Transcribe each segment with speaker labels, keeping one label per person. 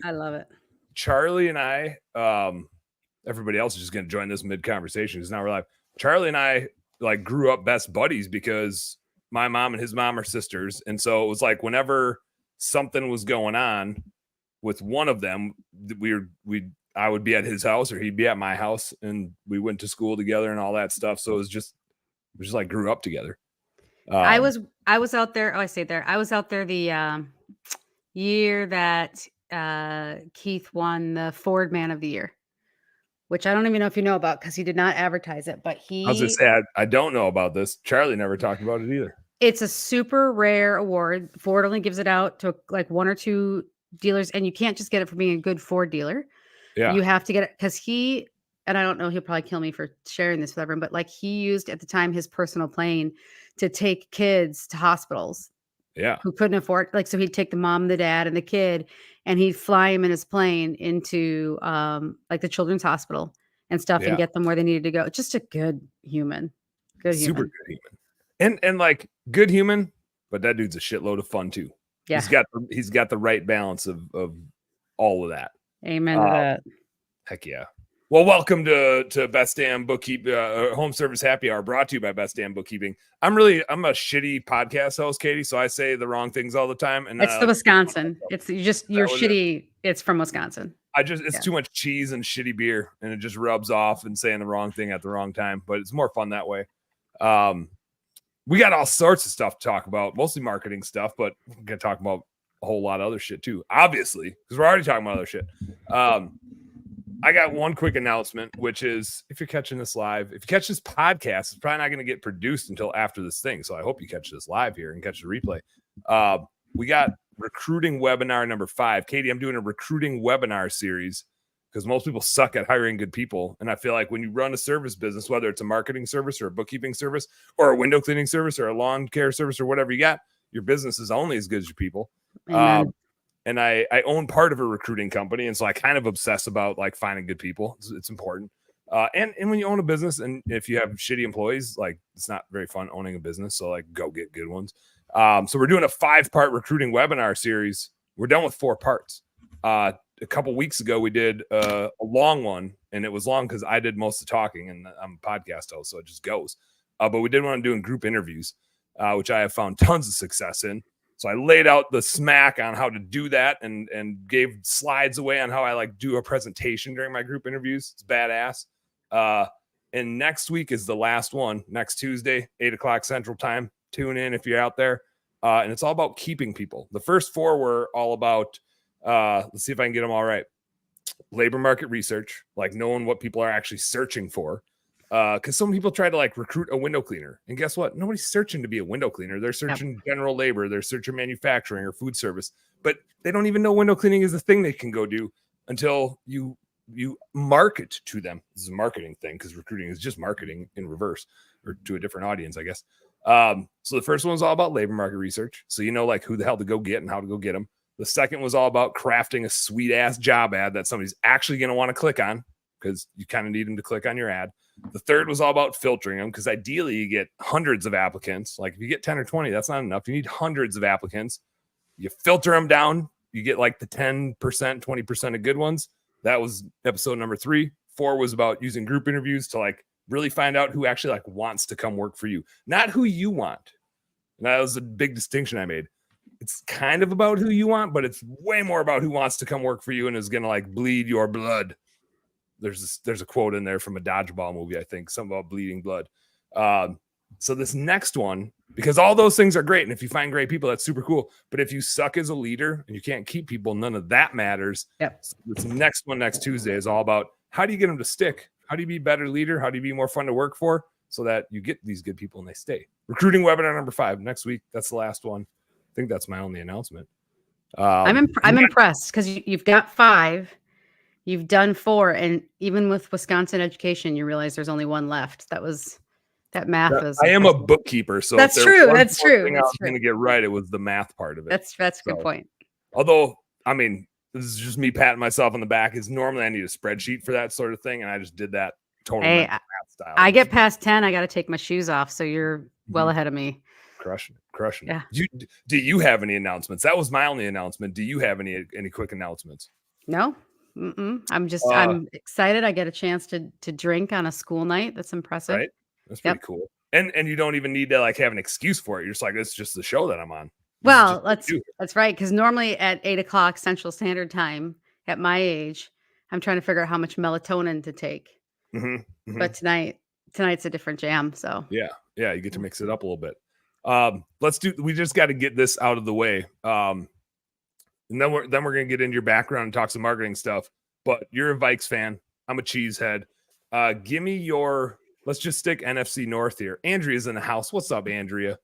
Speaker 1: I love it.
Speaker 2: Charlie and I, everybody else is just going to join this mid-conversation because now we're live. Charlie and I like grew up best buddies because my mom and his mom are sisters. And so it was like whenever something was going on with one of them, I would be at his house or he'd be at my house, and we went to school together and all that stuff. So it was just like grew up together.
Speaker 1: I was out there. Oh, I say there. I was out there the year that Keith won the Ford Man of the Year, which I don't even know if you know about because he did not advertise it. But
Speaker 2: I was gonna say I don't know about this. Charlie never talked about it either.
Speaker 1: It's a super rare award. Ford only gives it out to like one or two dealers, and you can't just get it for being a good Ford dealer.
Speaker 2: Yeah,
Speaker 1: you have to get it because and I don't know, he'll probably kill me for sharing this with everyone, but like he used at the time his personal plane to take kids to hospitals.
Speaker 2: Yeah.
Speaker 1: Who couldn't afford, like, so he'd take the mom, the dad, and the kid, and he'd fly him in his plane into like the children's hospital and stuff and get them where they needed to go. Just a good human.
Speaker 2: Super good human. And like good human, but that dude's a shitload of fun too.
Speaker 1: Yeah.
Speaker 2: He's got the right balance of all of that.
Speaker 1: Amen to that.
Speaker 2: Heck yeah. Well, welcome to Best Damn Bookkeeping, Home Service Happy Hour, brought to you by Best Damn Bookkeeping. I'm a shitty podcast host, Katie, so I say the wrong things all the time. And
Speaker 1: it's the Wisconsin. You're shitty. It's from Wisconsin.
Speaker 2: It's too much cheese and shitty beer, and it just rubs off and saying the wrong thing at the wrong time. But it's more fun that way. We got all sorts of stuff to talk about, mostly marketing stuff, but we're gonna talk about a whole lot of other shit too, obviously, because we're already talking about other shit. I got one quick announcement, which is if you're catching this live, if you catch this podcast, it's probably not going to get produced until after this thing. So I hope you catch this live here and catch the replay. We got recruiting webinar number 5. Katie, I'm doing a recruiting webinar series because most people suck at hiring good people. And I feel like when you run a service business, whether it's a marketing service or a bookkeeping service or a window cleaning service or a lawn care service or whatever you got, your business is only as good as your people. And I own part of a recruiting company. And so I kind of obsess about like finding good people. It's important. And when you own a business and if you have shitty employees, like it's not very fun owning a business. So like go get good ones. So we're doing a 5-part recruiting webinar series. We're done with 4 parts. A couple weeks ago, we did a long one, and it was long because I did most of the talking and I'm a podcast host. So it just goes. But we did one on doing group interviews, which I have found tons of success in. So I laid out the smack on how to do that and gave slides away on how I like do a presentation during my group interviews. It's badass. And next week is the last one, next Tuesday, 8:00 Central Time. Tune in if you're out there. And it's all about keeping people. The first 4 were all about, let's see if I can get them all right. Labor market research, like knowing what people are actually searching for. Because some people try to like recruit a window cleaner, and guess what? Nobody's searching to be a window cleaner. They're searching general labor, they're searching manufacturing or food service, but they don't even know window cleaning is a thing they can go do until you market to them. This is a marketing thing because recruiting is just marketing in reverse or to a different audience, I guess. So the first one was all about labor market research, so you know like who the hell to go get and how to go get them. The second was all about crafting a sweet ass job ad that somebody's actually going to want to click on because you kind of need them to click on your ad. The third was all about filtering them because ideally you get hundreds of applicants. Like if you get 10 or 20, that's not enough. You need hundreds of applicants. You filter them down. You get like the 10%, 20% of good ones. That was episode number 3. 4 was about using group interviews to like really find out who actually like wants to come work for you, not who you want. And that was a big distinction I made. It's kind of about who you want, but it's way more about who wants to come work for you and is going to like bleed your blood. There's a quote in there from a dodgeball movie, I think, something about bleeding blood. So this next one, because all those things are great, and if you find great people, that's super cool. But if you suck as a leader and you can't keep people, none of that matters.
Speaker 1: Yep.
Speaker 2: So this next one, next Tuesday, is all about how do you get them to stick? How do you be a better leader? How do you be more fun to work for so that you get these good people and they stay? Recruiting webinar number 5 next week. That's the last one. I think that's my only announcement.
Speaker 1: I'm impressed because you've got 5. You've done 4, and even with Wisconsin education, you realize there's only 1 left. That math is.
Speaker 2: I am a bookkeeper, so
Speaker 1: that's true. That's true.
Speaker 2: I was going to get right. It was the math part of it.
Speaker 1: That's a good point.
Speaker 2: Although, I mean, this is just me patting myself on the back. Is normally I need a spreadsheet for that sort of thing, and I just did that totally math style.
Speaker 1: I get past 10, I got to take my shoes off, so you're well ahead of me.
Speaker 2: Crushing it.
Speaker 1: Yeah.
Speaker 2: Do you have any announcements? That was my only announcement. Do you have any quick announcements?
Speaker 1: No. Mm-mm.
Speaker 2: Uh,
Speaker 1: I'm excited. I get a chance to drink on a school night. That's impressive.
Speaker 2: right? That's pretty
Speaker 1: Yep.
Speaker 2: cool. And you don't even need to like have an excuse for it. You're just like, it's just the show that I'm on. This is just
Speaker 1: Well,
Speaker 2: what we do.
Speaker 1: that's right. Because normally at 8 o'clock Central Standard Time, at my age, I'm trying to figure out how much melatonin to take.
Speaker 2: Mhm, mhm.
Speaker 1: But tonight's a different jam. So
Speaker 2: Yeah, yeah, you get to mix it up a little bit. We just got to get this out of the way. And then we're gonna get into your background and talk some marketing stuff. But you're a Vikes fan. I'm a cheesehead. Give me your. Let's just stick NFC North here. Andrea's in the house. What's up, Andrea?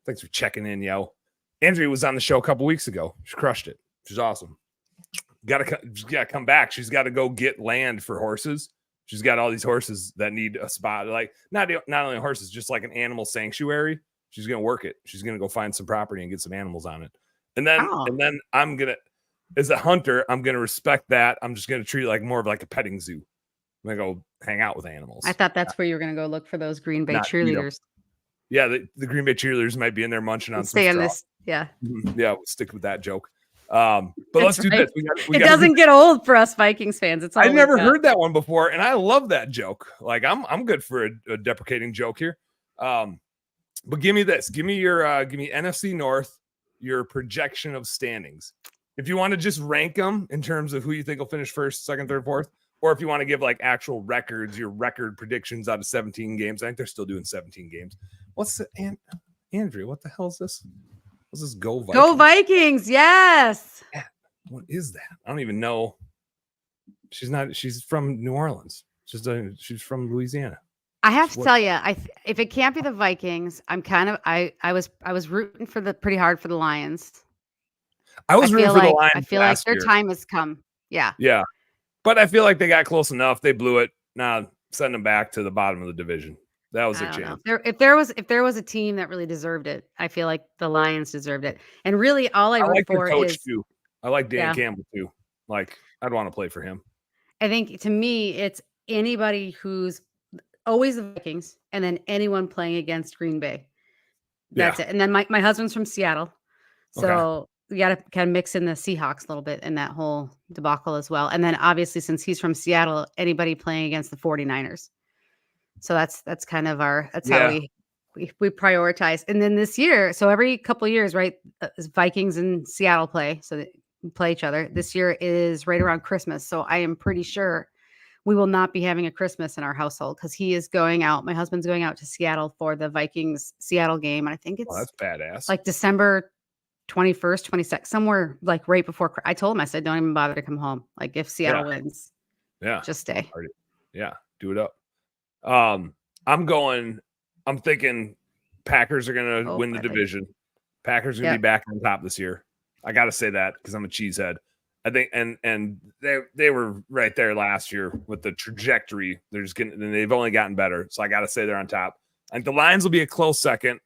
Speaker 2: Thanks for checking in, yo. Andrea was on the show a couple weeks ago. She crushed it. She's awesome. She's gotta come back. She's got to go get land for horses. She's got all these horses that need a spot. Like not only horses, just like an animal sanctuary. She's gonna work it. She's gonna go find some property and get some animals on it. And
Speaker 1: oh,
Speaker 2: then I'm gonna, as a hunter, I'm gonna respect that. I'm just gonna treat it like more of like a petting zoo. I'm gonna go hang out with animals,
Speaker 1: I thought that's where you were gonna go look for those Green Bay
Speaker 2: not eat them.
Speaker 1: cheerleaders.
Speaker 2: Yeah, the Green Bay cheerleaders might be in there munching on
Speaker 1: And
Speaker 2: some
Speaker 1: stay on
Speaker 2: straw.
Speaker 1: this. Yeah.
Speaker 2: Yeah, we'll stick with that joke. But let's
Speaker 1: That's
Speaker 2: do
Speaker 1: right.
Speaker 2: this.
Speaker 1: It doesn't get old for us Vikings fans. It's
Speaker 2: I
Speaker 1: all
Speaker 2: never heard that one before, and I love that joke. Like I'm good for a deprecating joke here. But give me this. Give me NFC North, your projection of standings. If you want to just rank them in terms of who you think will finish first, second, third, fourth, or if you want to give like actual records, your record predictions out of 17 games. I think they're still doing 17 games. What's the Andrea? What the hell is this? What's this? Go Vikings.
Speaker 1: Go Vikings! Yes.
Speaker 2: What is that? I don't even know. She's from New Orleans. She's from Louisiana.
Speaker 1: I have to tell you, if it can't be the Vikings, I'm kind of I was rooting for pretty hard for the Lions.
Speaker 2: I was rooting for the Lions.
Speaker 1: I feel like their time has come. Yeah.
Speaker 2: Yeah. But I feel like they got close enough. They blew it. Now send them back to the bottom of the division. That was their chance.
Speaker 1: If there was a team that really deserved it, I feel like the Lions deserved it. And really all I root
Speaker 2: like
Speaker 1: for
Speaker 2: their coach
Speaker 1: is
Speaker 2: too. I like Dan Campbell too. Like I'd want to play for him.
Speaker 1: I think to me it's anybody who's always the Vikings and then anyone playing against Green Bay. That's it. And then my husband's from Seattle. So we got to kind of mix in the Seahawks a little bit in that whole debacle as well. And then obviously since he's from Seattle, anybody playing against the 49ers. So that's kind of how we prioritize. And then this year, so every couple of years, right? Vikings and Seattle play. So they play each other. This year is right around Christmas. So I am pretty sure we will not be having a Christmas in our household because he is going out. My husband's going out to Seattle for the Vikings Seattle game. And I think it's
Speaker 2: that's badass.
Speaker 1: Like December 21st, 22nd, somewhere like right before. I told him, I said, don't even bother to come home. Like if Seattle wins, just stay.
Speaker 2: Yeah, do it up. I'm thinking Packers are going to win the division. Packers are going to be back on top this year. I got to say that because I'm a cheesehead. I think, and they were right there last year with the trajectory. They've only gotten better. So I got to say they're on top. I think the Lions will be a close second,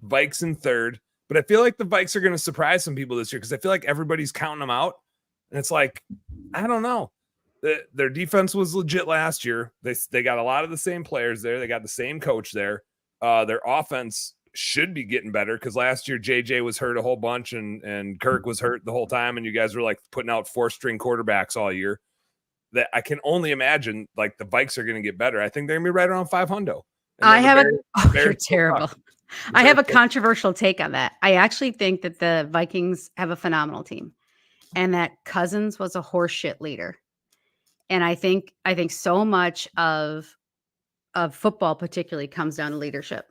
Speaker 2: Vikes in third, but I feel like the Vikes are going to surprise some people this year because I feel like everybody's counting them out. And it's like, I don't know. Their defense was legit last year. They got a lot of the same players there. They got the same coach there. Their offense should be getting better because last year JJ was hurt a whole bunch and Kirk was hurt the whole time, and you guys were like putting out 4-string quarterbacks all year. That I can only imagine like the Vikes are going to get better. I think they're going to be right around 500.
Speaker 1: You're terrible. I have a controversial take on that. I actually think that the Vikings have a phenomenal team, and that Cousins was a horseshit leader. And I think so much of football particularly comes down to leadership.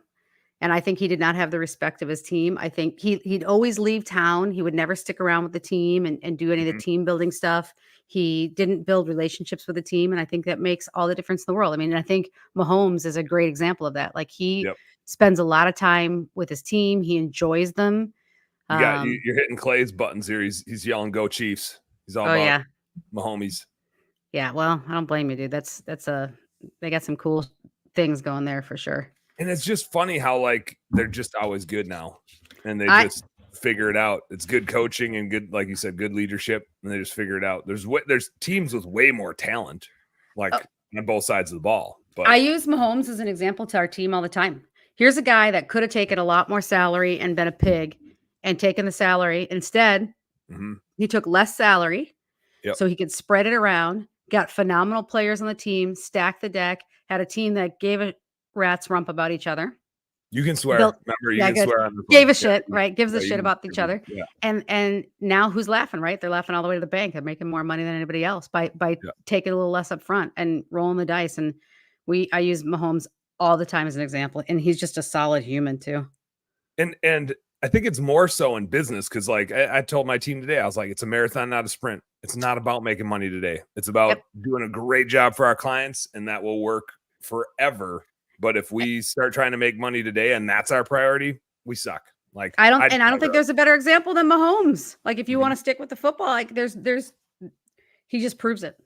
Speaker 1: And I think he did not have the respect of his team. I think he'd always leave town. He would never stick around with the team and do any of the team building stuff. He didn't build relationships with the team. And I think that makes all the difference in the world. I mean, I think Mahomes is a great example of that. Like he spends a lot of time with his team. He enjoys them.
Speaker 2: You're hitting Clay's buttons here. He's yelling, "Go Chiefs." He's all about Mahomes.
Speaker 1: Yeah, well, I don't blame you, dude. They got some cool things going there for sure.
Speaker 2: And it's just funny how like they're just always good now, and they just figure it out. It's good coaching and good, like you said, good leadership, and they just figure it out. There's teams with way more talent, like on both sides of the ball. But
Speaker 1: I use Mahomes as an example to our team all the time. Here's a guy that could have taken a lot more salary and been a pig, and taken the salary instead. He took less salary.
Speaker 2: Yep.
Speaker 1: so he could spread it around, got phenomenal players on the team, stacked the deck, had a team that gave a rat's rump about each other.
Speaker 2: You can swear.
Speaker 1: Built
Speaker 2: Remember, you
Speaker 1: yeah,
Speaker 2: can
Speaker 1: good.
Speaker 2: swear on this
Speaker 1: Gave
Speaker 2: one.
Speaker 1: a shit, right? Gives a
Speaker 2: You
Speaker 1: shit
Speaker 2: can-
Speaker 1: about each other.
Speaker 2: Yeah.
Speaker 1: And now who's laughing, right? They're laughing all the way to the bank. They're making more money than anybody else by
Speaker 2: Yeah.
Speaker 1: taking a little less up front and rolling the dice. And I use Mahomes all the time as an example, and he's just a solid human too.
Speaker 2: And I think it's more so in business because, like, I told my team today, I was like, it's a marathon, not a sprint. It's not about making money today. It's about doing a great job for our clients, and that will work forever. But if we start trying to make money today and that's our priority, we suck. Like,
Speaker 1: I don't think there's a better example than Mahomes. Like, if you
Speaker 2: Mhm.
Speaker 1: want to stick with the football, like he just proves it.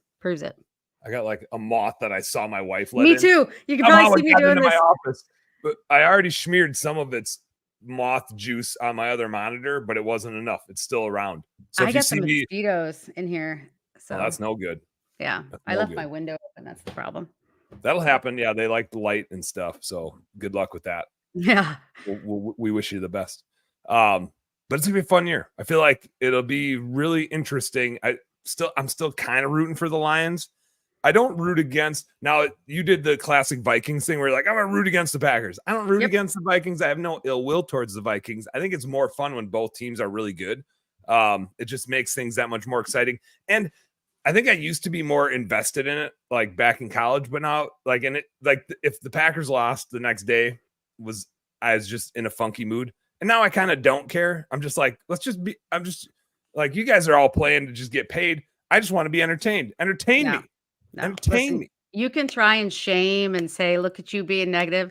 Speaker 2: I got like a moth that I saw my wife let
Speaker 1: Me
Speaker 2: in.
Speaker 1: too. You can
Speaker 2: Somehow
Speaker 1: probably
Speaker 2: it
Speaker 1: see me
Speaker 2: got
Speaker 1: doing
Speaker 2: into
Speaker 1: this.
Speaker 2: my office, but I already smeared some of its moth juice on my other monitor, but it wasn't enough. It's still around. So
Speaker 1: I
Speaker 2: if you
Speaker 1: got
Speaker 2: see
Speaker 1: some
Speaker 2: me,
Speaker 1: mosquitoes in here. So
Speaker 2: that's no good.
Speaker 1: yeah,
Speaker 2: That's
Speaker 1: I
Speaker 2: no
Speaker 1: left
Speaker 2: good.
Speaker 1: my window open. That's the problem.
Speaker 2: That'll happen. Yeah, they like the light and stuff. So good luck with that.
Speaker 1: Yeah.
Speaker 2: We wish you the best. But it's gonna be a fun year. I feel like it'll be really interesting. I'm still kind of rooting for the Lions. I don't root against. Now you did the classic Vikings thing where you're like, I'm gonna root against the Packers. I don't root against the Vikings. I have no ill will towards the Vikings. I think it's more fun when both teams are really good. It just makes things that much more exciting. And I think I used to be more invested in it, like back in college, but now, like, in it, like, if the Packers lost the next day, I was just in a funky mood, and now I kind of don't care. I'm just like, I'm just like, you guys are all playing to just get paid. I just want to be entertained. Entertain me. Entertain me.
Speaker 1: You can try and shame and say, "Look at you being negative."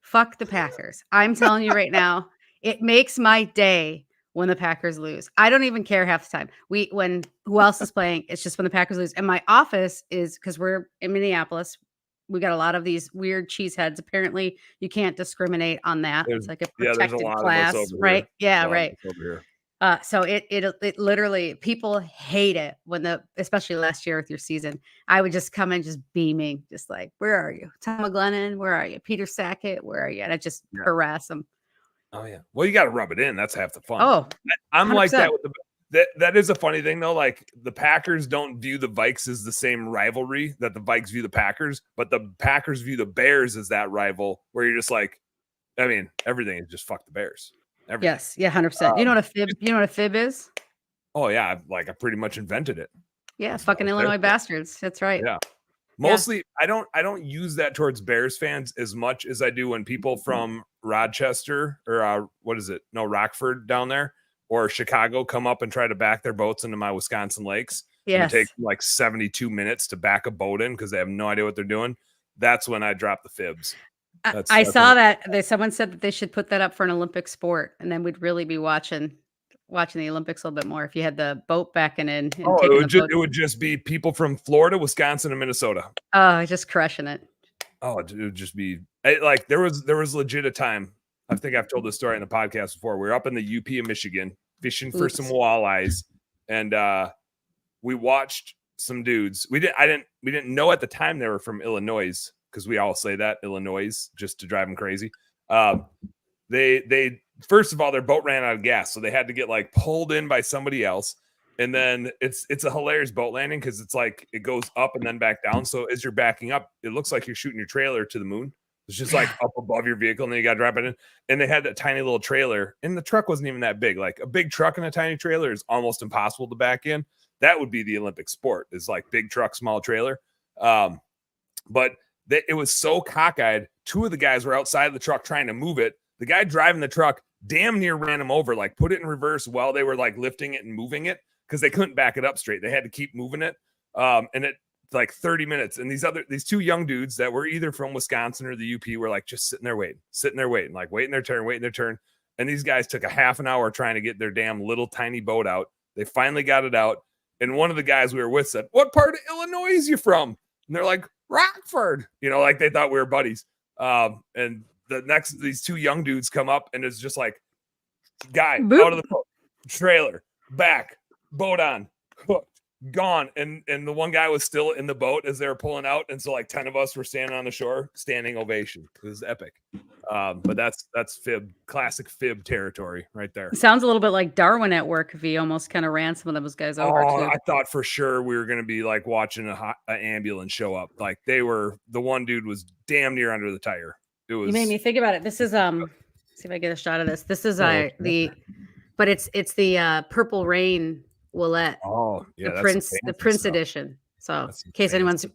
Speaker 1: Fuck the Packers. I'm telling you right now, it makes my day when the Packers lose. I don't even care half the time. When who else is playing? It's just when the Packers lose. And my office is because we're in Minneapolis. We got a lot of these weird cheeseheads. Apparently, you can't discriminate on that. It's like a
Speaker 2: There's a
Speaker 1: protected
Speaker 2: lot
Speaker 1: class,
Speaker 2: of us over
Speaker 1: right?
Speaker 2: here.
Speaker 1: Yeah, right.
Speaker 2: Over here.
Speaker 1: So it literally, people hate it when especially last year with your season, I would just come in just beaming, just like, where are you? Tom McGlennon, where are you? Peter Sackett, where are you? And I just harass them.
Speaker 2: Oh yeah. Well, you got to rub it in. That's half the fun.
Speaker 1: Oh,
Speaker 2: I'm like that with that is a funny thing though. Like, the Packers don't view the Vikes as the same rivalry that the Vikes view the Packers, but the Packers view the Bears as that rival where you're just like, I mean, everything is just fuck the Bears. Everything.
Speaker 1: Yes, yeah, 100%. You know what a fib? You know what a fib is?
Speaker 2: Oh yeah, I pretty much invented it.
Speaker 1: Yeah, fucking Illinois bastards. That's right.
Speaker 2: Yeah. Mostly, I don't use that towards Bears fans as much as I do when people from Rochester or Rockford down there or Chicago come up and try to back their boats into my Wisconsin lakes.
Speaker 1: Yes.
Speaker 2: And it takes like 72 minutes to back a boat in because they have no idea what they're doing. That's when I drop the fibs.
Speaker 1: I saw that someone said that they should put that up for an Olympic sport, and then we'd really be watching the Olympics a little bit more if you had the boat backing in. And
Speaker 2: it would just be people from Florida, Wisconsin, and Minnesota.
Speaker 1: Oh, just crushing it.
Speaker 2: Oh, it would just be like there was legit a time. I think I've told this story in the podcast before. We were up in the UP of Michigan fishing for some walleyes, and we watched some dudes. We didn't know at the time they were from Illinois, because we all say that, Illinois, just to drive them crazy. They first of all, their boat ran out of gas, so they had to get like pulled in by somebody else. And then it's a hilarious boat landing because it's like it goes up and then back down. So as you're backing up, it looks like you're shooting your trailer to the moon. It's just like up above your vehicle, and then you got to drop it in. And they had that tiny little trailer, and the truck wasn't even that big. Like, a big truck and a tiny trailer is almost impossible to back in. That would be the Olympic sport, is like big truck, small trailer. But it was so cockeyed. Two of the guys were outside of the truck trying to move it. The guy driving the truck damn near ran him over, like put it in reverse while they were like lifting it and moving it, because they couldn't back it up straight. They had to keep moving it. And it like 30 minutes. And these two young dudes that were either from Wisconsin or the UP were like just sitting there waiting, like waiting their turn. And these guys took a half an hour trying to get their damn little tiny boat out. They finally got it out. And one of the guys we were with said, "What part of Illinois is you from?" And they're like, "Rockford," like they thought we were buddies. And these two young dudes come up, and it's just like, guy
Speaker 1: Boop.
Speaker 2: Out of the boat, trailer, back, boat on, hooked, gone. And the one guy was still in the boat as they were pulling out. And so like 10 of us were standing on the shore, standing ovation. It was epic. But that's classic fib territory right there.
Speaker 1: Sounds a little bit like Darwin at work if he almost kind of ran some of those guys over
Speaker 2: Oh,
Speaker 1: too.
Speaker 2: I thought for sure we were going to be like watching an ambulance show up. Like the one dude was damn near under the tire. It was.
Speaker 1: You made me think about it. This is see if I get a shot of this. This is
Speaker 2: Oh,
Speaker 1: but it's the Purple Rain Willette.
Speaker 2: Oh, yeah,
Speaker 1: the Prince
Speaker 2: stuff.
Speaker 1: edition. So
Speaker 2: That's
Speaker 1: in case
Speaker 2: fancy.
Speaker 1: anyone's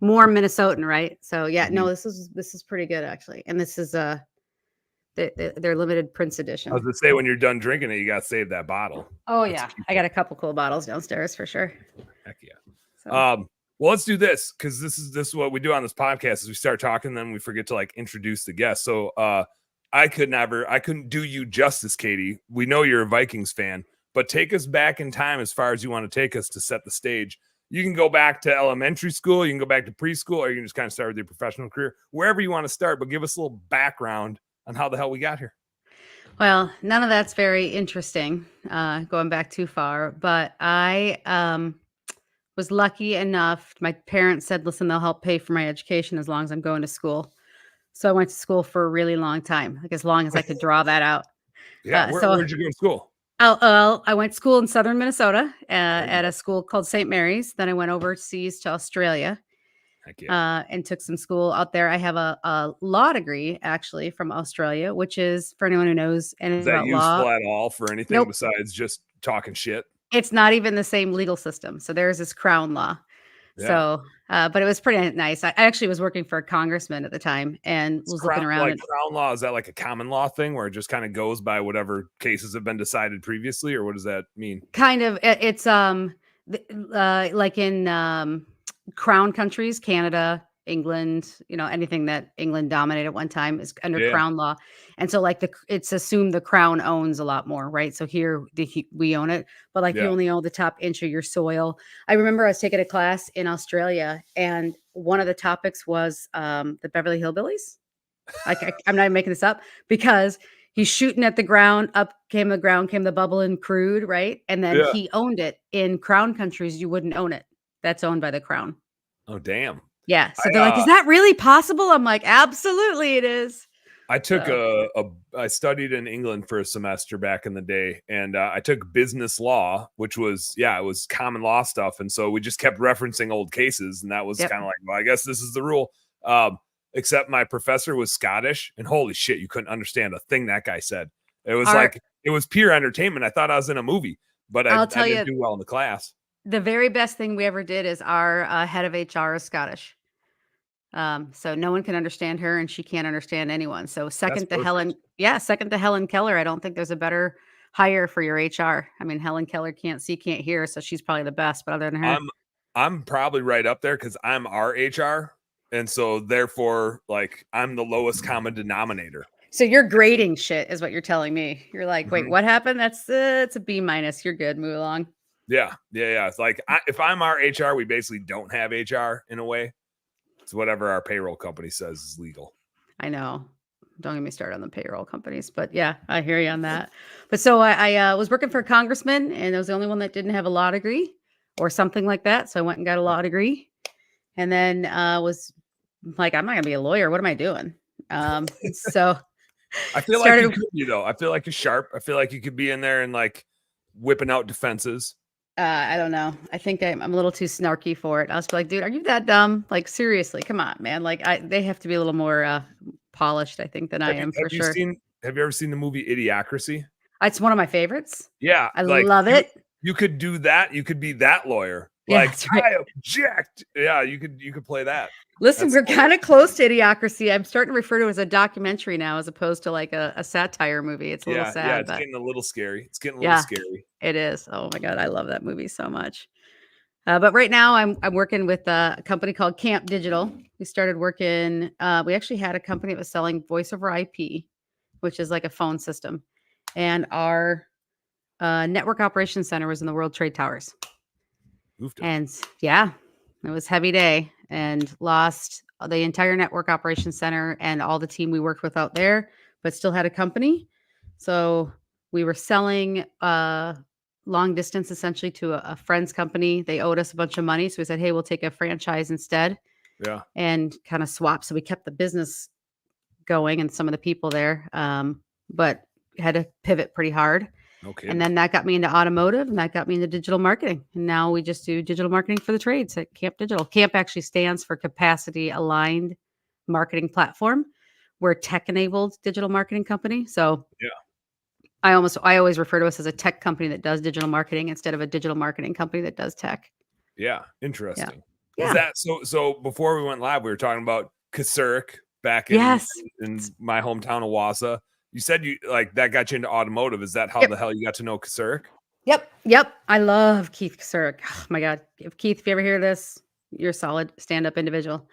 Speaker 1: more Minnesotan, right? So yeah, no, this is pretty good actually. And this is their limited Prince edition.
Speaker 2: I was gonna say when you're done drinking it, you gotta save that bottle.
Speaker 1: Oh yeah, I got a couple cool bottles downstairs for sure.
Speaker 2: Heck yeah.
Speaker 1: So.
Speaker 2: Well, let's do this because this is what we do on this podcast is we start talking, then we forget to like introduce the guest. So I couldn't do you justice, Katie. We know you're a Vikings fan, but take us back in time as far as you want to take us to set the stage. You can go back to elementary school, you can go back to preschool, or you can just kind of start with your professional career, wherever you want to start, but give us a little background on how the hell we got here.
Speaker 1: Well, none of that's very interesting, going back too far, but I was lucky enough. My parents said, listen, they'll help pay for my education as long as I'm going to school. So I went to school for a really long time, like as long as I could draw that out.
Speaker 2: Yeah. Where'd you go to school?
Speaker 1: I went to school in southern Minnesota at a school called St. Mary's. Then I went overseas to Australia.
Speaker 2: Heck yeah.
Speaker 1: And took some school out there. I have a law degree actually from Australia, which is for anyone who knows anything about law.
Speaker 2: Is that useful at all for anything besides just talking shit?
Speaker 1: It's not even the same legal system. So there's this crown law. Yeah. So, but it was pretty nice. I actually was working for a congressman at the time and was looking around.
Speaker 2: Like crown law, is that like a common law thing where it just kind of goes by whatever cases have been decided previously, or what does that mean?
Speaker 1: Kind of. It's like in crown countries, Canada, England, anything that England dominated at one time is under crown law. And so like it's assumed the crown owns a lot more, right? So here we own it, but like you only own the top inch of your soil. I remember I was taking a class in Australia and one of the topics was the Beverly Hillbillies. Like I'm not even making this up because he's shooting at the ground, up came the bubble in crude, right? And then he owned it. In crown countries, you wouldn't own it. That's owned by the crown.
Speaker 2: Oh, damn.
Speaker 1: Yeah. So they're like, is that really possible? I'm like, absolutely it is.
Speaker 2: I took I studied in England for a semester back in the day, and I took business law, which was, it was common law stuff. And so we just kept referencing old cases. And that was kind of like, well, I guess this is the rule. Except my professor was Scottish, and holy shit, you couldn't understand a thing that guy said. It was it was pure entertainment. I thought I was in a movie, but I didn't do well in the class.
Speaker 1: The very best thing we ever did is our head of HR is Scottish. So no one can understand her and she can't understand anyone. So second to Helen Keller. I don't think there's a better hire for your HR. I mean, Helen Keller can't see, can't hear. So she's probably the best, but other than her,
Speaker 2: I'm probably right up there because I'm our HR. And so therefore, like I'm the lowest common denominator.
Speaker 1: So you're grading shit is what you're telling me. You're like, wait, what happened? That's it's a B-. You're good. Move along.
Speaker 2: Yeah. It's like if I'm our HR, we basically don't have HR in a way. It's whatever our payroll company says is legal.
Speaker 1: I know. Don't get me started on the payroll companies, but yeah, I hear you on that. But so I was working for a congressman, and I was the only one that didn't have a law degree or something like that. So I went and got a law degree, and then was like, I'm not gonna be a lawyer. What am I doing? So
Speaker 2: I feel like you could be though. I feel like you're sharp. I feel like you could be in there and like whipping out defenses.
Speaker 1: I don't know. I think I'm a little too snarky for it. I was like, dude, are you that dumb? Like, seriously, come on, man. Like, they have to be a little more polished, I think, than I am for sure.
Speaker 2: Have you ever seen the movie Idiocracy?
Speaker 1: It's one of my favorites.
Speaker 2: Yeah.
Speaker 1: I love it.
Speaker 2: You could do that. You could be that lawyer.
Speaker 1: Yeah,
Speaker 2: like, right. I object. Yeah, you could play that.
Speaker 1: Listen, we're kind of close to Idiocracy. I'm starting to refer to it as a documentary now, as opposed to like a satire movie. It's a little sad.
Speaker 2: Yeah, it's getting a little scary. It's getting a little scary.
Speaker 1: It is. Oh my God, I love that movie so much. But right now, I'm working with a company called Camp Digital. We started working. We actually had a company that was selling voice over IP, which is like a phone system, and our network operations center was in the World Trade Towers. And yeah, it was a heavy day, and lost the entire network operations center and all the team we worked with out there, but still had a company. So we were selling long distance essentially to a friend's company. They owed us a bunch of money. So we said, hey, we'll take a franchise instead.
Speaker 2: Yeah.
Speaker 1: And kind of swap. So we kept the business going and some of the people there, but had to pivot pretty hard.
Speaker 2: Okay.
Speaker 1: And then that got me into automotive, and that got me into digital marketing. And now we just do digital marketing for the trades at Camp Digital. Camp actually stands for Capacity Aligned Marketing Platform. We're a tech-enabled digital marketing company. So
Speaker 2: Yeah.
Speaker 1: I always refer to us as a tech company that does digital marketing instead of a digital marketing company that does tech.
Speaker 2: Yeah. Interesting.
Speaker 1: Yeah.
Speaker 2: Is that so before we went live, we were talking about Kasurk back
Speaker 1: Yes.
Speaker 2: in my hometown of Wausau. You said you like that got you into automotive. Is that how
Speaker 1: Yep.
Speaker 2: the hell you got to know Kasurk?
Speaker 1: Yep. I love Keith Kasurk. Oh my God. If you ever hear this, you're a solid stand-up individual.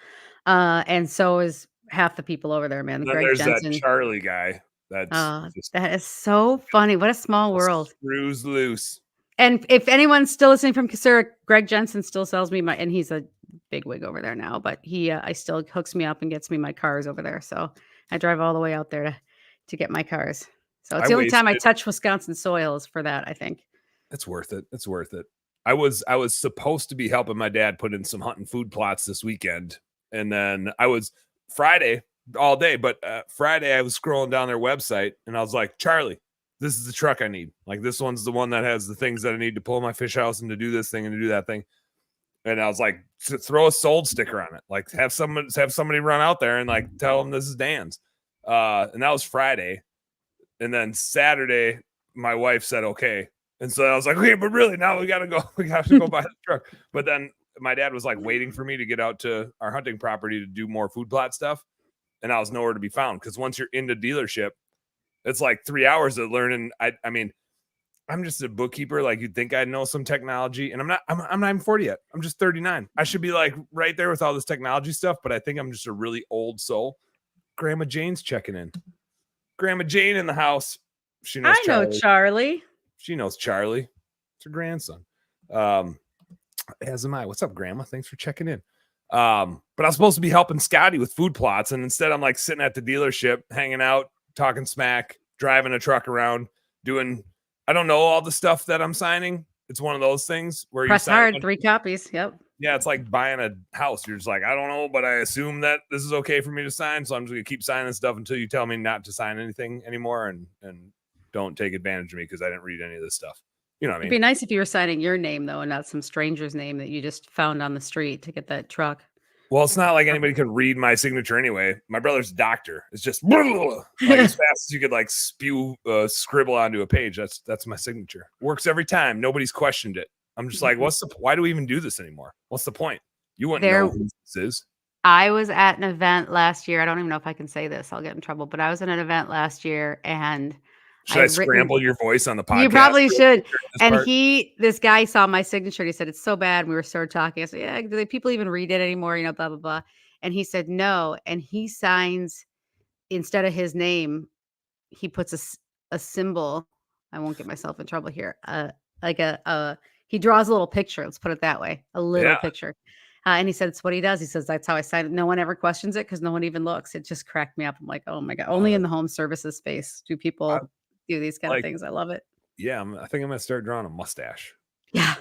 Speaker 1: And so is half the people over there, man.
Speaker 2: And then
Speaker 1: Greg
Speaker 2: there's that
Speaker 1: Jensen.
Speaker 2: Charlie guy. That's just
Speaker 1: That is so funny. What a small world.
Speaker 2: screws loose.
Speaker 1: And if anyone's still listening from Kasurk, Greg Jensen still sells me and he's a big wig over there now, but I still hooks me up and gets me my cars over there. So I drive all the way out there to get my cars. So it's the only time I touch Wisconsin soil is for that, I think.
Speaker 2: It's worth it. It's worth it. I was supposed to be helping my dad put in some hunting food plots this weekend. And then I was Friday all day, but Friday I was scrolling down their website and I was like, Charlie, this is the truck I need. Like this one's the one that has the things that I need to pull my fish house and to do this thing and to do that thing. And I was like, throw a sold sticker on it. Like have somebody run out there and like tell them this is Dan's. And that was Friday. And then Saturday, my wife said, okay. And so I was like, okay, but really now we got to go buy the truck. But then my dad was like waiting for me to get out to our hunting property to do more food plot stuff. And I was nowhere to be found. Cause once you're in the dealership, it's like 3 hours of learning. I mean, I'm just a bookkeeper. Like you'd think I'd know some technology and I'm not even 40 yet. I'm just 39. I should be like right there with all this technology stuff, but I think I'm just a really old soul. Grandma Jane's checking in. Grandma Jane in the house. She knows
Speaker 1: I know Charlie.
Speaker 2: She knows Charlie. It's her grandson. As am I. What's up, Grandma? Thanks for checking in. But I was supposed to be helping Scotty with food plots, and instead I'm like sitting at the dealership, hanging out, talking smack, driving a truck around, doing I don't know all the stuff that I'm signing. It's one of those things where
Speaker 1: press
Speaker 2: you
Speaker 1: hard, 3 copies. Yep.
Speaker 2: Yeah, it's like buying a house. You're just like, I don't know, but I assume that this is okay for me to sign, so I'm just gonna keep signing stuff until you tell me not to sign anything anymore, and don't take advantage of me because I didn't read any of this stuff. You know what I mean?
Speaker 1: It'd be nice if you were signing your name though, and not some stranger's name that you just found on the street to get that truck.
Speaker 2: Well, it's not like anybody could read my signature anyway. My brother's a doctor. It's just like as fast as you could like scribble onto a page. That's my signature. Works every time. Nobody's questioned it. I'm just like, why do we even do this anymore? What's the point? You wouldn't know who this is.
Speaker 1: I was at an event last year. I don't even know if I can say this. I'll get in trouble. But I was at an event last year, and
Speaker 2: should I scramble your voice on the podcast?
Speaker 1: You probably should. And this guy saw my signature. And he said, it's so bad. And we started talking. I said, yeah, do people even read it anymore? You know, blah, blah, blah. And he said, no. And he signs, instead of his name, he puts a symbol. I won't get myself in trouble here. He draws a little picture. Let's put it that way. A little picture. And he said, it's what he does. He says, that's how I sign it. No one ever questions it because no one even looks. It just cracked me up. I'm like, oh my God. Only in the home services space do people do these kind of things. I love it.
Speaker 2: Yeah. I think I'm going to start drawing a mustache.
Speaker 1: Yeah.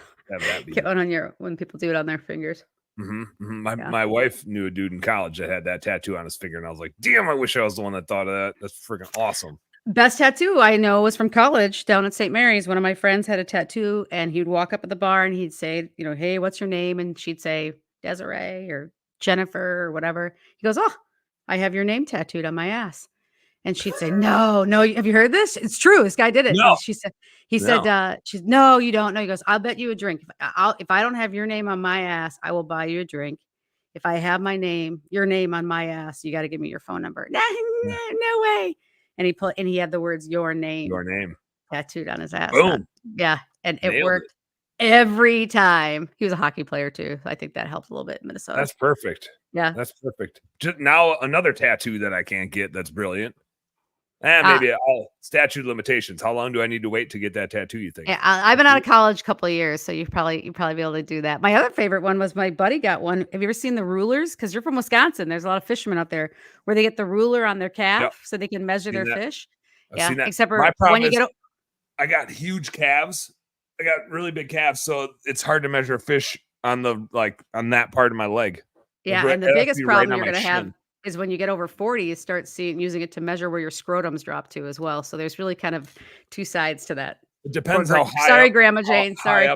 Speaker 1: Get one on when people do it on their fingers.
Speaker 2: My wife knew a dude in college that had that tattoo on his finger. And I was like, damn, I wish I was the one that thought of that. That's freaking awesome.
Speaker 1: Best tattoo I know was from college down at St. Mary's. One of my friends had a tattoo and he'd walk up at the bar and he'd say, you know, hey, what's your name? And she'd say Desiree or Jennifer or whatever. He goes, oh, I have your name tattooed on my ass. And she'd say, no, have you heard this? It's true. This guy did it.
Speaker 2: No.
Speaker 1: She's no, you don't know. He goes, I'll bet you a drink. If I don't have your name on my ass, I will buy you a drink. If I have your name on my ass, you got to give me your phone number. No way. And he had the words your name tattooed on his ass.
Speaker 2: Boom.
Speaker 1: Yeah. And it worked every time. He was a hockey player too. So I think that helped a little bit in Minnesota.
Speaker 2: That's perfect.
Speaker 1: Yeah.
Speaker 2: That's perfect. Just now another tattoo that I can't get. That's brilliant. And maybe statute limitations. How long do I need to wait to get that tattoo, you think?
Speaker 1: Yeah, I've been out of college a couple of years, so you'd probably be able to do that. My other favorite one was my buddy got one. Have you ever seen the rulers? Because you're from Wisconsin. There's a lot of fishermen out there where they get the ruler on their calf so they can measure their fish.
Speaker 2: I've seen that.
Speaker 1: Except for when you get
Speaker 2: I got huge calves. I got really big calves, so it's hard to measure a fish on that part of my leg.
Speaker 1: Yeah, and the biggest problem you're going to have is when you get over 40, you start using it to measure where your scrotums drop to as well. So there's really kind of two sides to that.
Speaker 2: It
Speaker 1: Poor
Speaker 2: depends
Speaker 1: gra sorry, Grandma
Speaker 2: how
Speaker 1: Jane, sorry.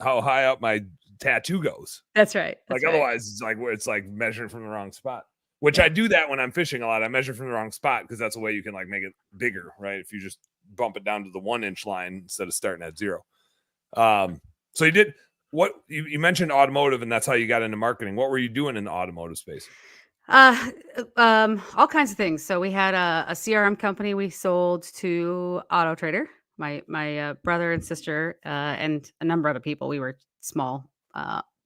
Speaker 2: how high up my tattoo goes.
Speaker 1: That's right,
Speaker 2: Like,
Speaker 1: that's right.
Speaker 2: otherwise, it's like where it's like measuring from the wrong spot. Which I
Speaker 1: Yeah.
Speaker 2: do that when I'm fishing a lot. I measure from the wrong spot because that's a way you can like make it bigger, right? If you just bump it down to the 1 inch line instead of starting at 0. So you did what you mentioned automotive, and that's how you got into marketing. What were you doing in the automotive space?
Speaker 1: Uh, all kinds of things. So we had a CRM company we sold to Auto Trader. My brother and sister and a number of other people. We were small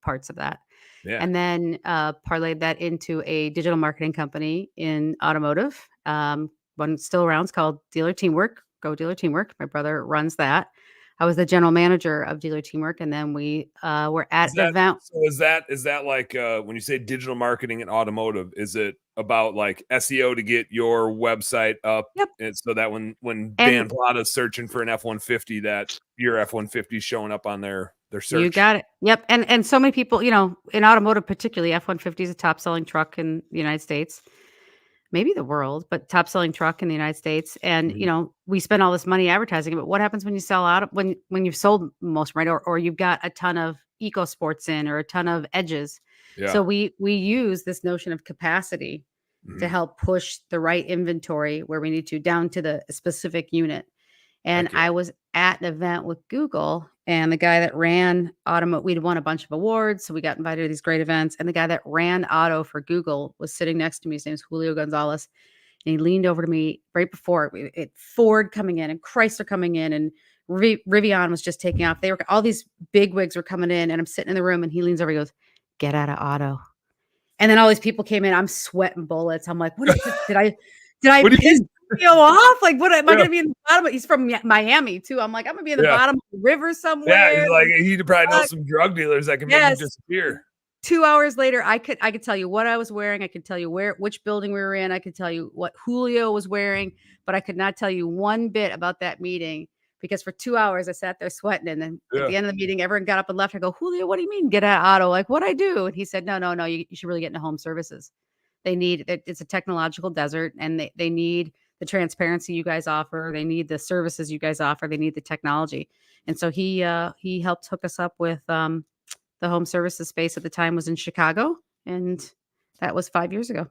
Speaker 1: parts of that,
Speaker 2: Yeah.
Speaker 1: and then parlayed that into a digital marketing company in automotive. One still around. It's called Dealer Teamwork. Go Dealer Teamwork. My brother runs that. I was the general manager of Dealer Teamwork, and then we were at
Speaker 2: Is
Speaker 1: an
Speaker 2: that
Speaker 1: event.
Speaker 2: so is that like when you say digital marketing and automotive, is it about like SEO to get your website up
Speaker 1: Yep,
Speaker 2: and so that when Dan
Speaker 1: and
Speaker 2: Plata's searching for an F-150 that your F-150 is showing up on their
Speaker 1: you
Speaker 2: search?
Speaker 1: got it. Yep, and so many people, in automotive particularly, F-150 is a top selling truck in the United States, maybe the world, but top selling truck in the United States. And
Speaker 2: Mhm.
Speaker 1: we spend all this money advertising it, but what happens when you sell out? When you've sold most, right, or you've got a ton of eco sports in or a ton of edges.
Speaker 2: Yeah.
Speaker 1: So we use this notion of capacity to
Speaker 2: Mhm.
Speaker 1: help push the right inventory where we need to down to the specific unit. And
Speaker 2: Heck yeah.
Speaker 1: I was at an event with Google, and the guy that ran we'd won a bunch of awards, so we got invited to these great events. And the guy that ran auto for Google was sitting next to me. His name's Julio Gonzalez, and he leaned over to me right before Ford coming in and Chrysler coming in and Rivian was just taking off. They were all these big wigs were coming in, and I'm sitting in the room, and he leans over, he goes, "Get out of auto." And then all these people came in. I'm sweating bullets. I'm like, "What is this? Did I
Speaker 2: What do you
Speaker 1: piss
Speaker 2: mean?
Speaker 1: Julio off? Like, what am I
Speaker 2: Yeah.
Speaker 1: gonna be in the bottom of?" He's from Miami too. I'm like, "I'm gonna be in the
Speaker 2: Yeah.
Speaker 1: bottom of the river
Speaker 2: Yeah,
Speaker 1: somewhere."
Speaker 2: he's like he probably knows
Speaker 1: Fuck.
Speaker 2: some drug dealers that can make you
Speaker 1: Yes.
Speaker 2: disappear.
Speaker 1: 2 hours later, I could tell you what I was wearing. I could tell you which building we were in. I could tell you what Julio was wearing, but I could not tell you one bit about that meeting because for 2 hours I sat there sweating. And then at
Speaker 2: Yeah.
Speaker 1: the end of the meeting, everyone got up and left. I go, "Julio, what do you mean get out of auto? Like, what I do?" And he said, "No, no, no. You should really get into home services. It's a technological desert, and they need the transparency you guys offer. They need the services you guys offer. They need the technology." And so he helped hook us up with the home services space at the time was in Chicago, and that was 5 years ago.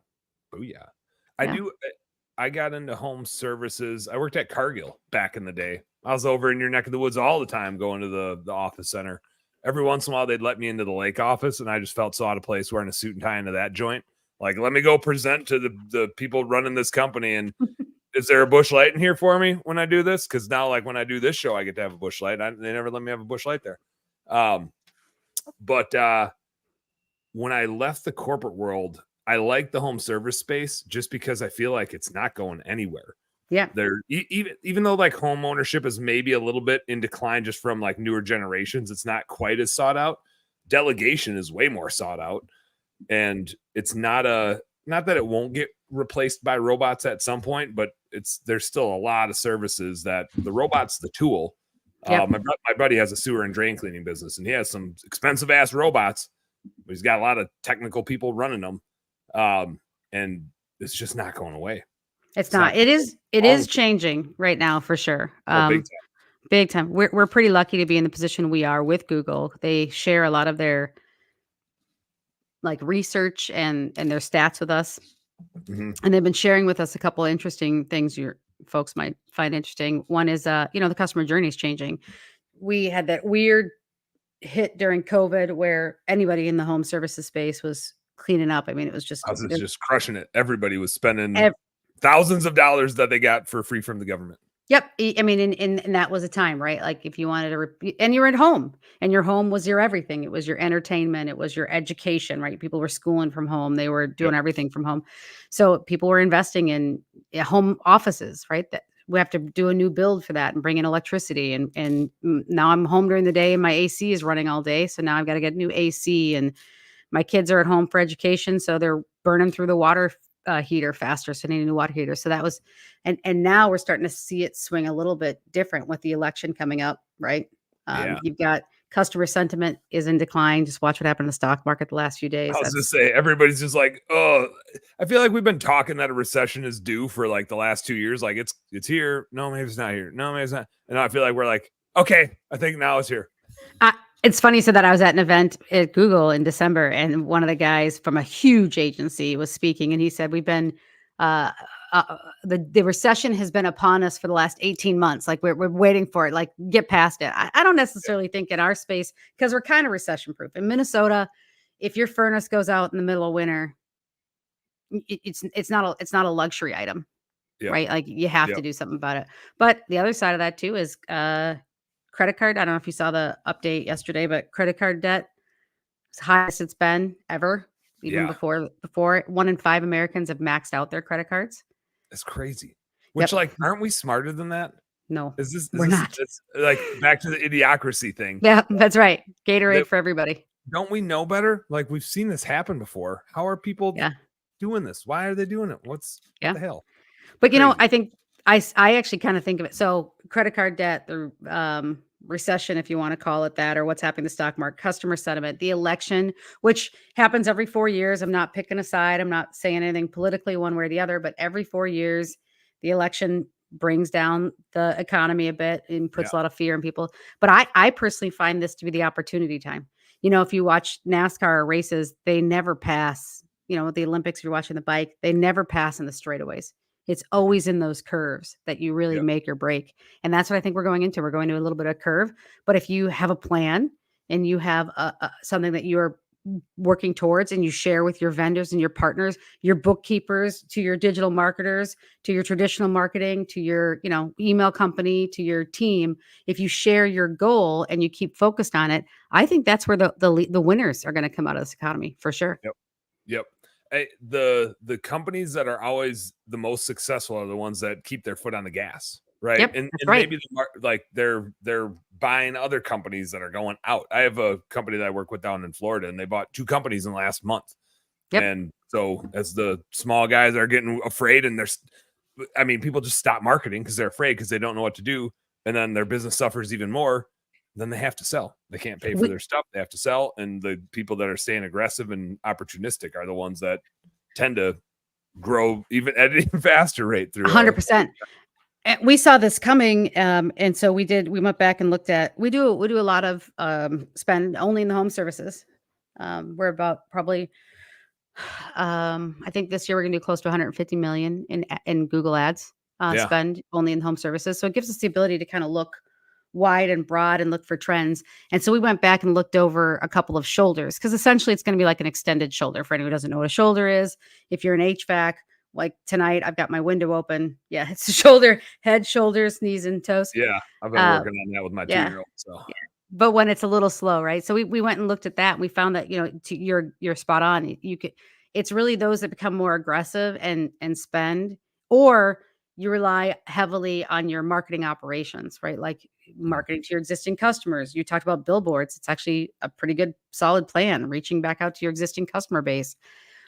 Speaker 2: Oh yeah. I
Speaker 1: Yeah.
Speaker 2: do I got into home services. I worked at Cargill back in the day. I was over in your neck of the woods all the time going to the office center. Every once in a while they'd let me into the lake office and I just felt so out of place wearing a suit and tie into that joint. Like, let me go present to the people running this company and is there a bush light in here for me when I do this? Because now, like when I do this show, I get to have a bush light. They never let me have a bush light there. But when I left the corporate world, I like the home service space just because I feel like it's not going anywhere.
Speaker 1: Yeah.
Speaker 2: There, even though like home ownership is maybe a little bit in decline just from like newer generations, it's not quite as sought out. Delegation is way more sought out, and it's not that it won't get replaced by robots at some point, but there's still a lot of services that the robot's the tool.
Speaker 1: Yep.
Speaker 2: My buddy has a sewer and drain cleaning business, and he has some expensive ass robots, but he's got a lot of technical people running them, and it's just not going away.
Speaker 1: It's not. It is changing right now for sure.
Speaker 2: Big time.
Speaker 1: Big time. We're pretty lucky to be in the position we are with Google. They share a lot of their like research and their stats with us.
Speaker 2: Mhm.
Speaker 1: And they've been sharing with us a couple of interesting things your folks might find interesting. One is the customer journey is changing. We had that weird hit during COVID where anybody in the home services space was cleaning up. I mean, it was just
Speaker 2: I was just crushing it. Everybody was spending thousands of dollars that they got for free from the government.
Speaker 1: Yep. I mean, and that was a time, right? Like if you wanted to, and you're at home, and your home was your everything. It was your entertainment. It was your education, right? People were schooling from home. They were doing
Speaker 2: Yep.
Speaker 1: everything from home. So people were investing in home offices, right? That we have to do a new build for that and bring in electricity. And now I'm home during the day, and my AC is running all day. So now I've got to get new AC, and my kids are at home for education, so they're burning through the water heater faster, so they need a new water heater. So that was, and now we're starting to see it swing a little bit different with the election coming up, right?
Speaker 2: Yeah.
Speaker 1: You've got Customer sentiment is in decline. Just watch what happened in the stock market the last few days.
Speaker 2: I was just say everybody's just like, oh, I feel like we've been talking that a recession is due for like the last 2 years. Like it's here. No, maybe it's not here. No, maybe it's not. And I feel like we're like, okay, I think now it's here.
Speaker 1: It's funny you said that. I was at an event at Google in December, and one of the guys from a huge agency was speaking, and he said, "We've been uh, the recession has been upon us for the last 18 months. Like we're waiting for it. Like get past it." I don't necessarily think in our space because we're kind of recession proof in Minnesota. If your furnace goes out in the middle of winter, it's not a luxury item,
Speaker 2: Yep.
Speaker 1: right? Like you have to do something about it. But the other side of that too is credit card. I don't know if you saw the update yesterday, but credit card debt is highest it's been ever. Even before 1 in 5 Americans have maxed out their credit cards.
Speaker 2: It's crazy. Which like, aren't we smarter than that?
Speaker 1: No,
Speaker 2: We're
Speaker 1: not.
Speaker 2: It's like back to the idiocracy thing.
Speaker 1: Yeah, that's right. Gatorade for everybody.
Speaker 2: Don't we know better? Like we've seen this happen before. How are people doing this? Why are they doing it? What the hell?
Speaker 1: But you know, I think I actually kind of think of it. So credit card debt, the recession, if you want to call it that, or what's happening in the stock market, customer sentiment, the election, which happens every 4 years. I'm not picking a side. I'm not saying anything politically one way or the other, but every 4 years, the election brings down the economy a bit and puts a lot of fear in people. But I personally find this to be the opportunity time. You know, if you watch NASCAR races, they never pass. You know, the Olympics, if you're watching the bike, they never pass in the straightaways. It's always in those curves that you really make or break. And that's what I think we're going into. We're going to a little bit of curve. But if you have a plan and you have something that you're working towards and you share with your vendors and your partners, your bookkeepers, to your digital marketers, to your traditional marketing, to your, email company, to your team, if you share your goal and you keep focused on it, I think that's where the winners are going to come out of this economy for sure.
Speaker 2: Yep. The companies that are always the most successful are the ones that keep their foot on the gas, right?
Speaker 1: Yep,
Speaker 2: and
Speaker 1: right.
Speaker 2: maybe like they're buying other companies that are going out. I have a company that I work with down in Florida, and they bought 2 companies in the last month.
Speaker 1: Yep.
Speaker 2: And so as the small guys are getting afraid, and people just stop marketing because they're afraid because they don't know what to do, and then their business suffers even more. Then they have to sell. They can't pay for their stuff. They have to sell. And the people that are staying aggressive and opportunistic are the ones that tend to grow even at an even faster rate through
Speaker 1: 100%. We saw this coming. And so we went back and looked at, we do a lot of spend only in the home services. We're about probably, I think this year we're going to do close to 150 million in Google ads spend only in home services. So it gives us the ability to kind of look wide and broad and look for trends. And so we went back and looked over a couple of shoulders because essentially it's going to be like an extended shoulder for anyone who doesn't know what a shoulder is. If you're an HVAC, like tonight, I've got my window open. Yeah, it's the shoulder, head, shoulders, knees, and toes.
Speaker 2: Yeah, I've been working on that with my 2-year-old. So,
Speaker 1: but when it's a little slow, right? So we went and looked at that, and we found that you're spot on. It's really those that become more aggressive and spend, or you rely heavily on your marketing operations, right? Like marketing to your existing customers. You talked about billboards. It's actually a pretty good, solid plan, reaching back out to your existing customer base.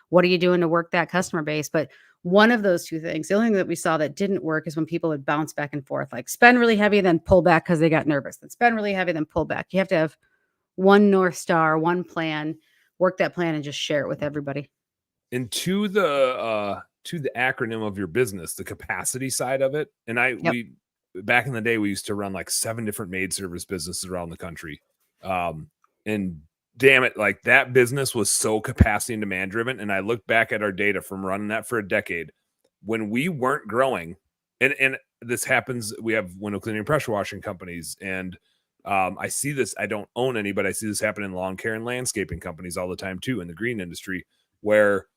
Speaker 1: What are you doing to work that customer base? But one of those two things, the only thing that we saw that didn't work is when people would bounce back and forth, like spend really heavy, then pull back because they got nervous, then spend really heavy, then pull back. You have to have one North Star, one plan, work that plan and just share it with everybody.
Speaker 2: And to the acronym of your business, the capacity side of it. And we back in the day, we used to run like 7 different maid service businesses around the country. And damn it, like that business was so capacity and demand driven. And I look back at our data from running that for a decade when we weren't growing. And this happens. We have window cleaning and pressure washing companies. And I see this. I don't own any, but I see this happen in lawn care and landscaping companies all the time too, in the green industry, where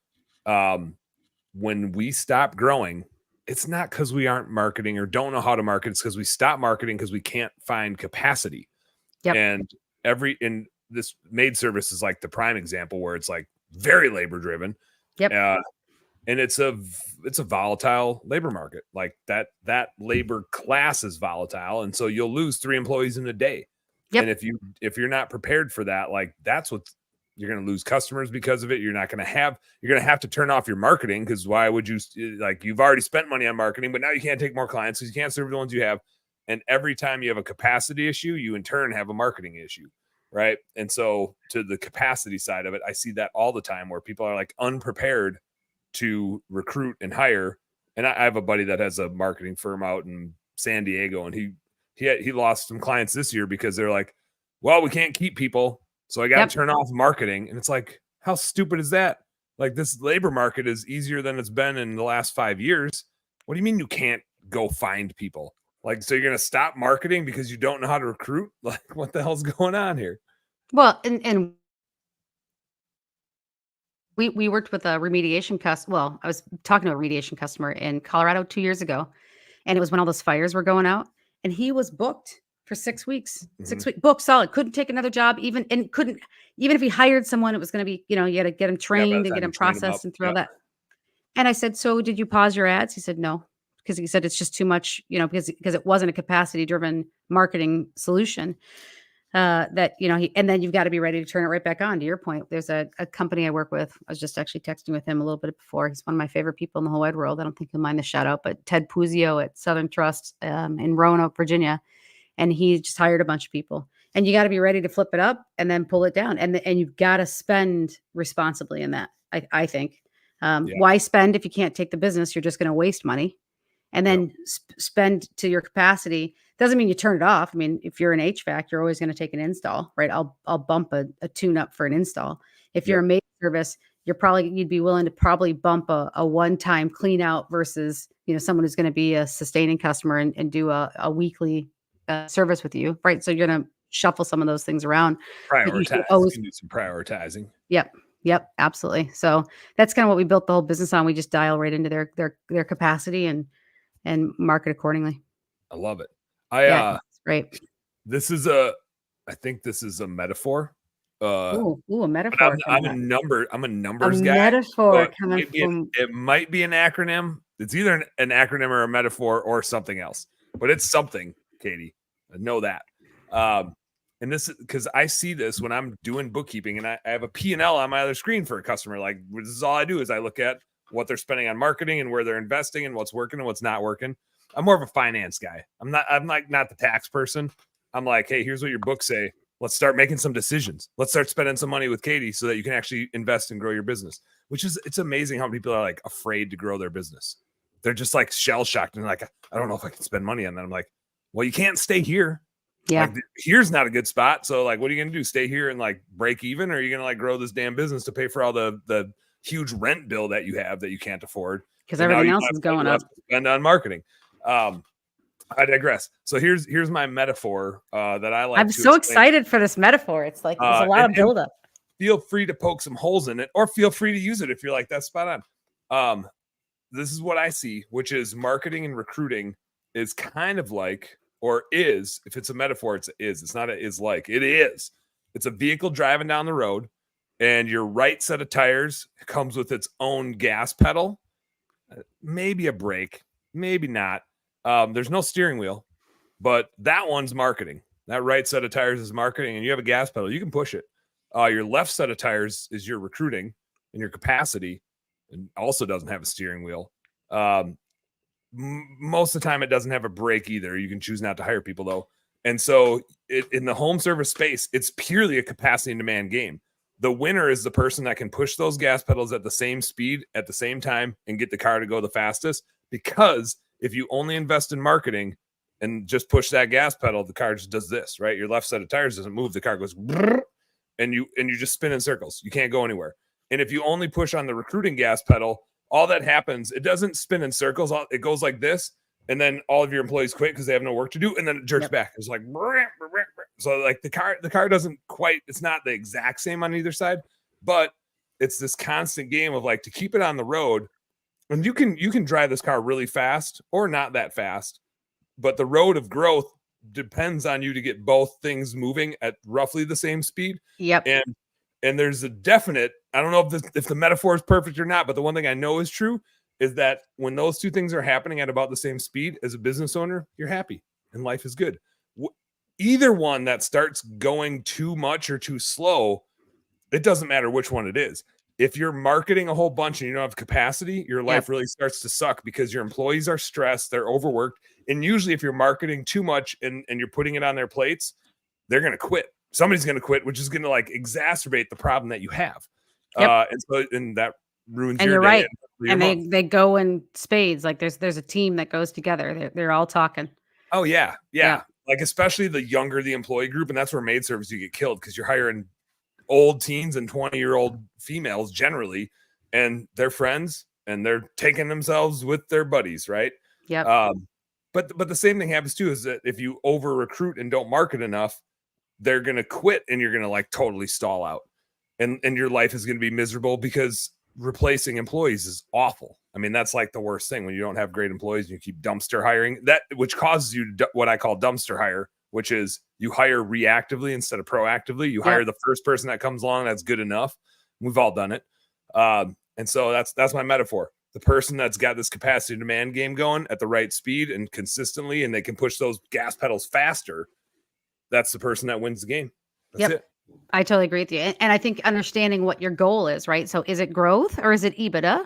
Speaker 2: when we stop growing, it's not because we aren't marketing or don't know how to market. It's because we stop marketing because we can't find capacity. And this maid service is like the prime example where it's like very labor driven. And it's a volatile labor market. Like that labor class is volatile. And so you'll lose 3 employees in a day. And if you're not prepared for that, like that's what you're going to lose customers because of it. You're going to have to turn off your marketing because why would you, like, you've already spent money on marketing, but now you can't take more clients because you can't serve the ones you have. And every time you have a capacity issue, you in turn have a marketing issue. right? And so to the capacity side of it, I see that all the time where people are like unprepared to recruit and hire. And I have a buddy that has a marketing firm out in San Diego, and he lost some clients this year because they're like, well, we can't keep people, so I got to
Speaker 1: Yep.
Speaker 2: turn off marketing. And it's like, how stupid is that? Like, this labor market is easier than it's been in the last 5 years. What do you mean you can't go find people? Like, so you're going to stop marketing because you don't know how to recruit? Like, what the hell's going on here?
Speaker 1: Well, and we worked with a remediation well, I was talking to a remediation customer in Colorado 2 years ago, and it was when all those fires were going out, and he was booked for 6 weeks. 6 week booked solid, couldn't take another job couldn't even if he hired someone, it was gonna be, you had to get him
Speaker 2: Yeah, by
Speaker 1: trained
Speaker 2: the
Speaker 1: and
Speaker 2: time
Speaker 1: get
Speaker 2: you
Speaker 1: him
Speaker 2: train them up.
Speaker 1: processed and through all
Speaker 2: Yep.
Speaker 1: that. And I said, "So did you pause your ads?" He said, "No," because he said it's just too much, because it wasn't a capacity driven marketing solution. That, and then you've got to be ready to turn it right back on. To your point, there's a company I work with. I was just actually texting with him a little bit before. He's one of my favorite people in the whole wide world. I don't think he'll mind the shout out, but Ted Puzio at Southern Trust in Roanoke, Virginia, and he just hired a bunch of people. And you got to be ready to flip it up and then pull it down, and you've got to spend responsibly in that. I think.
Speaker 2: Yeah.
Speaker 1: Why spend if you can't take the business? You're just going to waste money, and then spend to your capacity. Doesn't mean you turn it off. I mean, if you're an HVAC, you're always going to take an install, right? I'll bump a tune up for an install. If you're a maintenance service, you'd be willing to probably bump a one-time clean out versus, someone who's going to be a sustaining customer and do a weekly service with you, right? So you're going to shuffle some of those things around. But you should
Speaker 2: Prioritize. You
Speaker 1: always,
Speaker 2: can do some prioritizing.
Speaker 1: Yep, absolutely. So that's kind of what we built the whole business on. We just dial right into their capacity and market accordingly.
Speaker 2: I love it.
Speaker 1: Yeah, it's great.
Speaker 2: I think this is a metaphor.
Speaker 1: Ooh, a
Speaker 2: But
Speaker 1: metaphor.
Speaker 2: I'm a numbers
Speaker 1: A
Speaker 2: guy.
Speaker 1: metaphor
Speaker 2: So
Speaker 1: coming from.
Speaker 2: it might be an acronym. It's either an acronym or a metaphor or something else, but it's something, Katie. I know that. And this is because I see this when I'm doing bookkeeping, and I have a P&L on my other screen for a customer. Like, this is all I do is I look at what they're spending on marketing and where they're investing and what's working and what's not working. I'm more of a finance guy. I'm like not the tax person. I'm like, hey, here's what your books say. Let's start making some decisions. Let's start spending some money with Katie so that you can actually invest and grow your business. It's amazing how many people are like afraid to grow their business. They're just like shell shocked and like, I don't know if I can spend money on that. I'm like, well, you can't stay here.
Speaker 1: Yeah.
Speaker 2: Like, here's not a good spot. So like, what are you going to do? Stay here and like break even? Or are you going to like grow this damn business to pay for all the huge rent bill that you have that you can't afford?
Speaker 1: Because everything else is going up.
Speaker 2: Spend on marketing. I digress. So here's my metaphor that I like.
Speaker 1: I'm so excited for this metaphor. It's like there's a lot of buildup.
Speaker 2: Feel free to poke some holes in it, or feel free to use it if you're like, that's spot on. This is what I see, which is marketing and recruiting is kind of like, or is, if it's a metaphor, it's not a is like, it is. It's a vehicle driving down the road, and your right set of tires comes with its own gas pedal, maybe a brake, maybe not. There's no steering wheel, but that one's marketing. That right set of tires is marketing, and you have a gas pedal. You can push it. Your left set of tires is your recruiting and your capacity, and also doesn't have a steering wheel. Most of the time, it doesn't have a brake either. You can choose not to hire people, though. And so in the home service space, it's purely a capacity and demand game. The winner is the person that can push those gas pedals at the same speed at the same time and get the car to go the fastest, because if you only invest in marketing and just push that gas pedal, the car just does this, right? Your left set of tires doesn't move. The car goes, and you just spin in circles. You can't go anywhere. And if you only push on the recruiting gas pedal, all that happens, it doesn't spin in circles. It goes like this. And then all of your employees quit because they have no work to do. And then it jerks back. It's like, so like the car doesn't quite, it's not the exact same on either side, but it's this constant game of like, to keep it on the road. And you can drive this car really fast or not that fast, but the road of growth depends on you to get both things moving at roughly the same speed.
Speaker 1: Yep.
Speaker 2: And there's a definite, I don't know if the metaphor is perfect or not, but the one thing I know is true is that when those two things are happening at about the same speed, as a business owner, you're happy and life is good. Either one that starts going too much or too slow, it doesn't matter which one it is. If you're marketing a whole bunch and you don't have capacity, your life really starts to suck because your employees are stressed, they're overworked. And usually if you're marketing too much and you're putting it on their plates, they're going to quit. somebody's going to quit, which is going to like exacerbate the problem that you have.
Speaker 1: Yep.
Speaker 2: And that ruins
Speaker 1: And
Speaker 2: your
Speaker 1: you're
Speaker 2: day.
Speaker 1: right.
Speaker 2: Your
Speaker 1: And
Speaker 2: month.
Speaker 1: they go in spades. Like there's a team that goes together. They're all talking.
Speaker 2: Oh yeah.
Speaker 1: Yeah.
Speaker 2: Like especially the younger the employee group, and that's where maid service you get killed because you're hiring old teens and 20-year-old females generally, and they're friends and they're taking themselves with their buddies, right?
Speaker 1: Yep.
Speaker 2: But the same thing happens too, is that if you over recruit and don't market enough, they're gonna quit and you're gonna like totally stall out. And your life is gonna be miserable because replacing employees is awful. I mean, that's like the worst thing when you don't have great employees and you keep dumpster hiring, that which causes you what I call dumpster hire, which is you hire reactively instead of proactively. You hire the first person that comes along that's good enough. We've all done it. And so that's my metaphor. The person that's got this capacity demand game going at the right speed and consistently, and they can push those gas pedals faster, that's the person that wins the game. That's it.
Speaker 1: I totally agree with you. And I think understanding what your goal is, right? So is it growth or is it EBITDA?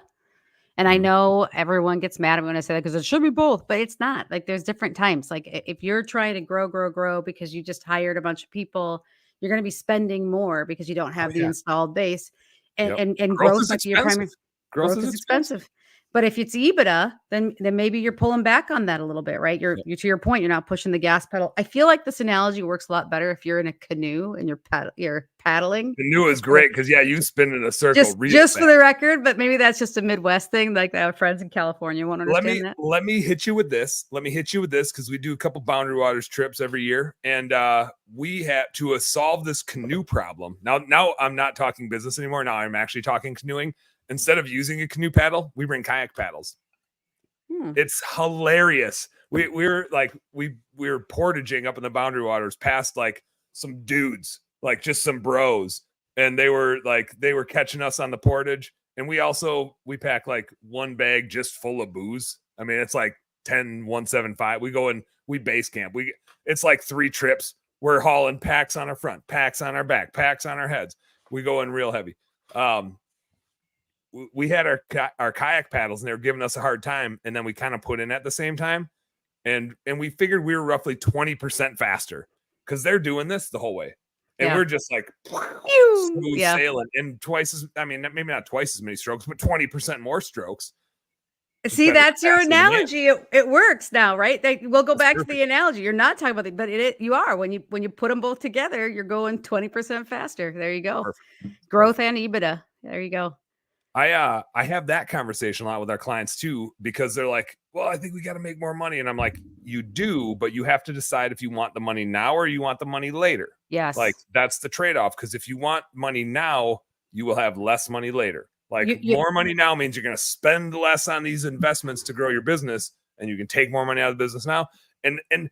Speaker 1: And I know everyone gets mad at me when I say that because it should be both, but it's not. Like there's different times. Like if you're trying to grow because you just hired a bunch of people, you're going to be spending more because you don't have the installed base. And growth might be your primary. Growth is expensive. But if it's EBITDA, then maybe you're pulling back on that a little bit, right? You're to your point, you're not pushing the gas pedal. I feel like this analogy works a lot better if you're in a canoe and you're paddling.
Speaker 2: Canoe is great because you spin in a circle.
Speaker 1: Just for the record, but maybe that's just a Midwest thing. Like I have friends in California won't understand that.
Speaker 2: Let me hit you with this. Because we do a couple Boundary Waters trips every year, and we had to solve this canoe problem. Now I'm not talking business anymore. Now I'm actually talking canoeing. Instead of using a canoe paddle, we bring kayak paddles. It's hilarious. We were portaging up in the Boundary Waters past like some dudes, like just some bros, and they were catching us on the portage. And we pack like one bag just full of booze. I mean, it's like 175. We go and we base camp. It's like 3 trips. We're hauling packs on our front, packs on our back, packs on our heads. We go in real heavy. We had our kayak paddles and they were giving us a hard time, and then we kind of put in at the same time, and we figured we were roughly 20% faster because they're doing this the whole way, and we're just like smooth sailing, and maybe not twice as many strokes, but 20% more strokes.
Speaker 1: See, that's your analogy. It works now, right? We'll go back to the analogy. You're not talking about but you are. When you put them both together, you're going 20% faster. There you go. Perfect. Growth and EBITDA. There you go.
Speaker 2: I have that conversation a lot with our clients too, because they're like, well, I think we got to make more money. And I'm like, you do, but you have to decide if you want the money now or you want the money later.
Speaker 1: Yes.
Speaker 2: Like that's the trade-off. Because if you want money now, you will have less money later. Like more money now means you're going to spend less on these investments to grow your business, and you can take more money out of the business now. And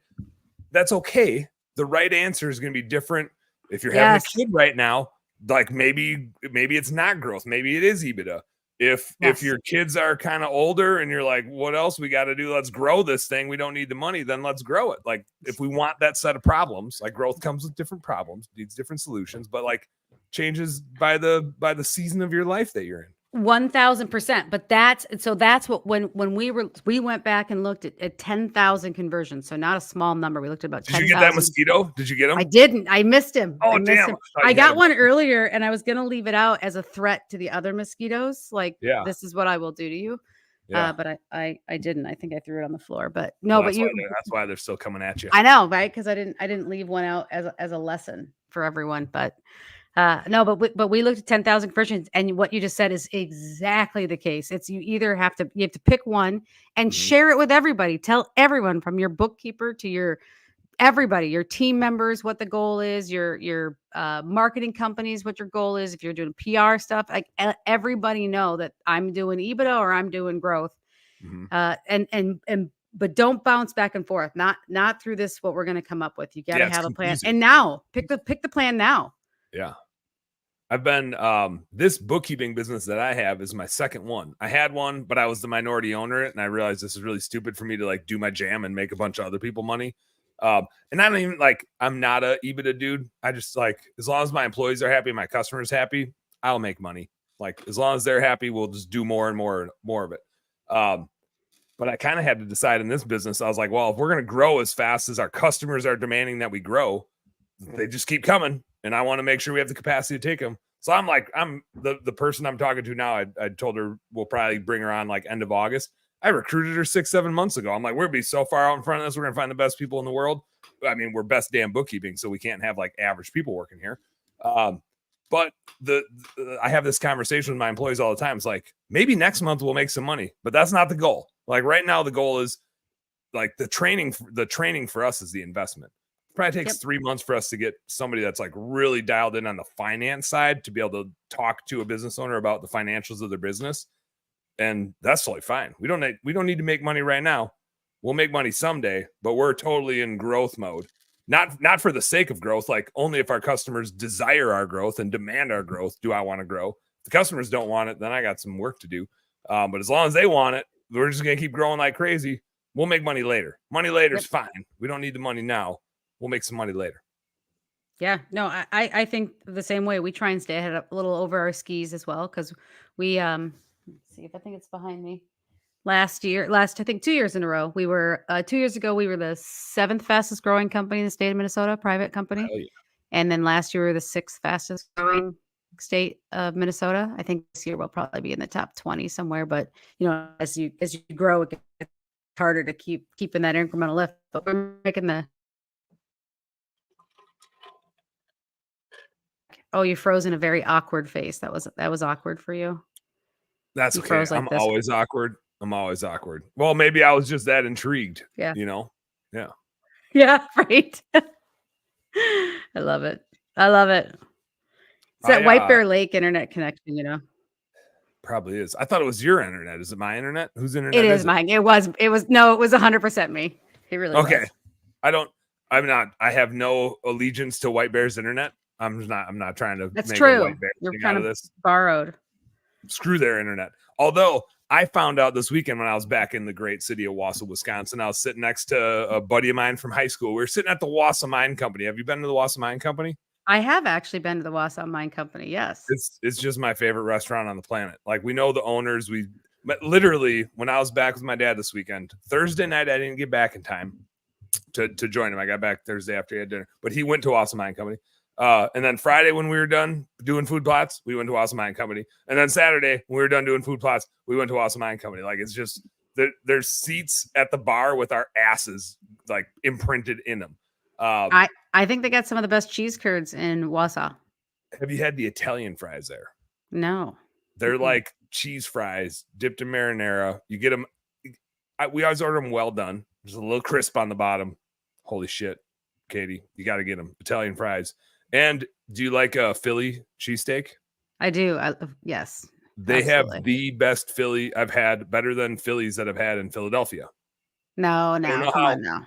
Speaker 2: that's okay. The right answer is going to be different. If you're having a kid right now, like maybe it's not growth. Maybe it is EBITDA. If your kids are kind of older and you're like, what else we got to do? Let's grow this thing. We don't need the money. Then let's grow it. Like if we want that set of problems, like growth comes with different problems, needs different solutions, but like changes by the season of your life that you're in.
Speaker 1: 1000%. But that's what when we went back and looked at 10,000 conversions. So not a small number. We looked at about 10,000.
Speaker 2: Did you get that mosquito? Did you get him?
Speaker 1: I didn't. I missed him.
Speaker 2: Oh, damn.
Speaker 1: I got one earlier and I was going to leave it out as a threat to the other mosquitoes. Like, this is what I will do to you. Yeah. But I didn't. I think I threw it on the floor, but no, that's
Speaker 2: why they're still coming at you.
Speaker 1: I know, right? Because I didn't leave one out as a lesson for everyone, but no, but we looked at 10,000 conversions, and what you just said is exactly the case. It's you have to pick one and share it with everybody. Tell everyone from your bookkeeper to everybody, your team members, what the goal is, your marketing companies, what your goal is. If you're doing PR stuff, like everybody know that I'm doing EBITDA or I'm doing growth. But don't bounce back and forth. Not through this. What we're going to come up with. You got to have a plan. And now pick the plan now.
Speaker 2: Yeah. I've been, this bookkeeping business that I have is my second one. I had one, but I was the minority owner, and I realized this is really stupid for me to like do my jam and make a bunch of other people money. And I don't even I'm not a EBITDA dude. I just as long as my employees are happy, my customers happy, I'll make money. Like as long as they're happy, we'll just do more and more of it. But I kind of had to decide in this business. I was like, well, if we're going to grow as fast as our customers are demanding that we grow, they just keep coming. and I want to make sure we have the capacity to take them. So I'm the person I'm talking to now. I told her we'll probably bring her on like end of August. I recruited her 6-7 months ago. I'm like, we're gonna be so far out in front of this. We're gonna find the best people in the world. I mean, we're best damn bookkeeping, so we can't have like average people working here. But I have this conversation with my employees all the time. It's like, maybe next month we'll make some money, but that's not the goal. Like right now, the goal is like the training for us is the investment. It probably takes 3 months for us to get somebody that's like really dialed in on the finance side to be able to talk to a business owner about the financials of their business. And that's totally fine. We don't need to make money right now. We'll make money someday, but we're totally in growth mode. Not for the sake of growth, like only if our customers desire our growth and demand our growth do I want to grow. If the customers don't want it, then I got some work to do. But as long as they want it, we're just going to keep growing like crazy. We'll make money later. Money later is fine. We don't need the money now. We'll make some money later.
Speaker 1: Yeah, no, I think the same way. We try and stay ahead a little over our skis as well because we let's see if I think it's behind me. I think 2 years in a row, we were 2 years ago we were the 7th fastest growing company in the state of Minnesota, private company,
Speaker 2: Yeah.
Speaker 1: and then last year we were the 6th fastest growing state of Minnesota. I think this year we'll probably be in the top 20 somewhere. But as you grow, it gets harder to keeping that incremental lift. But we're making the Oh, you froze in a very awkward face. That was awkward for you?
Speaker 2: That's
Speaker 1: You
Speaker 2: okay.
Speaker 1: froze like
Speaker 2: I'm
Speaker 1: this?
Speaker 2: always awkward. Well, maybe I was just that intrigued.
Speaker 1: Yeah.
Speaker 2: Yeah.
Speaker 1: Yeah, right. I love it. I love it. It's that White Bear Lake internet connection.
Speaker 2: Probably is. I thought it was your internet. Is it my internet? Whose internet
Speaker 1: It
Speaker 2: is
Speaker 1: is mine. It was 100% me. It really
Speaker 2: Okay.
Speaker 1: was.
Speaker 2: I have no allegiance to White Bear's internet. I'm not trying to
Speaker 1: That's
Speaker 2: make
Speaker 1: true.
Speaker 2: a White Bear
Speaker 1: You're
Speaker 2: thing
Speaker 1: kind
Speaker 2: out of
Speaker 1: of
Speaker 2: this.
Speaker 1: borrowed.
Speaker 2: Screw their internet. Although I found out this weekend when I was back in the great city of Wausau, Wisconsin, I was sitting next to a buddy of mine from high school. We were sitting at the Wausau Mine Company. Have you been to the Wausau Mine Company?
Speaker 1: I have actually been to the Wausau Mine Company. Yes.
Speaker 2: It's just my favorite restaurant on the planet. Like we know the owners. But literally when I was back with my dad this weekend, Thursday night, I didn't get back in time to join him. I got back Thursday after he had dinner, but he went to Wausau Mine Company. And then Friday when we were done doing food plots, we went to Wausau Mine Company. And then Saturday when we were done doing food plots, we went to Wausau Mine Company. Like it's just there's seats at the bar with our asses like imprinted in them.
Speaker 1: I think they got some of the best cheese curds in Wausau.
Speaker 2: Have you had the Italian fries there?
Speaker 1: No.
Speaker 2: They're like cheese fries dipped in marinara. You get them. We always order them well done. There's a little crisp on the bottom. Holy shit, Katie, you got to get them. Italian fries. And do you like a Philly cheesesteak?
Speaker 1: I do. Yes.
Speaker 2: They
Speaker 1: absolutely.
Speaker 2: have the best Philly I've had, better than Phillies that I've had in Philadelphia.
Speaker 1: No, come on now.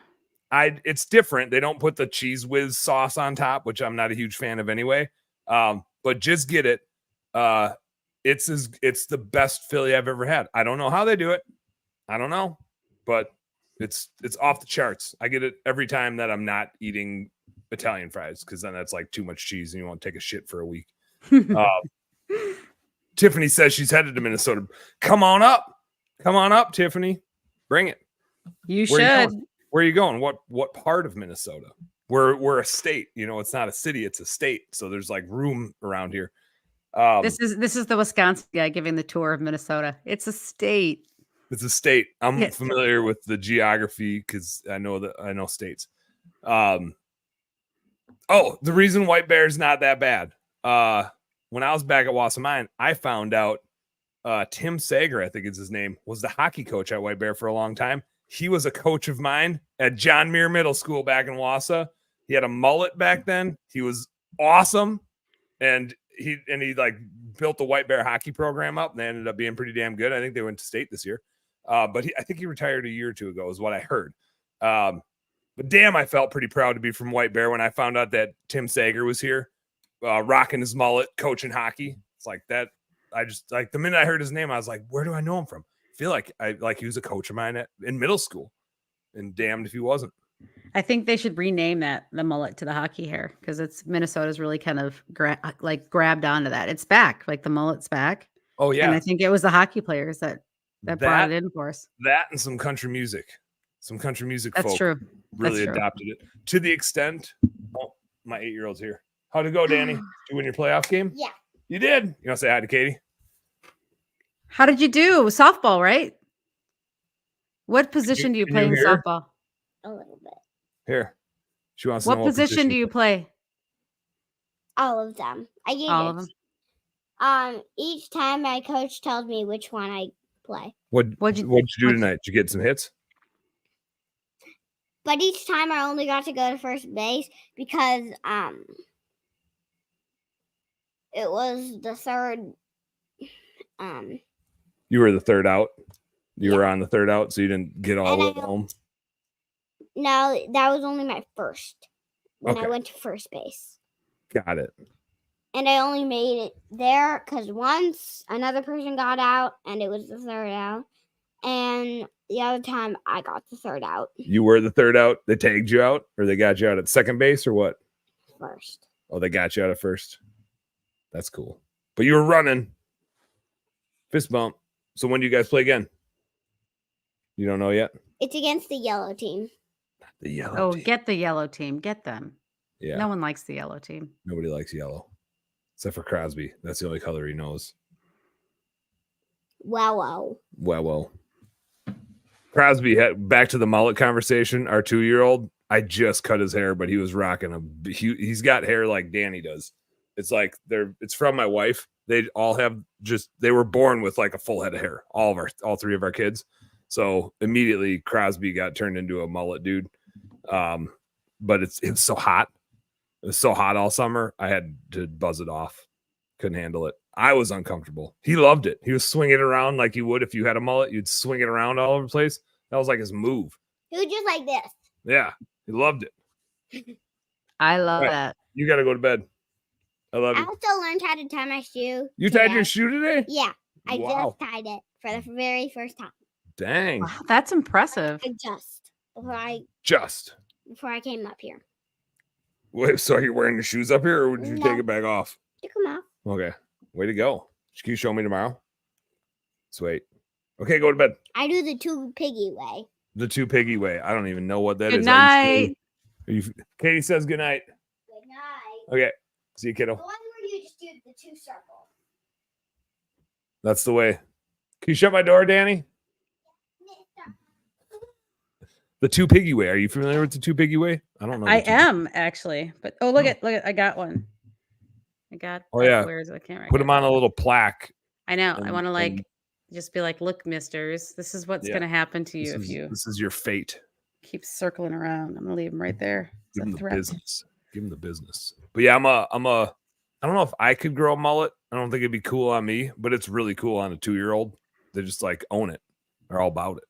Speaker 2: It's different. They don't put the cheese whiz sauce on top, which I'm not a huge fan of anyway. But just get it. It's the best Philly I've ever had. I don't know how they do it. I don't know, but it's off the charts. I get it every time that I'm not eating Italian fries because then that's like too much cheese and you won't take a shit for a week. Tiffany says she's headed to Minnesota. Come on up, Tiffany. Bring it.
Speaker 1: You should.
Speaker 2: Where are you going? What part of Minnesota? We're a state. It's not a city, it's a state. So there's like room around here.
Speaker 1: This is the Wisconsin guy giving the tour of Minnesota. It's a state.
Speaker 2: It's a state. I'm familiar with the geography because I know states. The reason White Bear is not that bad. When I was back at Wausau Mine, I found out Tim Sager, I think is his name, was the hockey coach at White Bear for a long time. He was a coach of mine at John Muir Middle School back in Wausau. He had a mullet back then. He was awesome. And he like built the White Bear hockey program up and they ended up being pretty damn good. I think they went to state this year. But I think he retired a year or two ago is what I heard. But damn, I felt pretty proud to be from White Bear when I found out that Tim Sager was here, rocking his mullet, coaching hockey. It's like that. I just like the minute I heard his name, I was like, where do I know him from? I feel like he was a coach of mine in middle school, and damned if he wasn't.
Speaker 1: I think they should rename the mullet to the hockey hair because Minnesota's really kind of grabbed onto that. It's back, like the mullet's back.
Speaker 2: Oh yeah,
Speaker 1: and I think it was the hockey players that brought it in for us.
Speaker 2: That and some country music.
Speaker 1: That's
Speaker 2: folk
Speaker 1: true.
Speaker 2: really adopted it to the extent. Oh, my 8-year-old's here. How'd it go, Danny? Did you win your playoff game?
Speaker 3: Yeah.
Speaker 2: You did. You want to say hi to Katie?
Speaker 1: How did you do? Softball, right? What position do you
Speaker 2: can
Speaker 1: play
Speaker 2: you
Speaker 1: in
Speaker 2: hear?
Speaker 1: softball?
Speaker 3: A little bit.
Speaker 2: Here. She wants to know
Speaker 1: What position do you play?
Speaker 3: All of them. I get
Speaker 1: All
Speaker 3: it.
Speaker 1: of them.
Speaker 3: Each time my coach tells me which one I play.
Speaker 2: What'd you do tonight? Did you get some hits?
Speaker 3: But each time I only got to go to first base because it was the third
Speaker 2: You were the third out. You were on the third out, so you didn't get all the way home.
Speaker 3: No, that was only my first when I
Speaker 2: Okay.
Speaker 3: went to first base.
Speaker 2: Got it.
Speaker 3: And I only made it there because once another person got out and it was the third out. And the other time I got the third out.
Speaker 2: You were the third out. They tagged you out, or they got you out at second base, or what?
Speaker 3: First.
Speaker 2: Oh, they got you out at first. That's cool. But you were running. Fist bump. So when do you guys play again? You don't know yet?
Speaker 3: It's against the yellow team.
Speaker 2: The yellow
Speaker 1: Oh,
Speaker 2: team.
Speaker 1: get the yellow team. Get them.
Speaker 2: Yeah.
Speaker 1: No one likes the yellow team.
Speaker 2: Nobody likes yellow. Except for Crosby. That's the only color he knows.
Speaker 3: Wow.
Speaker 2: Well. Crosby, back to the mullet conversation. Our 2-year-old, I just cut his hair, but he was rocking he's got hair like Danny does. It's like it's from my wife. They all have they were born with like a full head of hair. All 3 of our kids. So immediately Crosby got turned into a mullet dude. But it was so hot. It was so hot all summer. I had to buzz it off. Couldn't handle it. I was uncomfortable. He loved it. He was swinging it around like you would if you had a mullet. You'd swing it around all over the place. That was like his move.
Speaker 3: He was just like this.
Speaker 2: Yeah, he loved it.
Speaker 1: I love that.
Speaker 2: You got to go to bed. I love
Speaker 3: I
Speaker 2: you.
Speaker 3: also learned how to tie my shoe.
Speaker 2: You tied your shoe today?
Speaker 3: Yeah, I
Speaker 2: Wow.
Speaker 3: just tied it for the very first time.
Speaker 2: Dang.
Speaker 1: Wow, that's impressive.
Speaker 3: Before I came up here.
Speaker 2: Wait, so are you wearing your shoes up here, or would you take it back off?
Speaker 3: Took them off.
Speaker 2: Okay. Way to go. Can you show me tomorrow? Sweet. Okay, go to bed.
Speaker 3: I do the 2 piggy way.
Speaker 2: The 2 piggy way. I don't even know what that is.
Speaker 1: Good night.
Speaker 2: Katie says good night.
Speaker 3: Good night.
Speaker 2: Okay. See you, kiddo.
Speaker 3: The one where you just do the 2 circles.
Speaker 2: That's the way. Can you shut my door, Danny? The 2 piggy way. Are you familiar with the 2 piggy way? I don't know.
Speaker 1: I am actually, but look at I got one. I got.
Speaker 2: Oh yeah.
Speaker 1: Where is it? I can't.
Speaker 2: Put them on a little plaque.
Speaker 1: I know. I want to just be like, look, misters, this is what's going to happen to you
Speaker 2: This is your fate.
Speaker 1: Keep circling around. I'm gonna leave them right there.
Speaker 2: Give them the business. Give them the business. But yeah, I don't know if I could grow a mullet. I don't think it'd be cool on me, but it's really cool on a 2-year-old. They just like own it. They're all about it.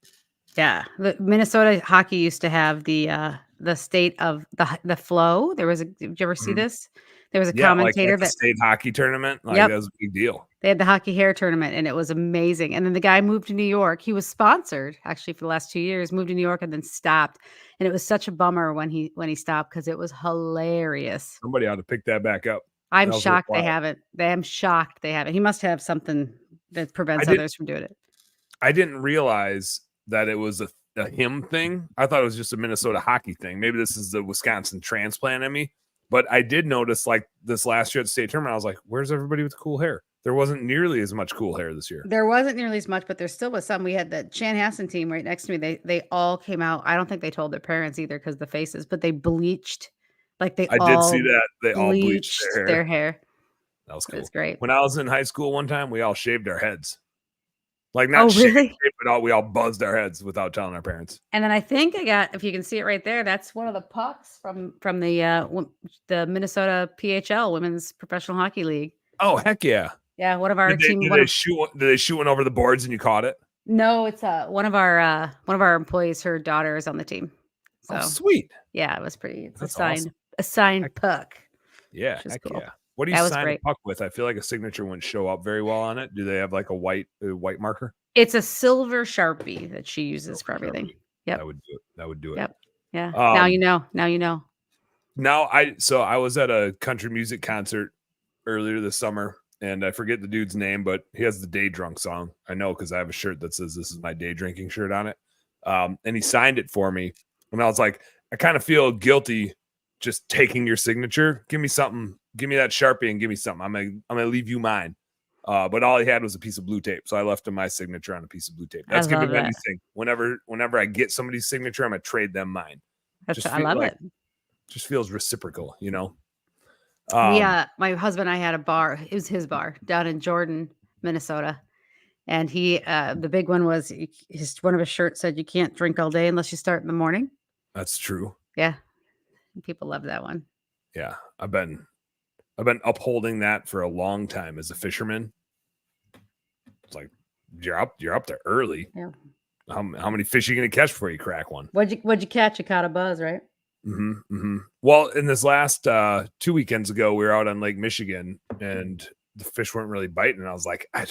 Speaker 1: Yeah, the Minnesota hockey used to have the state of the flow. Did you ever see this? There was a commentator
Speaker 2: like the state hockey tournament. Like that was a big deal.
Speaker 1: They had the hockey hair tournament, and it was amazing. And then the guy moved to New York. He was sponsored actually for the last 2 years. Moved to New York and then stopped. And it was such a bummer when he stopped because it was hilarious.
Speaker 2: Somebody ought to pick that back up.
Speaker 1: I'm shocked they haven't. I'm shocked they haven't. He must have something that prevents others from doing it.
Speaker 2: I didn't realize that it was a him thing. I thought it was just a Minnesota hockey thing. Maybe this is the Wisconsin transplant in me. But I did notice like this last year at the state tournament, I was like, where's everybody with cool hair? There wasn't nearly as much cool hair this year.
Speaker 1: There wasn't nearly as much, but there still was some. We had the Chanhassen team right next to me. They all came out. I don't think they told their parents either because the faces, but they bleached. Like I
Speaker 2: did see that. They all bleached
Speaker 1: their hair.
Speaker 2: That was cool.
Speaker 1: It was great.
Speaker 2: When I was in high school one time, we all shaved our heads. Like not
Speaker 1: really?
Speaker 2: But we all buzzed our heads without telling our parents.
Speaker 1: And then I think I got, if you can see it right there, that's one of the pucks from the Minnesota PHL Women's Professional Hockey League.
Speaker 2: Oh heck yeah!
Speaker 1: Yeah, one of our team.
Speaker 2: Did they shoot one over the boards and you caught it?
Speaker 1: No, it's one of our employees. Her daughter is on the team. So
Speaker 2: sweet.
Speaker 1: Yeah, it was pretty. It's
Speaker 2: That's
Speaker 1: a signed puck.
Speaker 2: Yeah, heck
Speaker 1: cool.
Speaker 2: yeah. What do you sign a puck with? I feel like a signature wouldn't show up very well on it. Do they have like a white marker?
Speaker 1: It's a silver Sharpie that she uses for everything. Yep.
Speaker 2: That would do it.
Speaker 1: Yep. Yeah. Now you know.
Speaker 2: Now I was at a country music concert earlier this summer, and I forget the dude's name, but he has the Day Drunk song. I know because I have a shirt that says this is my day drinking shirt on it. And he signed it for me. And I was like, I kind of feel guilty just taking your signature. Give me something give me that Sharpie and give me something. I'm gonna leave you mine. But all he had was a piece of blue tape, so I left him my signature on a piece of blue tape. That's gonna be my new thing. Whenever I get somebody's signature, I'm gonna trade them mine.
Speaker 1: I love it.
Speaker 2: Just feels reciprocal, you know.
Speaker 1: My husband and I had a bar. It was his bar down in Jordan, Minnesota. And he, the big one was one of his shirts said, "You can't drink all day unless you start in the morning."
Speaker 2: That's true.
Speaker 1: Yeah. People love that one.
Speaker 2: Yeah. I've been upholding that for a long time as a fisherman. It's like, you're up there early.
Speaker 1: Yeah.
Speaker 2: How many fish are you going to catch before you crack one?
Speaker 1: What'd you catch? You caught a buzz, right?
Speaker 2: Mm-hmm, mm-hmm. Well, in this last 2 weekends ago, we were out on Lake Michigan and the fish weren't really biting. And I was like, I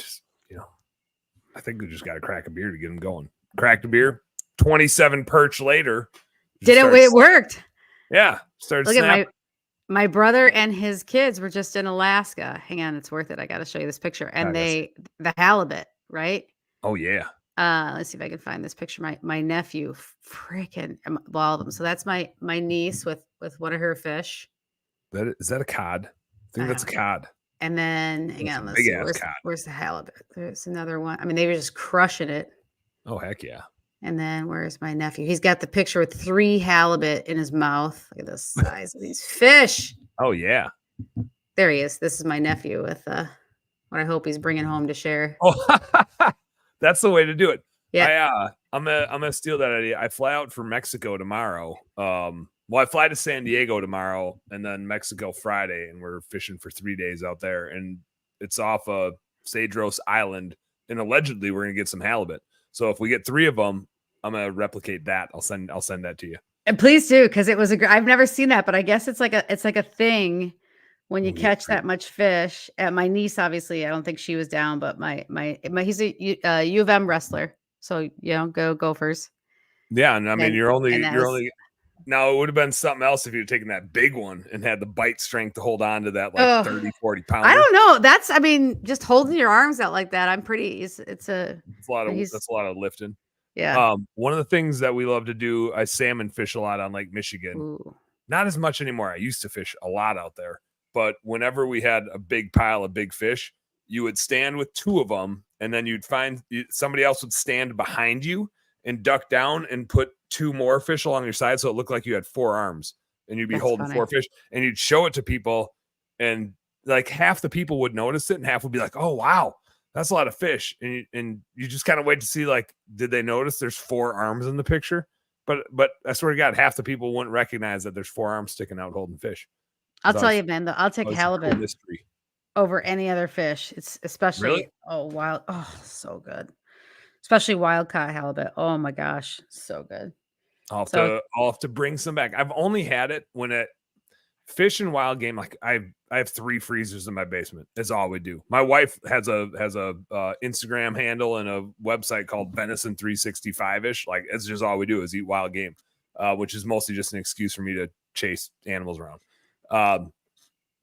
Speaker 2: think we just got to crack a beer to get them going. Cracked a beer. 27 perch later.
Speaker 1: It worked.
Speaker 2: Yeah. Started
Speaker 1: Look
Speaker 2: snapping.
Speaker 1: at my brother and his kids were just in Alaska. Hang on, it's worth it. I got to show you this picture. And the halibut, right?
Speaker 2: Oh yeah.
Speaker 1: Let's see if I can find this picture. My nephew, freaking all of them. So that's my niece with one of her fish.
Speaker 2: Is that a cod? I think that's a cod.
Speaker 1: And then hang on, let's see. Where's the halibut? There's another one. I mean, they were just crushing it.
Speaker 2: Oh heck yeah.
Speaker 1: And then where's my nephew? He's got the picture with 3 halibut in his mouth. Look at the size of these fish.
Speaker 2: Oh yeah.
Speaker 1: There he is. This is my nephew with what I hope he's bringing home to share.
Speaker 2: Oh, that's the way to do it.
Speaker 1: Yeah.
Speaker 2: I'm gonna steal that idea. I fly out for Mexico tomorrow. Well, I fly to San Diego tomorrow and then Mexico Friday, and we're fishing for 3 days out there. And it's off of Cedros Island, and allegedly we're gonna get some halibut. So if we get 3 of them, I'm gonna replicate that. I'll send that to you.
Speaker 1: And please do, because it was I've never seen that, but I guess it's like a thing when you catch that much fish. My niece, obviously, I don't think she was down, but my he's a U of M wrestler, so go Gophers.
Speaker 2: Yeah, and I mean you're only now it would have been something else if you'd taken that big one and had the bite strength to hold on to that 30, 40 pounder.
Speaker 1: I don't know. Just holding your arms out like that. I'm pretty. That's a lot
Speaker 2: of lifting.
Speaker 1: Yeah.
Speaker 2: One of the things that we love to do, I salmon fish a lot on Lake Michigan.
Speaker 1: Ooh.
Speaker 2: Not as much anymore. I used to fish a lot out there, but whenever we had a big pile of big fish, you would stand with 2 of them, and then you'd find somebody else would stand behind you and duck down and put 2 more fish along your side, so it looked like you had 4 arms, and you'd be holding 4 fish, and you'd show it to people, and like half the people would notice it, and half would be like, "Oh wow, that's a lot of fish," and you just kind of wait to see, like, did they notice there's 4 arms in the picture? But I swear to God, half the people wouldn't recognize that there's 4 arms sticking out holding fish.
Speaker 1: I'll tell you, man, I'll take halibut over any other fish. It's especially wild. Oh, so good. Especially wild caught halibut. Oh my gosh, so good.
Speaker 2: I'll have to bring some back. I've only had it when it fish and wild game. Like I have 3 freezers in my basement. That's all we do. My wife has a Instagram handle and a website called Venison 365ish. Like it's just all we do is eat wild game, which is mostly just an excuse for me to chase animals around.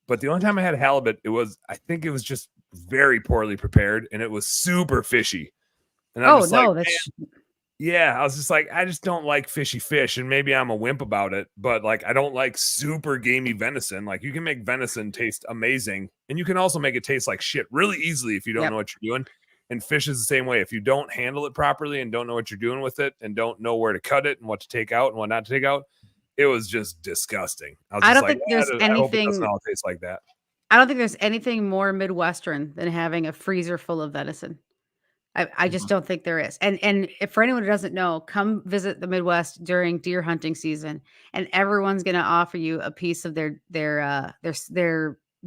Speaker 2: But the only time I had halibut, I think it was just very poorly prepared, and it was super fishy. And I was just like, I just don't like fishy fish, and maybe I'm a wimp about it, but like I don't like super gamey venison. Like you can make venison taste amazing, and you can also make it taste like shit really easily if you don't know what you're doing. And fish is the same way. If you don't handle it properly and don't know what you're doing with it and don't know where to cut it and what to take out and what not to take out, it was just disgusting.
Speaker 1: I don't think there's anything.
Speaker 2: It doesn't all taste like that.
Speaker 1: I don't think there's anything more Midwestern than having a freezer full of venison. I just don't think there is. And if for anyone who doesn't know, come visit the Midwest during deer hunting season, and everyone's going to offer you a piece of their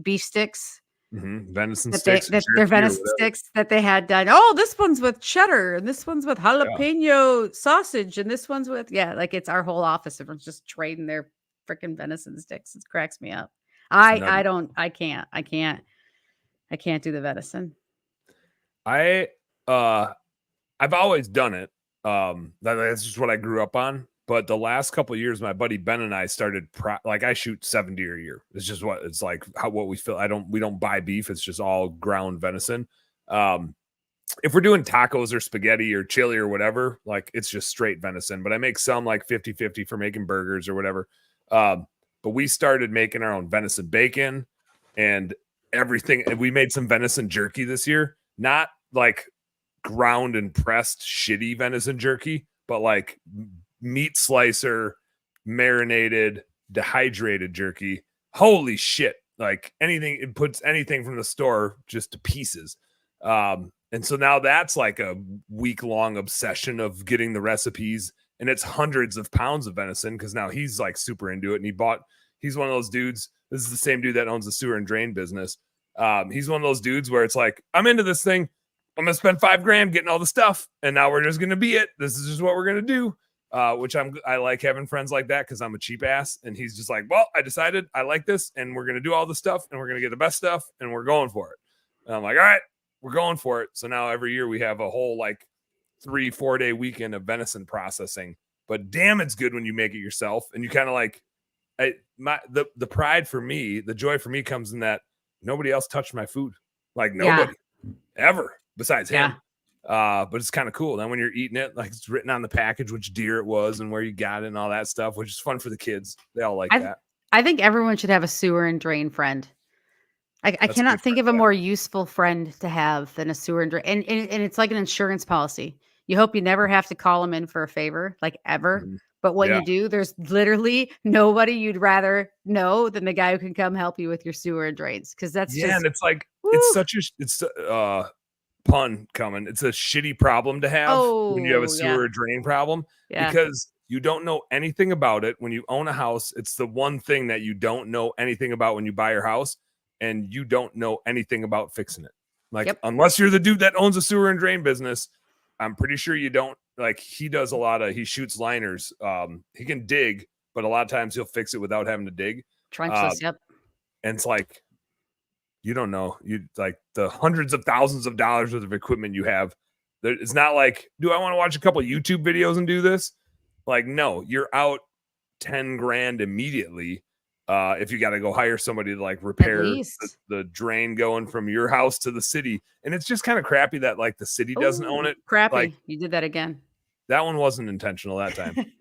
Speaker 1: beef sticks.
Speaker 2: Mm-hmm. Venison sticks.
Speaker 1: Their venison sticks that they had done. Oh, this one's with cheddar, and this one's with jalapeno sausage, and this one's with like it's our whole office. Everyone's just trading their freaking venison sticks. It cracks me up. I can't do the venison.
Speaker 2: I've always done it. That's just what I grew up on. But the last couple of years, my buddy Ben and I started I shoot 7 deer a year. It's just what we feel. We don't buy beef. It's just all ground venison. If we're doing tacos or spaghetti or chili or whatever, like it's just straight venison, but I make some like 50-50 for making burgers or whatever. But we started making our own venison bacon. and everything. And we made some venison jerky this year, not like ground and pressed shitty venison jerky, but like meat slicer, marinated, dehydrated jerky. Holy shit. Like anything, it puts anything from the store just to pieces. And so now that's like a week-long obsession of getting the recipes, and it's hundreds of pounds of venison because now he's like super into it. And he's one of those dudes. This is the same dude that owns the sewer and drain business. He's one of those dudes where it's like, I'm into this thing. I'm going to spend $5,000 getting all the stuff. And now we're just going to be it. This is just what we're going to do. Which I like having friends like that because I'm a cheap ass. And he's just like, well, I decided I like this and we're going to do all the stuff and we're going to get the best stuff and we're going for it. And I'm like, all right, we're going for it. So now every year we have a whole like 3-4 day weekend of venison processing. But damn, it's good when you make it yourself. And you kind of like, the pride for me, the joy for me comes in that nobody else touched my food. Like nobody ever besides him. But it's kind of cool. Then when you're eating it, like it's written on the package which deer it was and where you got it and all that stuff, which is fun for the kids. They all like that.
Speaker 1: I think everyone should have a sewer and drain friend. I cannot think of a more useful friend to have than a sewer and drain. And it's like an insurance policy. You hope you never have to call them in for a favor, like ever.
Speaker 2: Mhm.
Speaker 1: But when you do, there's literally nobody you'd rather know than the guy who can come help you with your sewer and drains. Because that's just,
Speaker 2: and it's like it's pun coming. It's a shitty problem to have when you have a sewer or drain problem because you don't know anything about it. When you own a house, it's the one thing that you don't know anything about when you buy your house, and you don't know anything about fixing it. Like unless you're the dude that owns a sewer and drain business, I'm pretty sure you don't. Like he does he shoots liners. He can dig, but a lot of times he'll fix it without having to dig.
Speaker 1: Trenchless,
Speaker 2: And it's like, you don't know. You like the hundreds of thousands of dollars worth of equipment you have. It's not like, do I want to watch a couple YouTube videos and do this? Like, no, you're out $10,000 immediately. If you got to go hire somebody to like repair the drain going from your house to the city. And it's just kind of crappy that like the city doesn't own it.
Speaker 1: Crappy.
Speaker 2: Like,
Speaker 1: you did that again.
Speaker 2: That one wasn't intentional that time.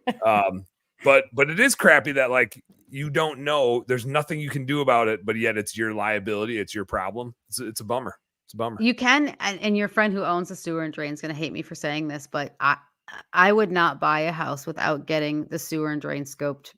Speaker 2: But it is crappy that like you don't know, there's nothing you can do about it, but yet it's your liability, it's your problem. It's a bummer. It's a bummer.
Speaker 1: You can, and your friend who owns the sewer and drain is going to hate me for saying this, but I would not buy a house without getting the sewer and drain scoped.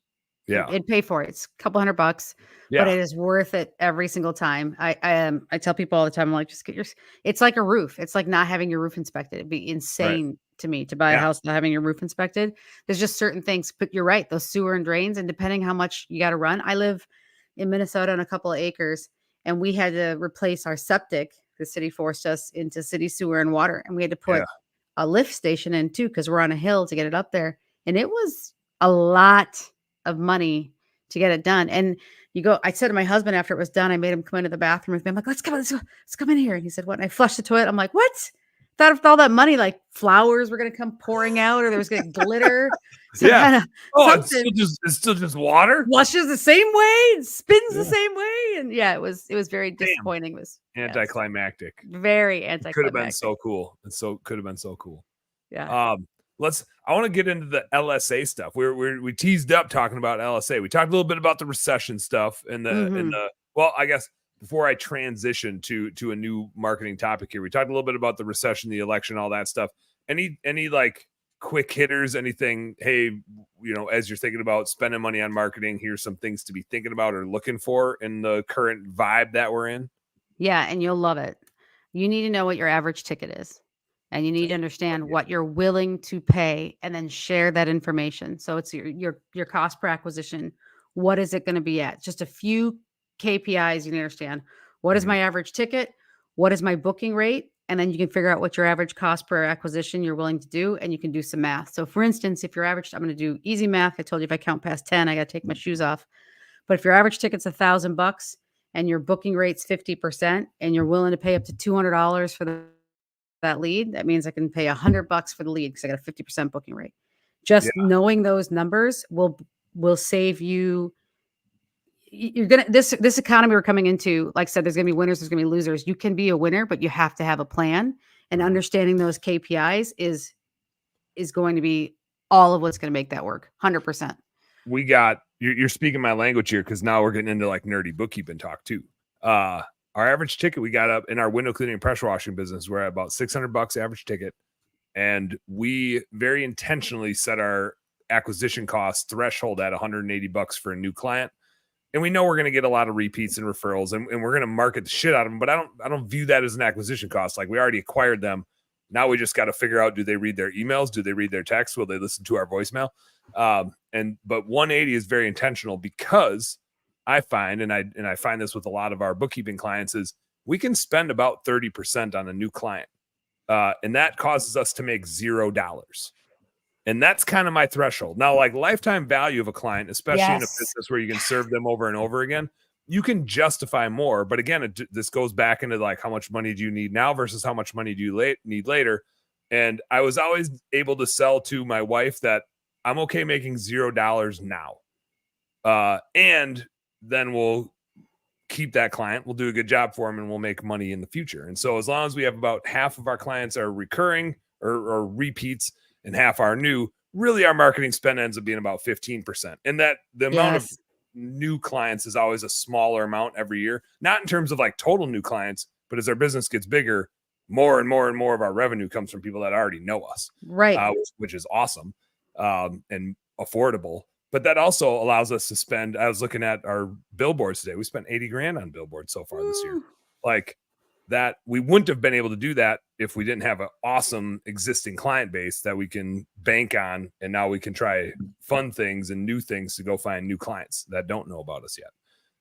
Speaker 2: Yeah,
Speaker 1: it'd pay for it. It's a couple $100, but it is worth it every single time. I tell people all the time, I'm like, just get it's like a roof. It's like not having your roof inspected. It'd be insane to me to buy a house not having your roof inspected. There's just certain things, but you're right. Those sewer and drains, and depending how much you got to run. I live in Minnesota on a couple of acres, and we had to replace our septic. The city forced us into city sewer and water, and we had to put a lift station in too, because we're on a hill to get it up there. And it was a lot of money to get it done. And I said to my husband after it was done, I made him come into the bathroom with me. I'm like, let's come in here. And he said, what? And I flushed the toilet. I'm like, what? Thought of all that money, like flowers were going to come pouring out, or there was going to glitter.
Speaker 2: It's still just water.
Speaker 1: Flushes the same way, it spins the same way. And it was very disappointing. It was
Speaker 2: anticlimactic.
Speaker 1: Very anticlimactic.
Speaker 2: Could have been so cool. Could have been so cool.
Speaker 1: Yeah.
Speaker 2: I want to get into the LSA stuff. We teased up talking about LSA. We talked a little bit about the recession stuff and well, I guess before I transition to a new marketing topic here, we talked a little bit about the recession, the election, all that stuff. Any like quick hitters, anything, hey, as you're thinking about spending money on marketing, here's some things to be thinking about or looking for in the current vibe that we're in.
Speaker 1: Yeah. And you'll love it. You need to know what your average ticket is. And you need to understand what you're willing to pay and then share that information. So it's your cost per acquisition. What is it going to be at? Just a few KPIs you need to understand. What is my average ticket? What is my booking rate? And then you can figure out what your average cost per acquisition you're willing to do, and you can do some math. So for instance, if your average, I'm going to do easy math. I told you if I count past 10, I got to take my shoes off. But if your average ticket's $1,000 and your booking rate's 50% and you're willing to pay up to $200 for that lead, that means I can pay $100 for the lead because I got a 50% booking rate. Just knowing those numbers will save you. You're gonna this economy we're coming into. Like I said, there's gonna be winners, there's gonna be losers. You can be a winner, but you have to have a plan. And understanding those KPIs is going to be all of what's going to make that work. 100%.
Speaker 2: We got you're speaking my language here because now we're getting into like nerdy bookkeeping talk too. Our average ticket we got up in our window cleaning and pressure washing business, we're at about $600 average ticket. And we very intentionally set our acquisition cost threshold at $180 for a new client. And we know we're going to get a lot of repeats and referrals, and we're going to market the shit out of them. But I don't view that as an acquisition cost. Like, we already acquired them. Now we just got to figure out, do they read their emails? Do they read their texts? Will they listen to our voicemail? But 180 is very intentional, because I find, and I find this with a lot of our bookkeeping clients, is we can spend about 30% on a new client. And that causes us to make $0. And that's kind of my threshold. Now, like, lifetime value of a client, especially in a business where you can serve them over and over again, you can justify more. But again, this goes back into like, how much money do you need now versus how much money do you need later? And I was always able to sell to my wife that I'm okay making $0 now. And then we'll keep that client. We'll do a good job for them, and we'll make money in the future. And so as long as we have about half of our clients are recurring or repeats, and half are new, really our marketing spend ends up being about 15%. And that the amount of new clients is always a smaller amount every year, not in terms of like total new clients, but as our business gets bigger, more and more and more of our revenue comes from people that already know us,
Speaker 1: right?
Speaker 2: Which is awesome and affordable. But that also allows us to spend. I was looking at our billboards today. We spent $80,000 on billboards so far this year. Like, that we wouldn't have been able to do that if we didn't have an awesome existing client base that we can bank on. And now we can try fun things and new things to go find new clients that don't know about us yet.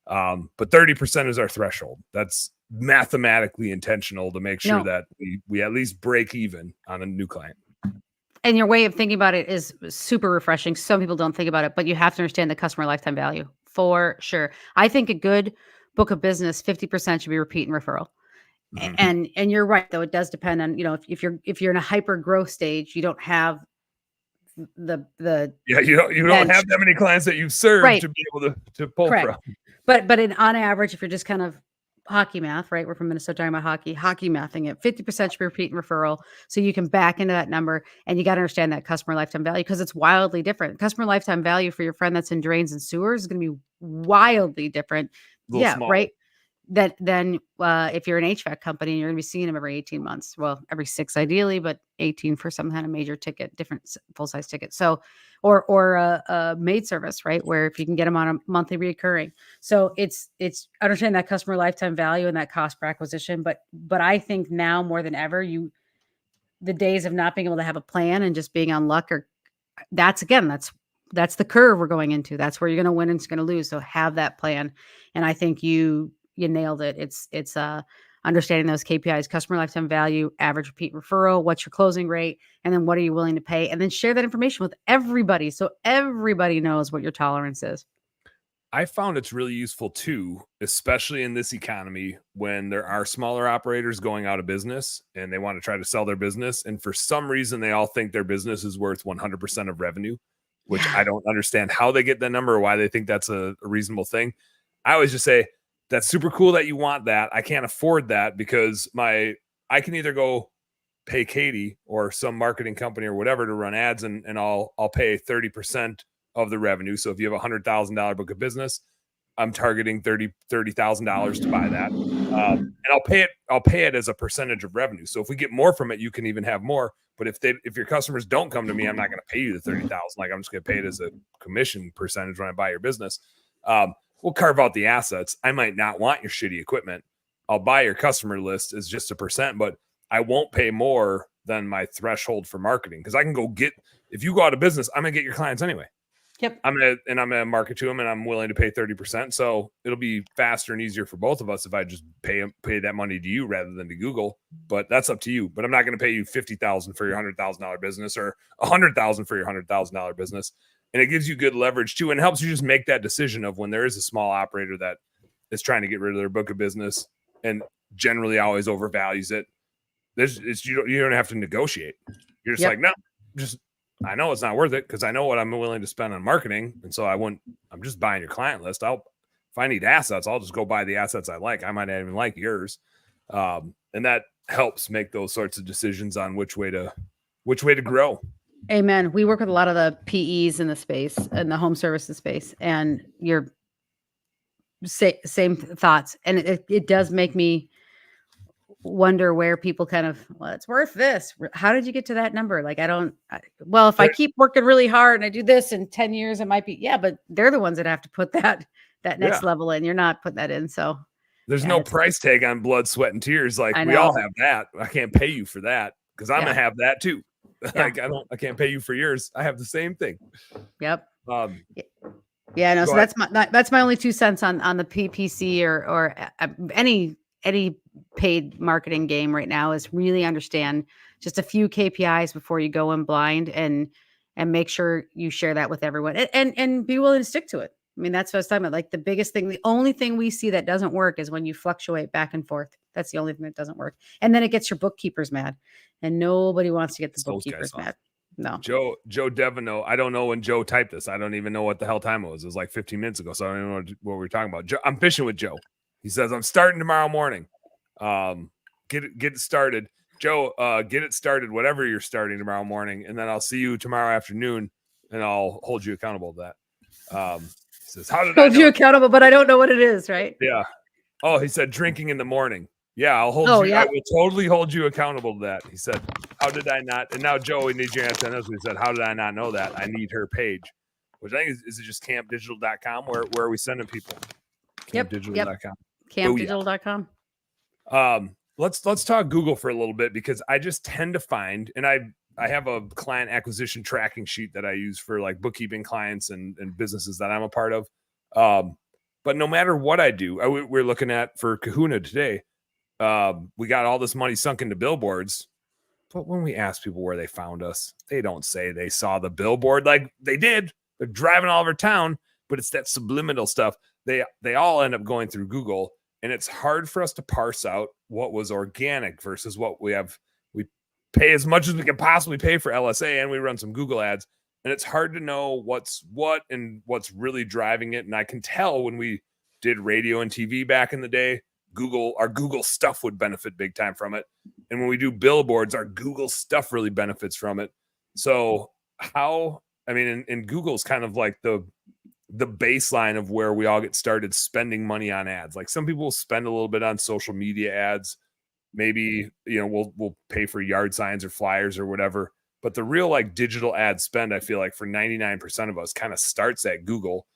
Speaker 2: But 30% is our threshold. That's mathematically intentional to make sure that we at least break even on a new client.
Speaker 1: And your way of thinking about it is super refreshing. Some people don't think about it, but you have to understand the customer lifetime value for sure. I think a good book of business, 50% should be repeat and referral. Mm-hmm. And you're right, though. It does depend on, if you're in a hyper growth stage, you don't have the
Speaker 2: you don't have that many clients that you've served to be able to pull from.
Speaker 1: But on average, if you're just kind of hockey math, right? We're from Minnesota talking about hockey mathing it. 50% should be repeat and referral. So you can back into that number, and you got to understand that customer lifetime value, because it's wildly different. Customer lifetime value for your friend that's in drains and sewers is going to be wildly different. Smaller. Right. Then if you're an HVAC company, you're going to be seeing them every 18 months. Well, every 6 ideally, but 18 for some kind of major ticket, different full-size ticket. So, or a maid service, right? Where if you can get them on a monthly recurring. So it's understanding that customer lifetime value and that cost per acquisition. But I think now more than ever, the days of not being able to have a plan and just being on luck, that's the curve we're going into. That's where you're going to win and you're going to lose. So have that plan. And I think you nailed it. It's understanding those KPIs: customer lifetime value, average repeat referral, what's your closing rate, and then what are you willing to pay? And then share that information with everybody, so everybody knows what your tolerance is.
Speaker 2: I found it's really useful too, especially in this economy, when there are smaller operators going out of business and they want to try to sell their business. And for some reason, they all think their business is worth 100% of revenue, which I don't understand how they get that number or why they think that's a reasonable thing. I always just say, that's super cool that you want that. I can't afford that, because I can either go pay Katie or some marketing company or whatever to run ads, and I'll pay 30% of the revenue. So if you have $100,000 book of business, I'm targeting $30,000 to buy that, and I'll pay it as a percentage of revenue. So if we get more from it, you can even have more. But if your customers don't come to me, I'm not going to pay you the $30,000. Like, I'm just going to pay it as a commission percentage when I buy your business. We'll carve out the assets. I might not want your shitty equipment. I'll buy your customer list as just a percent, but I won't pay more than my threshold for marketing, because I can go if you go out of business, I'm going to get your clients anyway.
Speaker 1: Yep.
Speaker 2: I'm going to market to them, and I'm willing to pay 30%. So it'll be faster and easier for both of us if I just pay that money to you rather than to Google. But that's up to you. But I'm not going to pay you $50,000 for your $100,000 business or $100,000 for your $100,000 business. And it gives you good leverage too, and helps you just make that decision of when there is a small operator that is trying to get rid of their book of business and generally always overvalues it. You don't have to negotiate. You're just like, no, I know it's not worth it, because I know what I'm willing to spend on marketing. And so I'm just buying your client list. If I need assets, I'll just go buy the assets I like. I might not even like yours. And that helps make those sorts of decisions on which way to grow.
Speaker 1: Amen. We work with a lot of the PEs in the space, in the home services space, and same thoughts, and it does make me wonder where people kind of, well, it's worth this. How did you get to that number? Like, well, if I keep working really hard and I do this in 10 years, it might be, yeah, but they're the ones that have to put that next level in. You're not putting that in. So
Speaker 2: there's no price tag on blood, sweat, and tears. Like we all have that. I can't pay you for that because I'm gonna have that too. Like I can't pay you for yours. I have the same thing.
Speaker 1: Yep. Yeah, no. So that's my only 2 cents on the PPC or any paid marketing game right now, is really understand just a few KPIs before you go in blind, and make sure you share that with everyone, and be willing to stick to it. I mean, that's what I was talking about. Like the biggest thing, the only thing we see that doesn't work is when you fluctuate back and forth. That's the only thing that doesn't work. And then it gets your bookkeepers mad, and nobody wants to get the bookkeepers mad. No.
Speaker 2: Joe Devino. I don't know when Joe typed this. I don't even know what the hell time it was. It was like 15 minutes ago. So I don't know what we were talking about. I'm fishing with Joe. He says, I'm starting tomorrow morning. Get it started. Joe, get it started, whatever you're starting tomorrow morning. And then I'll see you tomorrow afternoon and I'll hold you accountable to that. He says, how did I hold you
Speaker 1: accountable, but I don't know what it is, right?
Speaker 2: Yeah. Oh, he said drinking in the morning. Yeah, I'll hold you. Yeah. I will totally hold you accountable to that. He said, how did I not? And now Joe, we need your answer on this. He said, how did I not know that? I need her page, which I think is it just campdigital.com? Where are we sending people?
Speaker 1: Campdigital.com. Campdigital.com.
Speaker 2: Let's talk Google for a little bit, because I just tend to find, and I have a client acquisition tracking sheet that I use for like bookkeeping clients and businesses that I'm a part of. But no matter what I do, we're looking at for Kahuna today. We got all this money sunk into billboards, but when we ask people where they found us, they don't say they saw the billboard. Like they did. They're driving all over town, but it's that subliminal stuff. They all end up going through Google, and it's hard for us to parse out what was organic versus what we have. We pay as much as we can possibly pay for LSA, and we run some Google ads, and it's hard to know what's what and what's really driving it. And I can tell when we did radio and TV back in the day, our Google stuff would benefit big time from it. And when we do billboards, our Google stuff really benefits from it. So and Google's kind of like the baseline of where we all get started spending money on ads. Like some people will spend a little bit on social media ads. Maybe, we'll pay for yard signs or flyers or whatever. But the real like digital ad spend, I feel like for 99% of us kind of starts at Google.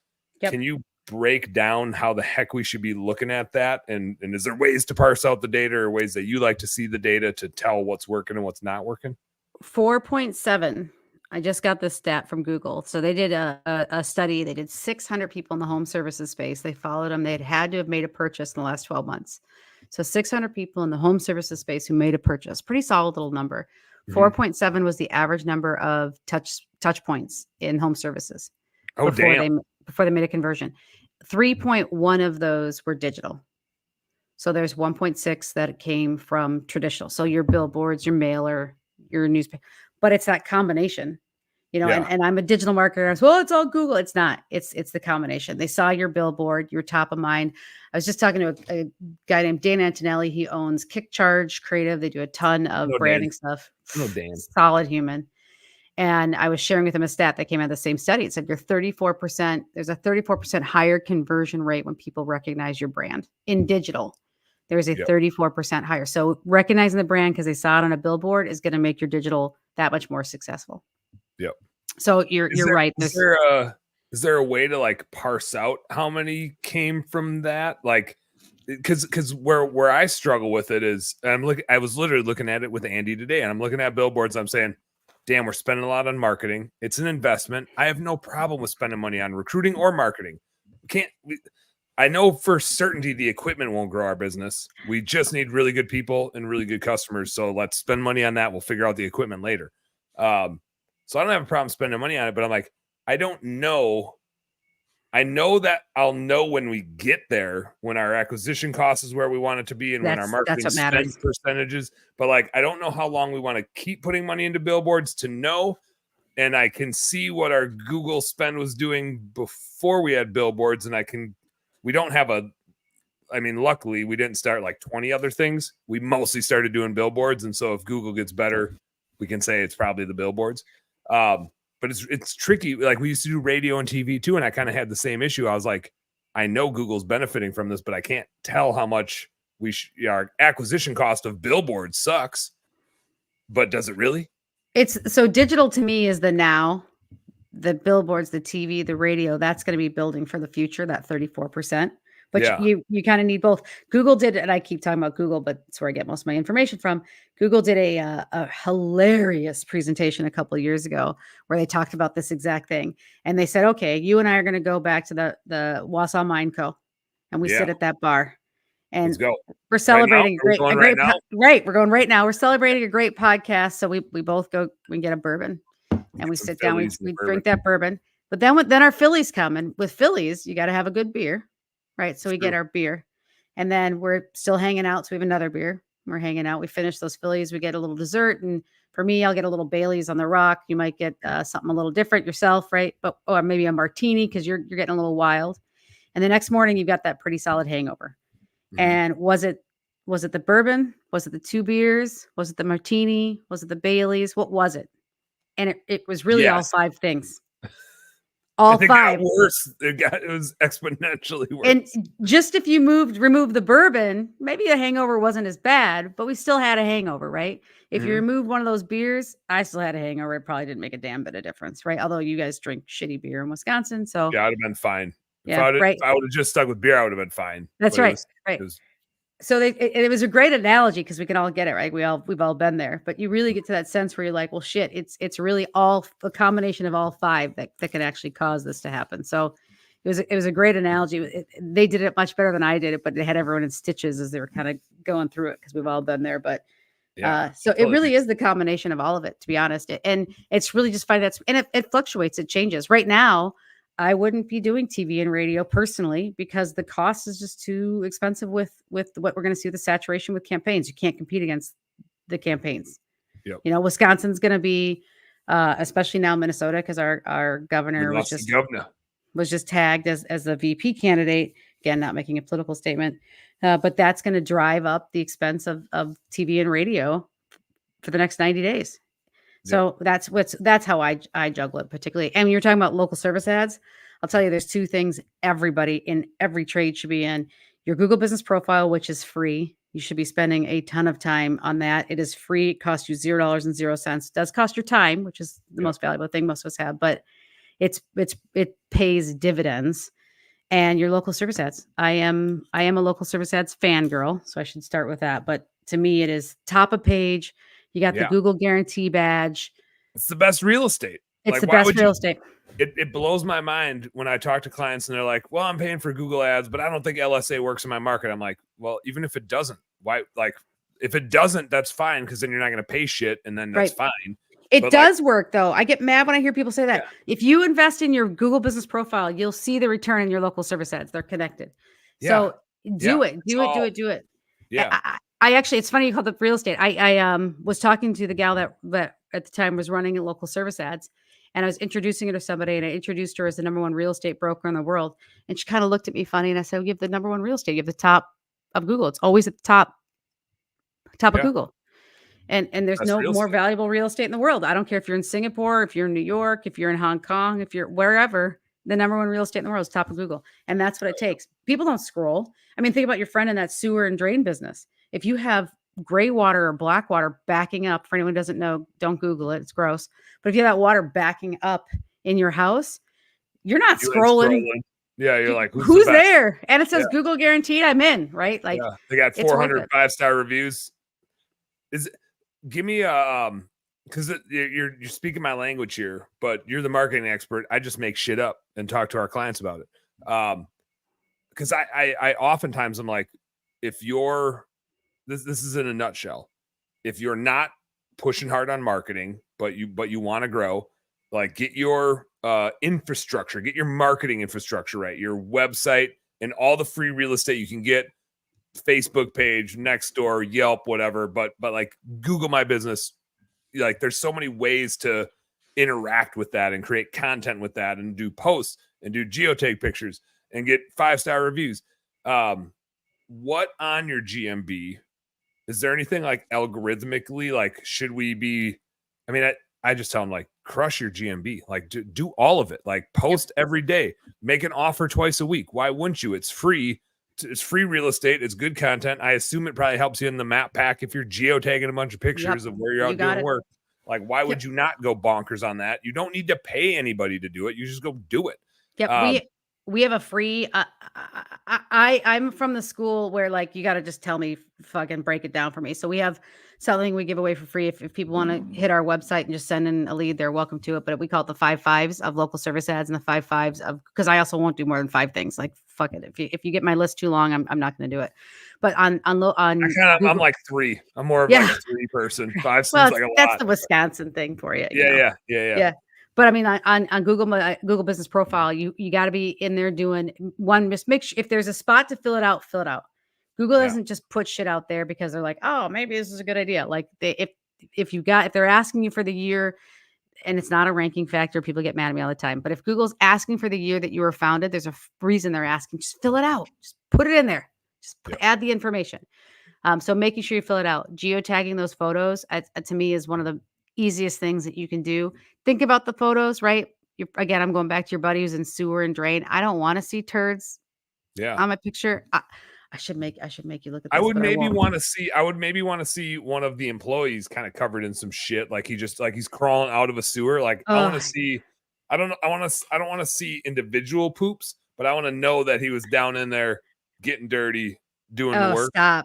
Speaker 2: Yep. Can you break down how the heck we should be looking at that? And is there ways to parse out the data, or ways that you like to see the data to tell what's working and what's not working?
Speaker 1: 4.7. I just got this stat from Google. So they did a study. They did 600 people in the home services space. They followed them. They had to have made a purchase in the last 12 months. So 600 people in the home services space who made a purchase. Pretty solid little number. 4.7 was the average number of touch points in home services.
Speaker 2: Oh,
Speaker 1: before they made a conversion. 3.1 of those were digital. So there's 1.6 that came from traditional. So your billboards, your mailer, your newspaper, but it's that combination, and I'm a digital marketer. I said, well, it's all Google. It's not, it's the combination. They saw your billboard, you're top of mind. I was just talking to a guy named Dan Antonelli. He owns Kick Charge Creative. They do a ton of branding stuff.
Speaker 2: Dan.
Speaker 1: Solid human. And I was sharing with him a stat that came out of the same study. It said there's a 34% higher conversion rate when people recognize your brand in digital. There's a 34% higher. So recognizing the brand because they saw it on a billboard is going to make your digital that much more successful.
Speaker 2: Yep.
Speaker 1: So you're right.
Speaker 2: Is there a way to like parse out how many came from that? Like, because where I struggle with it is, I was literally looking at it with Andy today, and I'm looking at billboards. I'm saying, damn, we're spending a lot on marketing. It's an investment. I have no problem with spending money on recruiting or marketing. I know for certainty the equipment won't grow our business. We just need really good people and really good customers. So let's spend money on that. We'll figure out the equipment later. So I don't have a problem spending money on it, but I'm like, I don't know. I know that I'll know when we get there, when our acquisition cost is where we want it to be, and when our marketing spend percentages. But like, I don't know how long we want to keep putting money into billboards to know. And I can see what our Google spend was doing before we had billboards, and we don't have luckily we didn't start like 20 other things. We mostly started doing billboards. And so if Google gets better, we can say it's probably the billboards. But it's tricky. Like we used to do radio and TV too. And I kind of had the same issue. I was like, I know Google's benefiting from this, but I can't tell how much our acquisition cost of billboards sucks. But does it really?
Speaker 1: It's so digital to me is the now, the billboards, the TV, the radio, that's going to be building for the future, that 34%. But
Speaker 2: Yeah.
Speaker 1: you kind of need both. Google did, and I keep talking about Google, but it's where I get most of my information from. Google did a hilarious presentation a couple of years ago where they talked about this exact thing. And they said, okay, you and I are going to go back to the Wausau Mine Co. And we sit at that bar. And
Speaker 2: let's go.
Speaker 1: we're celebrating
Speaker 2: We're going right now.
Speaker 1: Right. We're going right now. We're celebrating a great podcast. So we both go, we get a bourbon and we sit down, we drink that bourbon. But then our Phillies come, and with Phillies, you got to have a good beer, right? So we get our beer, and then we're still hanging out. So we have another beer. We're hanging out. We finish those Phillies. We get a little dessert, and for me, I'll get a little Bailey's on the rock. You might get something a little different yourself, right? But or maybe a martini because you're getting a little wild. And the next morning, you've got that pretty solid hangover. Mm-hmm. And was it the bourbon? Was it the 2 beers? Was it the martini? Was it the Bailey's? What was it? And it was really all 5 things. All 5.
Speaker 2: Got worse. It was exponentially worse.
Speaker 1: And just if you remove the bourbon, maybe the hangover wasn't as bad, but we still had a hangover, right? If you removed one of those beers, I still had a hangover. It probably didn't make a damn bit of difference, right? Although you guys drink shitty beer in Wisconsin, so
Speaker 2: yeah, I'd have been fine.
Speaker 1: If I would
Speaker 2: have just stuck with beer, I would have been fine.
Speaker 1: That's right. So it was a great analogy because we can all get it, right? We've all been there, but you really get to that sense where you're like, well, shit, it's really all a combination of all 5 that can actually cause this to happen. So it was a great analogy. They did it much better than I did it, but they had everyone in stitches as they were kind of going through it because we've all been there. But so it really is the combination of all of it, to be honest. And it's really just finding that, and it fluctuates, it changes. Right now, I wouldn't be doing TV and radio personally because the cost is just too expensive with what we're going to see with the saturation with campaigns. You can't compete against the campaigns.
Speaker 2: Yep.
Speaker 1: You know, Wisconsin's going to be, especially now Minnesota, because our governor was just tagged as the VP candidate. Again, not making a political statement, but that's going to drive up the expense of TV and radio for the next 90 days. So that's how I juggle it particularly. And when you're talking about local service ads, I'll tell you, there's 2 things everybody in every trade should be in. Your Google business profile, which is free. You should be spending a ton of time on that. It is free. It costs you $0.00. It does cost your time, which is the most valuable thing most of us have, but it pays dividends. And your local service ads. I am a local service ads fangirl, so I should start with that. But to me, it is top of page. You got the Google guarantee badge.
Speaker 2: It's the best real estate.
Speaker 1: It's the best real estate.
Speaker 2: It blows my mind when I talk to clients and they're like, well, I'm paying for Google ads, but I don't think LSA works in my market. I'm like, well, even if it doesn't, why? Like, if it doesn't, that's fine. Cause then you're not going to pay shit. And then that's fine.
Speaker 1: It does work though. I get mad when I hear people say that. If you invest in your Google business profile, you'll see the return in your local service ads. They're connected. So do it. Yeah. I actually, it's funny you called it real estate. I was talking to the gal that at the time was running local service ads, and I was introducing her to somebody, and I introduced her as the #1 real estate broker in the world. And she kind of looked at me funny, and I said, well, you have the #1 real estate. You have the top of Google. It's always at the top of Google. And there's no more valuable real estate in the world. I don't care if you're in Singapore, if you're in New York, if you're in Hong Kong, if you're wherever, the #1 real estate in the world is top of Google. And that's what it takes. People don't scroll. I mean, think about your friend in that sewer and drain business. If you have gray water or black water backing up, for anyone who doesn't know, don't Google it. It's gross. But if you have that water backing up in your house, you're not scrolling.
Speaker 2: Yeah, you're like,
Speaker 1: who's there? And it says Google guaranteed, I'm in, right? Like
Speaker 2: they got 400 5-star reviews. Give me because you're speaking my language here, but you're the marketing expert. I just make shit up and talk to our clients about it. Because I oftentimes I'm like, if you're this is in a nutshell. If you're not pushing hard on marketing, but you want to grow, like get your infrastructure, get your marketing infrastructure right, your website and all the free real estate you can get, Facebook page, Nextdoor, Yelp, whatever. But like Google My Business, like there's so many ways to interact with that and create content with that and do posts and do geotag pictures and get 5-star reviews. What on your GMB? Is there anything like algorithmically, like should we be, I mean, I just tell them like, crush your GMB. Like do all of it. Like post every day. Make an offer twice a week. Why wouldn't you? It's free. It's free real estate. It's good content. I assume it probably helps you in the map pack if you're geotagging a bunch of pictures of where you're out doing work. Like, why would you not go bonkers on that? You don't need to pay anybody to do it. You just go do it.
Speaker 1: Yep. We have a free, I'm from the school where like, you got to just tell me, fucking break it down for me. So we have something we give away for free. If people want to hit our website and just send in a lead, they're welcome to it. But we call it the 5 5s of local service ads and the 5 5s of, because I also won't do more than 5 things. Like, fuck it. If you get my list too long, I'm not going to do it. But on
Speaker 2: I'm like 3. I'm more of like a 3 person. 5 seems like a lot.
Speaker 1: That's the Wisconsin thing for you.
Speaker 2: Yeah.
Speaker 1: But I mean, on Google Business Profile, you got to be in there doing one. Just make sure if there's a spot to fill it out, fill it out. Google doesn't just put shit out there because they're like, oh, maybe this is a good idea. Like if they're asking you for the year, and it's not a ranking factor, people get mad at me all the time. But if Google's asking for the year that you were founded, there's a reason they're asking. Just fill it out. Just put it in there. Just add the information. So making sure you fill it out. Geotagging those photos to me is one of the easiest things that you can do. Think about the photos, right? Again, I'm going back to your buddy who's in sewer and drain. I don't want to see turds on my picture. I should make you look at this.
Speaker 2: I would maybe want to see one of the employees kind of covered in some shit. Like he's crawling out of a sewer. Like I want to see, I don't want to see individual poops, but I want to know that he was down in there getting dirty, doing the work.
Speaker 1: Stop.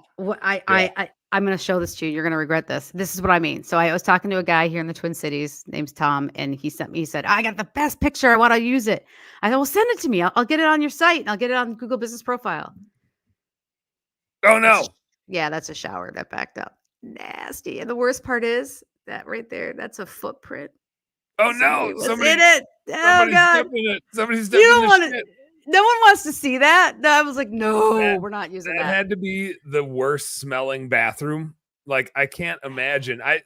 Speaker 1: I'm going to show this to you. You're going to regret this. This is what I mean. So I was talking to a guy here in the Twin Cities, name's Tom, and he said, I got the best picture. I want to use it. I said, well, send it to me. I'll get it on your site and I'll get it on Google Business Profile.
Speaker 2: Oh no.
Speaker 1: That's a shower that backed up. Nasty. And the worst part is that right there, that's a footprint.
Speaker 2: Oh no.
Speaker 1: Somebody's in it. Oh God.
Speaker 2: Somebody's stepping in it.
Speaker 1: No one wants to see that. No, I was like, no, we're not using that.
Speaker 2: It had to be the worst smelling bathroom. Like, I can't imagine. I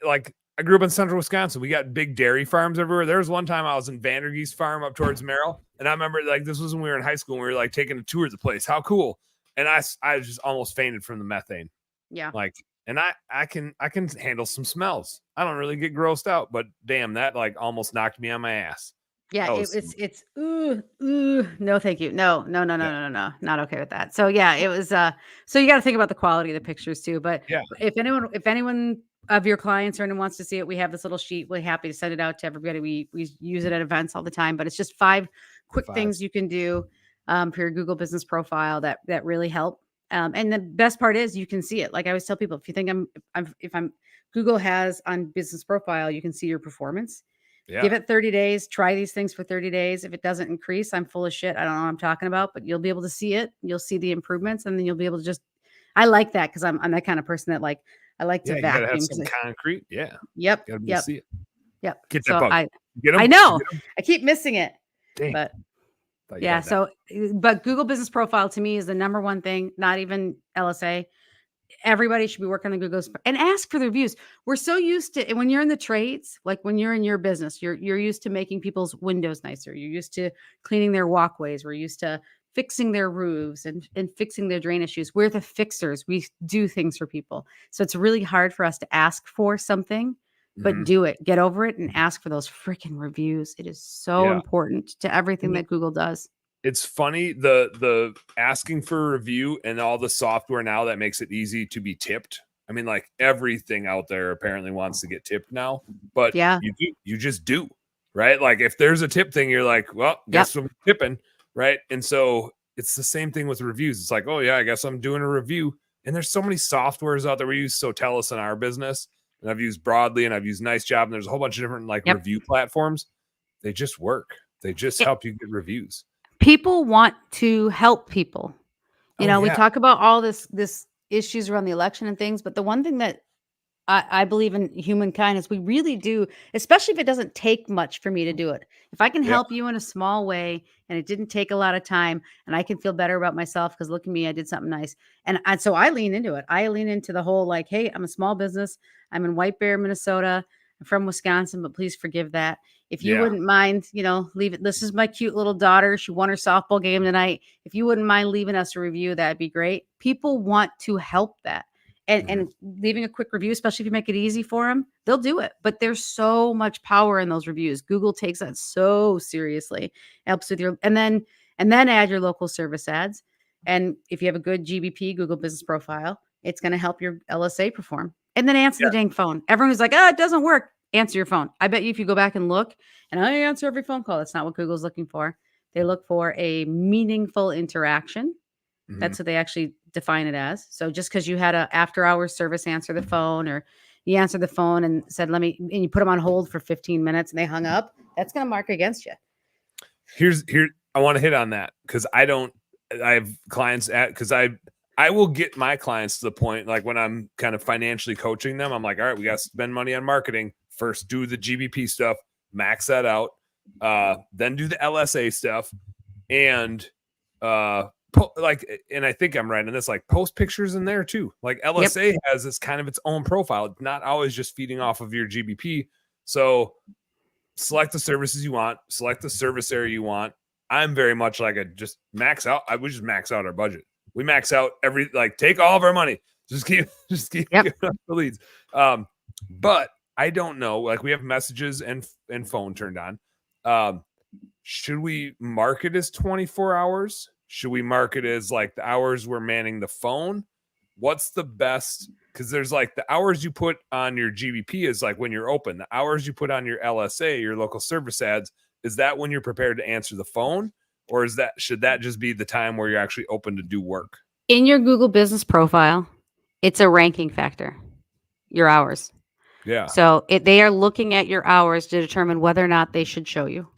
Speaker 2: grew up in central Wisconsin. We got big dairy farms everywhere. There was one time I was in Vandergeest Farm up towards Merrill. And I remember like this was when we were in high school and we were like taking a tour of the place. How cool. And I just almost fainted from the methane.
Speaker 1: Yeah.
Speaker 2: Like, and I can handle some smells. I don't really get grossed out, but damn, that like almost knocked me on my ass.
Speaker 1: Yeah, it's no, thank you. No, not okay with that. So yeah, it was so you got to think about the quality of the pictures too. But if anyone of your clients or anyone wants to see it, we have this little sheet. We're happy to send it out to everybody. We use it at events all the time, but it's just 5 quick things you can do for your Google Business Profile that really help. And the best part is you can see it. Like I always tell people, if you think if Google has on Business Profile, you can see your performance. Yeah. Give it 30 days. Try these things for 30 days. If it doesn't increase, I'm full of shit. I don't know what I'm talking about, but you'll be able to see it. You'll see the improvements, and then you'll be able to I like that because I'm that kind of person that like I like to vacuum.
Speaker 2: Have some concrete. Yeah.
Speaker 1: Yep.
Speaker 2: See it.
Speaker 1: Yep.
Speaker 2: Get that bug.
Speaker 1: I know. I keep missing it.
Speaker 2: Dang.
Speaker 1: But yeah. So, but Google Business Profile to me is the number one thing. Not even LSA. Everybody should be working on Google and ask for the reviews. We're so used to when you're in the trades, like when you're in your business, you're used to making people's windows nicer. You're used to cleaning their walkways. We're used to fixing their roofs and fixing their drain issues. We're the fixers. We do things for people. So it's really hard for us to ask for something, but do it. Get over it and ask for those freaking reviews. It is so important to everything that Google does.
Speaker 2: It's funny the asking for a review and all the software now that makes it easy to be tipped. I mean, like everything out there apparently wants to get tipped now, but you just do, right? Like if there's a tip thing, you're like, well, guess I'm tipping, right? And so it's the same thing with reviews. It's like, oh yeah, I guess I'm doing a review. And there's so many softwares out there. We use Sotellus in our business, and I've used Broadly, and I've used Nice Job, and there's a whole bunch of different like review platforms. They just work. They just help you get reviews.
Speaker 1: People want to help people. You know, we talk about all this issues around the election and things, but the one thing that I believe in humankind is we really do, especially if it doesn't take much for me to do it. If I can help you in a small way and it didn't take a lot of time and I can feel better about myself because look at me, I did something nice. And so I lean into it. I lean into the whole like, hey, I'm a small business. I'm in White Bear, Minnesota. I'm from Wisconsin, but please forgive that. If you wouldn't mind, leave it. This is my cute little daughter. She won her softball game tonight. If you wouldn't mind leaving us a review, that'd be great. People want to help that. and leaving a quick review, especially if you make it easy for them, they'll do it. But there's so much power in those reviews. Google takes that so seriously. Helps with your and then add your local service ads. And if you have a good GBP, Google Business Profile, it's going to help your LSA perform. And then answer the dang phone. Everyone's like, oh, it doesn't work. Answer your phone. I bet you if you go back and look, and I answer every phone call, that's not what Google's looking for. They look for a meaningful interaction. That's what they actually define it as. So just because you had a after hours service answer the phone, or you answered the phone and said, and you put them on hold for 15 minutes and they hung up, that's going to mark against you.
Speaker 2: I want to hit on that because I have clients because I will get my clients to the point, like when I'm kind of financially coaching them, I'm like, all right, we got to spend money on marketing. First, do the GBP stuff, max that out, then do the LSA stuff, and and I think I'm right in this, like post pictures in there too. Like LSA has this kind of its own profile. It's not always just feeding off of your GBP. So select the services you want, select the service area you want. I'm very much like just max out. I would just max out our budget. We max out take all of our money. Just keep giving us the leads. But I don't know. Like we have messages and phone turned on. Should we mark it as 24 hours? Should we mark it as like the hours we're manning the phone? What's the best? Because there's like the hours you put on your GBP is like when you're open. The hours you put on your LSA, your local service ads, is that when you're prepared to answer the phone? Or should that just be the time where you're actually open to do work?
Speaker 1: In your Google Business Profile, it's a ranking factor, your hours.
Speaker 2: Yeah.
Speaker 1: So they are looking at your hours to determine whether or not they should show you.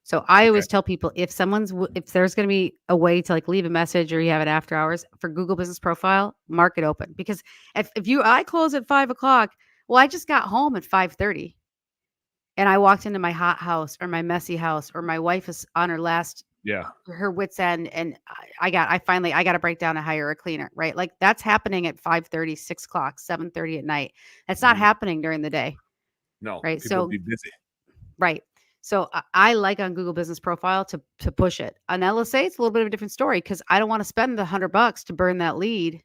Speaker 1: So I always tell people if there's going to be a way to like leave a message or you have it after hours for Google Business Profile, mark it open. Because if I close at 5:00, well, I just got home at 5:30 and I walked into my hot house or my messy house, or my wife is on her wit's end. And I got to break down and hire a cleaner, right? Like that's happening at 5:30, 6:00, 7:30 at night. That's not happening during the day.
Speaker 2: No,
Speaker 1: right.
Speaker 2: People be busy.
Speaker 1: Right. So I like on Google Business Profile to push it. On LSA, it's a little bit of a different story because I don't want to spend the $100 to burn that lead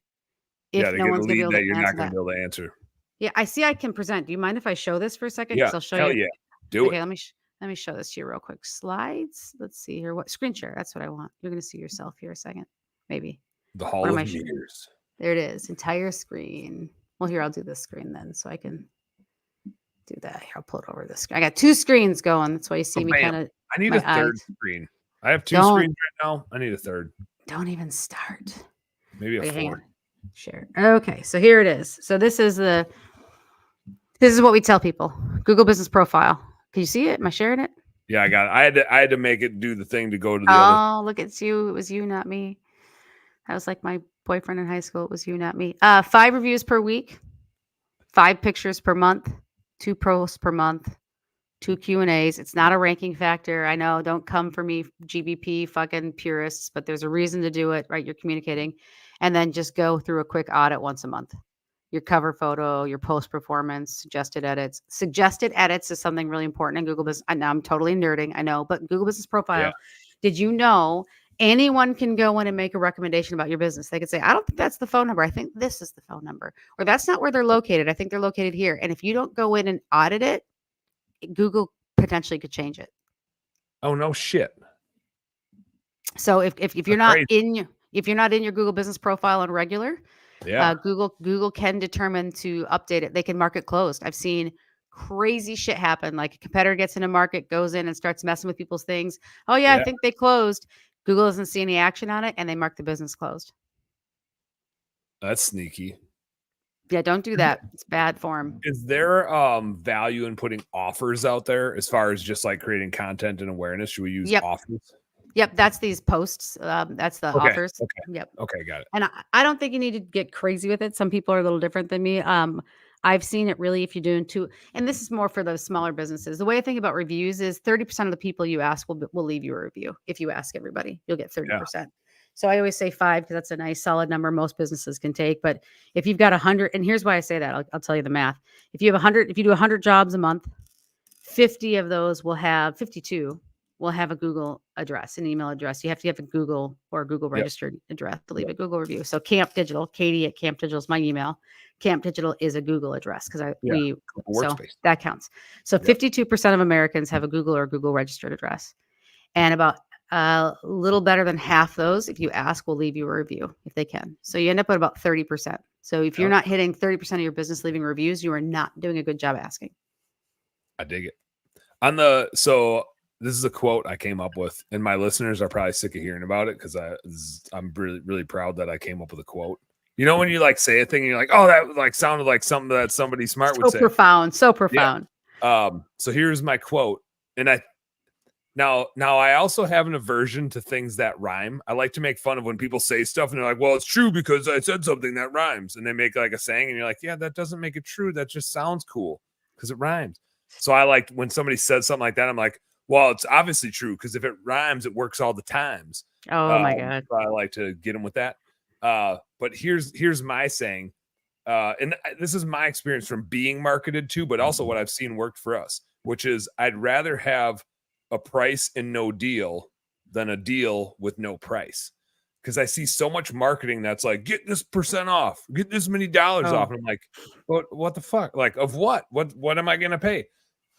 Speaker 1: if no one's going to be able to
Speaker 2: you're
Speaker 1: answer
Speaker 2: not going to be able to answer.
Speaker 1: Yeah, I see. I can present. Do you mind if I show this for a second?
Speaker 2: Yeah,
Speaker 1: I'll show
Speaker 2: hell
Speaker 1: you.
Speaker 2: Yeah, do it.
Speaker 1: Okay, let me show this to you real quick. Slides. Let's see here. What screen share? That's what I want. You're going to see yourself here a second, maybe.
Speaker 2: The Hall of Mirrors.
Speaker 1: There it is. Entire screen. Well, here I'll do this screen then, so I can do that. Here, I'll pull it over this screen. I got two screens going. That's why you see me kind of.
Speaker 2: I need a third screen. I have two screens right now. I need a third.
Speaker 1: Don't even start.
Speaker 2: Maybe a fourth.
Speaker 1: Share. Okay, so here it is. So this is what we tell people. Google Business Profile. Can you see it? Am I sharing it?
Speaker 2: Yeah, I got it. I had to make it do the thing to go to the other.
Speaker 1: Oh, look, it's you. It was you, not me. That was like my boyfriend in high school. It was you, not me. 5 reviews per week, 5 pictures per month, 2 posts per month, 2 Q&As. It's not a ranking factor. I know. Don't come for me, GBP fucking purists, but there's a reason to do it, right? You're communicating. And then just go through a quick audit once a month. Your cover photo, your post performance, suggested edits. Suggested edits is something really important in Google Business. I know I'm totally nerding, I know, but Google Business Profile. Did you know anyone can go in and make a recommendation about your business? They could say, I don't think that's the phone number. I think this is the phone number. Or that's not where they're located. I think they're located here. And if you don't go in and audit it, Google potentially could change it.
Speaker 2: Oh, no shit.
Speaker 1: So if you're not if you're not in your Google Business Profile on regular, Google can determine to update it. They can mark it closed. I've seen crazy shit happen. Like a competitor gets in a market, goes in and starts messing with people's things. Oh yeah, I think they closed. Google doesn't see any action on it, and they mark the business closed.
Speaker 2: That's sneaky.
Speaker 1: Yeah, don't do that. It's bad form.
Speaker 2: Is there value in putting offers out there as far as just like creating content and awareness? Should we use offers?
Speaker 1: Yep, that's these posts. That's the offers.
Speaker 2: Okay.
Speaker 1: Yep.
Speaker 2: Okay, got it.
Speaker 1: And I don't think you need to get crazy with it. Some people are a little different than me. I've seen it really if you're doing and this is more for those smaller businesses. The way I think about reviews is 30% of the people you ask will leave you a review. If you ask everybody, you'll get 30%. Yeah. So I always say 5 because that's a nice solid number most businesses can take. But if you've got 100, and here's why I say that, I'll tell you the math. If you have 100, if you do 100 jobs a month, 50 of those will have 52 will have a Google address, an email address. You have to have a Google or a Google
Speaker 2: Yep.
Speaker 1: registered address to leave
Speaker 2: Yep.
Speaker 1: a Google review. So Camp Digital, Katie at Camp Digital is my email. Camp Digital is a Google address because
Speaker 2: Google
Speaker 1: so
Speaker 2: Workspace.
Speaker 1: that counts. So
Speaker 2: Yep.
Speaker 1: 52% of Americans have a Google or Google registered address, and about a little better than half those, if you ask, will leave you a review if they can. So you end up at about 30%. So if you're
Speaker 2: Yep.
Speaker 1: not hitting 30% of your business leaving reviews, you are not doing a good job asking.
Speaker 2: I dig it. So this is a quote I came up with, and my listeners are probably sick of hearing about it because I'm really, really proud that I came up with a quote. You know, when you like say a thing and you're like, oh, that like sounded like something that somebody smart would say.
Speaker 1: So profound.
Speaker 2: So here's my quote. And now I also have an aversion to things that rhyme. I like to make fun of when people say stuff and they're like, well, it's true because I said something that rhymes. And they make like a saying and you're like, yeah, that doesn't make it true. That just sounds cool because it rhymes. So I like when somebody says something like that, I'm like, well, it's obviously true because if it rhymes, it works all the times.
Speaker 1: Oh my God.
Speaker 2: So I like to get them with that. But here's my saying. And this is my experience from being marketed to, but also what I've seen worked for us, which is I'd rather have a price and no deal than a deal with no price. Because I see so much marketing that's like, get this % off, get this many dollars off. And I'm like, what the fuck? Like, of what? What am I going to pay?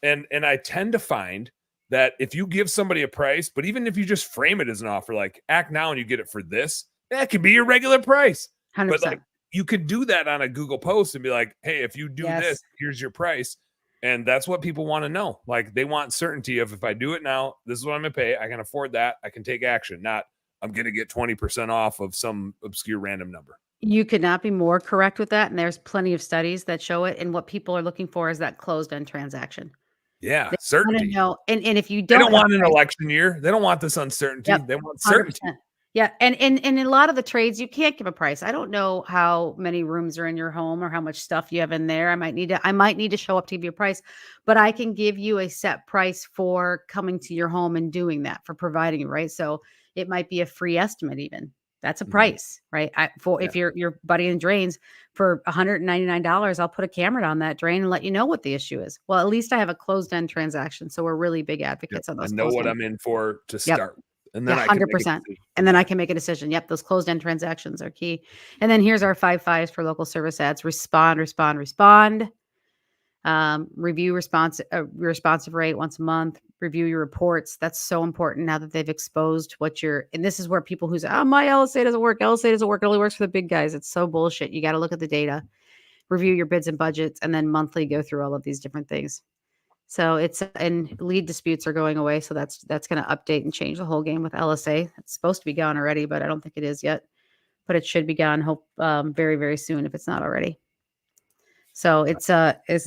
Speaker 2: And I tend to find that if you give somebody a price, but even if you just frame it as an offer, like act now and you get it for this, that could be your regular price.
Speaker 1: 100%.
Speaker 2: But like you could do that on a Google post and be like, hey, if you do this, here's your price. And that's what people want to know. Like they want certainty of if I do it now, this is what I'm going to pay. I can afford that. I can take action. Not I'm going to get 20% off of some obscure random number.
Speaker 1: You could not be more correct with that. And there's plenty of studies that show it. And what people are looking for is that closed end transaction.
Speaker 2: Yeah,
Speaker 1: They
Speaker 2: certainty.
Speaker 1: know. And if you
Speaker 2: They
Speaker 1: don't
Speaker 2: don't want an election year. They don't want this uncertainty.
Speaker 1: Yep,
Speaker 2: They want certainty.
Speaker 1: 100%. Yeah. And in a lot of the trades, you can't give a price. I don't know how many rooms are in your home or how much stuff you have in there. I might need to show up to give you a price, but I can give you a set price for coming to your home and doing that, for providing it, right? So it might be a free estimate even. That's a price, right? If your buddy in drains for $199, I'll put a camera on that drain and let you know what the issue is. Well, at least I have a closed end transaction. So we're really big advocates on those.
Speaker 2: I know what I'm in for to start. And then
Speaker 1: 100%. And then I can make a decision. Yep. Those closed end transactions are key. And then here's our 5 5s for local service ads. Respond. Review responsive rate once a month. Review your reports. That's so important now that they've exposed and this is where people who say, oh, my LSA doesn't work. LSA doesn't work. It only works for the big guys. It's so bullshit. You got to look at the data, review your bids and budgets, and then monthly go through all of these different things. So and lead disputes are going away. So that's going to update and change the whole game with LSA. It's supposed to be gone already, but I don't think it is yet. But it should be gone. Hope very, very soon if it's not already. So it's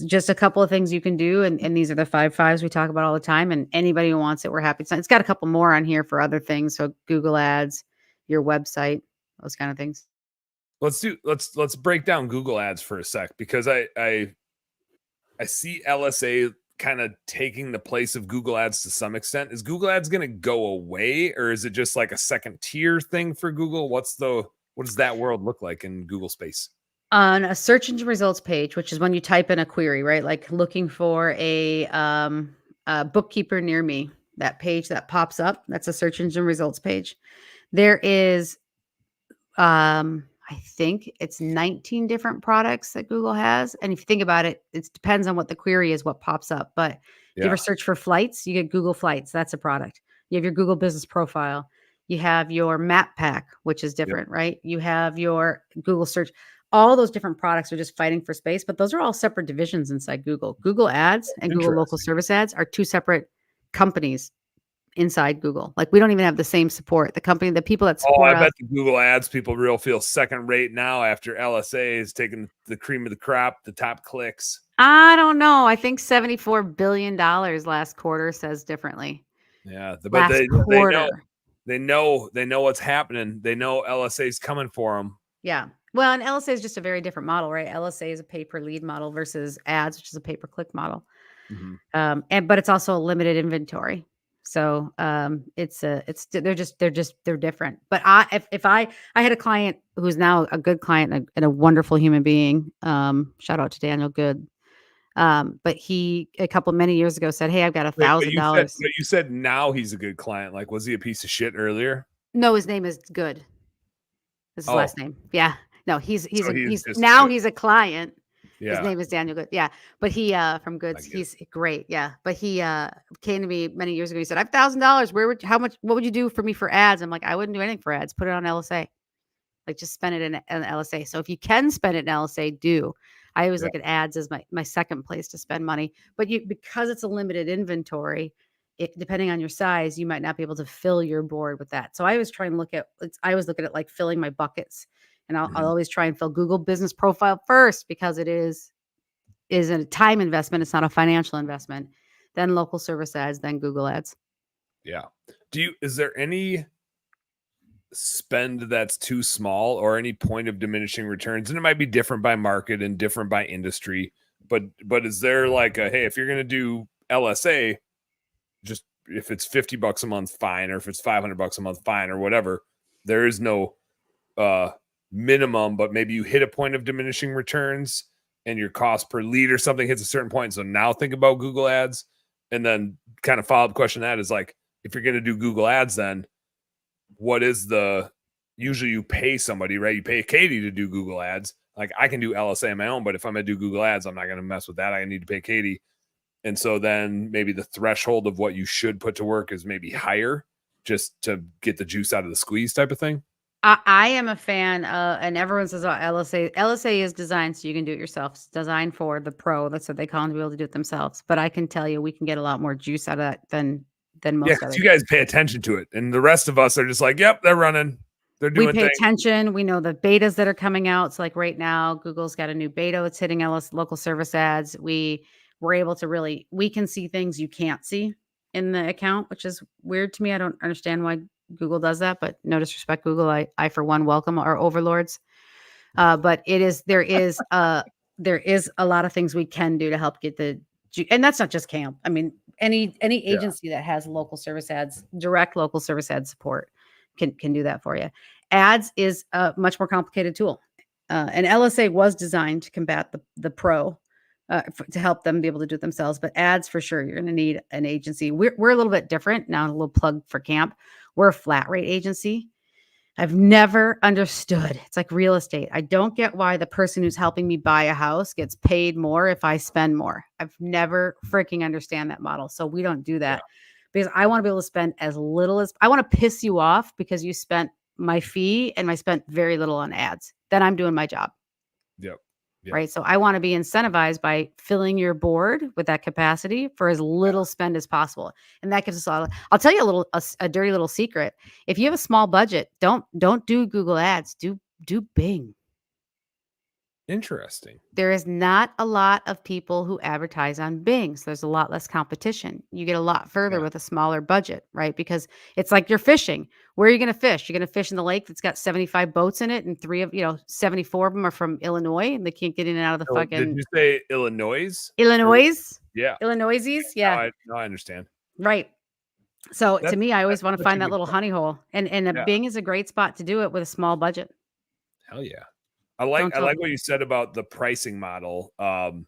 Speaker 1: just a couple of things you can do, and these are the 5 5s we talk about all the time. And anybody who wants it, we're happy to. It's got a couple more on here for other things. So Google Ads, your website, those kind of things.
Speaker 2: Let's break down Google Ads for a sec, because I see LSA kind of taking the place of Google Ads to some extent. Is Google Ads going to go away, or is it just like a second tier thing for Google? What does that world look like in Google space?
Speaker 1: On a search engine results page, which is when you type in a query, right? Like looking for a bookkeeper near me, that page that pops up, that's a search engine results page. There is, I think it's 19 different products that Google has. And if you think about it, it depends on what the query is, what pops up. But if you ever search for flights, you get Google Flights. That's a product. You have your Google Business Profile. You have your Map Pack, which is different, right? You have your Google Search. All those different products are just fighting for space, but those are all separate divisions inside Google. Google Ads and Google Local Service Ads are two separate companies inside Google. Like we don't even have the same support. The people that support
Speaker 2: I bet the Google Ads people feel second rate now after LSA is taking the cream of the crop, the top clicks.
Speaker 1: I don't know. I think $74 billion last quarter says differently.
Speaker 2: Yeah, but they know what's happening. They know LSA is coming for them.
Speaker 1: Yeah. Well, and LSA is just a very different model, right? LSA is a pay per lead model versus ads, which is a pay per click model.
Speaker 2: Mm-hmm.
Speaker 1: But it's also a limited inventory. So they're different. But I had a client who's now a good client and a wonderful human being. Shout out to Daniel Good. But he many years ago said, "Hey, I've got
Speaker 2: Wait,
Speaker 1: $1,000."
Speaker 2: but you said now he's a good client. Like, was he a piece of shit earlier?
Speaker 1: No, his name is Good. Is his
Speaker 2: Oh,
Speaker 1: last name. Yeah. No, he's
Speaker 2: so he's
Speaker 1: he's
Speaker 2: just
Speaker 1: now
Speaker 2: good.
Speaker 1: he's a client. His
Speaker 2: Yeah,
Speaker 1: name is Daniel Good. Yeah. But he from
Speaker 2: I
Speaker 1: Goods,
Speaker 2: get it.
Speaker 1: he's great. Yeah. But he came to me many years ago. He said, "I have $1,000. What would you do for me for ads?" I'm like, "I wouldn't do anything for ads. Put it on LSA. Like just spend it in LSA." So if you can spend it in LSA, do. I always
Speaker 2: Yeah.
Speaker 1: look at ads as my second place to spend money. But because it's a limited inventory, depending on your size, you might not be able to fill your board with that. So I always try and I always look at it like filling my buckets. And I'll
Speaker 2: Mhm.
Speaker 1: always try and fill Google Business Profile first because it is a time investment. It's not a financial investment. Then local service ads, then Google ads.
Speaker 2: Yeah. Is there any spend that's too small or any point of diminishing returns? And it might be different by market and different by industry, but is there like hey, if you're going to do LSA, just if it's $50 a month, fine, or if it's $500 a month, fine, or whatever. There is no uh minimum, but maybe you hit a point of diminishing returns and your cost per lead or something hits a certain point. So now think about Google ads. And then kind of follow-up question to that is like, if you're going to do Google ads, then what is usually you pay somebody, right? You pay Katie to do Google ads. Like I can do LSA on my own, but if I'm going to do Google ads, I'm not going to mess with that. I need to pay Katie. And so then maybe the threshold of what you should put to work is maybe higher just to get the juice out of the squeeze type of thing.
Speaker 1: I am a fan, and everyone says, "Oh, LSA." LSA is designed so you can do it yourself. It's designed for the pro. That's what they call them, to be able to do it themselves. But I can tell you, we can get a lot more juice out of that than
Speaker 2: Yeah,
Speaker 1: most
Speaker 2: because
Speaker 1: others.
Speaker 2: you guys pay attention to it. And the rest of us are just like, yep, they're running. They're
Speaker 1: We
Speaker 2: doing
Speaker 1: pay
Speaker 2: things.
Speaker 1: attention. We know the betas that are coming out. So, like right now, Google's got a new beta. It's hitting local service ads. We're able to we can see things you can't see in the account, which is weird to me. I don't understand why Google does that, but no disrespect, Google. I for one welcome our overlords. But there is a lot of things we can do to help get and that's not just camp. I mean, any
Speaker 2: Yeah.
Speaker 1: agency that has local service ads, direct local service ad support can do that for you. Ads is a much more complicated tool. And LSA was designed to combat the pro, to help them be able to do it themselves. But ads, for sure, you're going to need an agency. We're a little bit different now. A little plug for camp. We're a flat rate agency. I've never understood. It's like real estate. I don't get why the person who's helping me buy a house gets paid more if I spend more. I've never freaking understand that model. So we don't do that because I want to be able to spend as little as I want to piss you off because you spent my fee and I spent very little on ads. Then I'm doing my job.
Speaker 2: Yep. Yep.
Speaker 1: Right. So I want to be incentivized by filling your board with that capacity for as little spend as possible. And that gives us I'll tell you a dirty little secret. If you have a small budget, don't do Google ads, do Bing.
Speaker 2: Interesting.
Speaker 1: There is not a lot of people who advertise on Bing. So there's a lot less competition. You get a lot further with a smaller budget, right? Because it's like you're fishing. Where are you going to fish? You're going to fish in the lake that's got 75 boats in it, and 74 of them are from Illinois, and they can't get in and out of the
Speaker 2: So did
Speaker 1: fucking
Speaker 2: you say Illinois?
Speaker 1: Illinois.
Speaker 2: Yeah.
Speaker 1: Illinoises. Yeah.
Speaker 2: No, I understand.
Speaker 1: Right. So to
Speaker 2: That's
Speaker 1: me, I always want to
Speaker 2: such a
Speaker 1: find that
Speaker 2: good
Speaker 1: little
Speaker 2: point.
Speaker 1: honey hole. And a
Speaker 2: Yeah.
Speaker 1: Bing is a great spot to do it with a small budget.
Speaker 2: Hell yeah. I like what you said about the pricing model. I'm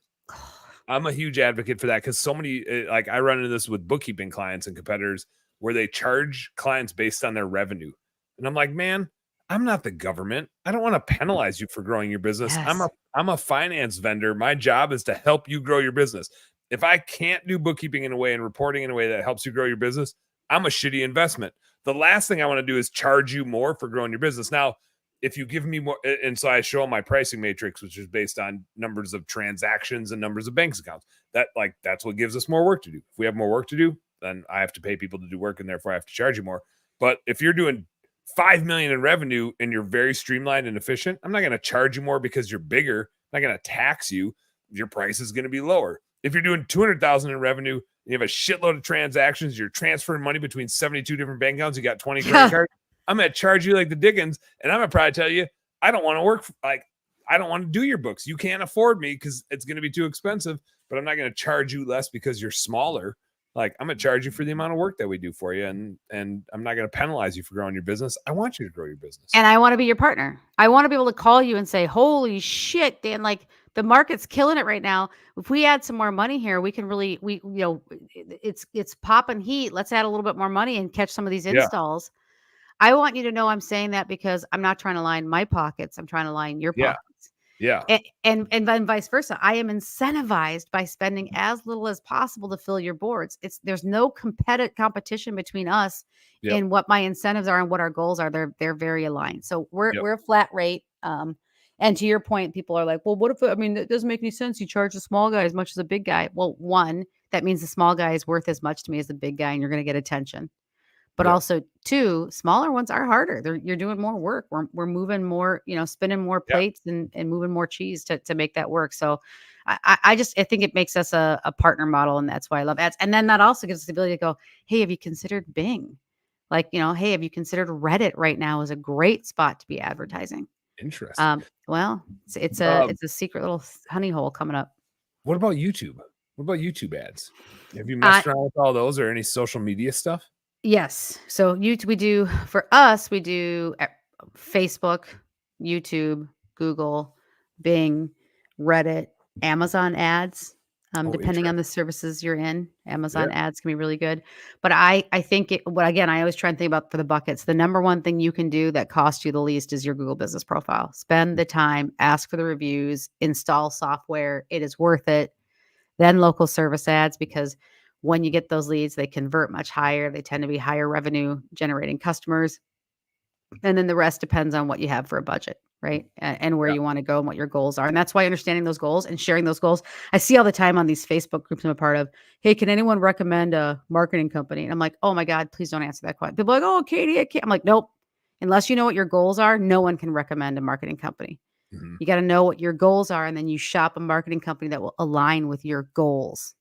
Speaker 2: a huge advocate for that because so many like I run into this with bookkeeping clients and competitors where they charge clients based on their revenue. And I'm like, man, I'm not the government. I don't want to penalize you for growing your business.
Speaker 1: Yes.
Speaker 2: I'm a finance vendor. My job is to help you grow your business. If I can't do bookkeeping in a way and reporting in a way that helps you grow your business, I'm a shitty investment. The last thing I want to do is charge you more for growing your business. Now, if you give me more, and so I show my pricing matrix, which is based on numbers of transactions and numbers of bank accounts. That's what gives us more work to do. If we have more work to do, then I have to pay people to do work, and therefore I have to charge you more. But if you're doing 5 million in revenue and you're very streamlined and efficient, I'm not going to charge you more because you're bigger. I'm not going to tax you. Your price is going to be lower. If you're doing 200,000 in revenue, and you have a shitload of transactions, you're transferring money between 72 different bank accounts, you got 20 credit cards. I'm going to charge you like the Dickens, and I'm going to probably tell you, I don't want to work. I don't want to do your books. You can't afford me because it's going to be too expensive, but I'm not going to charge you less because you're smaller. Like, I'm gonna charge you for the amount of work that we do for you, and I'm not gonna penalize you for growing your business. I want you to grow your business.
Speaker 1: And I want to be your partner. I want to be able to call you and say, "Holy shit, Dan, like the market's killing it right now. If we add some more money here, we can really it's popping heat. Let's add a little bit more money and catch some of these
Speaker 2: Yeah.
Speaker 1: installs." I want you to know I'm saying that because I'm not trying to line my pockets. I'm trying to line your
Speaker 2: Yeah.
Speaker 1: pockets.
Speaker 2: Yeah.
Speaker 1: And then vice versa. I am incentivized by spending as little as possible to fill your boards. There's no competition between us
Speaker 2: Yep.
Speaker 1: in what my incentives are and what our goals are. They're very aligned. So
Speaker 2: Yep.
Speaker 1: we're a flat rate. And to your point, people are like, well, what if it doesn't make any sense? You charge the small guy as much as a big guy. Well, one, that means the small guy is worth as much to me as the big guy, and you're going to get attention. But
Speaker 2: Yep.
Speaker 1: also, two, smaller ones are harder. You're doing more work. We're moving more, spinning more plates and moving more cheese to make that work. So I think it makes us a partner model, and that's why I love ads. And then that also gives us the ability to go, hey, have you considered Bing? Like, hey, have you considered Reddit right now is a great spot to be advertising.
Speaker 2: Interesting.
Speaker 1: Well, it's a secret little honey hole coming up.
Speaker 2: What about YouTube? What about YouTube ads? Have you messed around with all those or any social media stuff?
Speaker 1: Yes. So we do Facebook, YouTube, Google, Bing, Reddit, Amazon ads. Depending on the services you're in, Amazon ads can be really good. But I think again, I always try and think about for the buckets. The number one thing you can do that costs you the least is your Google business profile. Spend the time, ask for the reviews, install software. It is worth it. Then local service ads, because when you get those leads, they convert much higher. They tend to be higher revenue generating customers. And then the rest depends on what you have for a budget, right? And where you want to go and what your goals are. And that's why understanding those goals and sharing those goals. I see all the time on these Facebook groups I'm a part of, hey, can anyone recommend a marketing company? And I'm like, oh my God, please don't answer that question. People are like, oh, Katie, I can't. I'm like, nope. Unless you know what your goals are, no one can recommend a marketing company. Mm-hmm. You got to know what your goals are, and then you shop a marketing company that will align with your goals.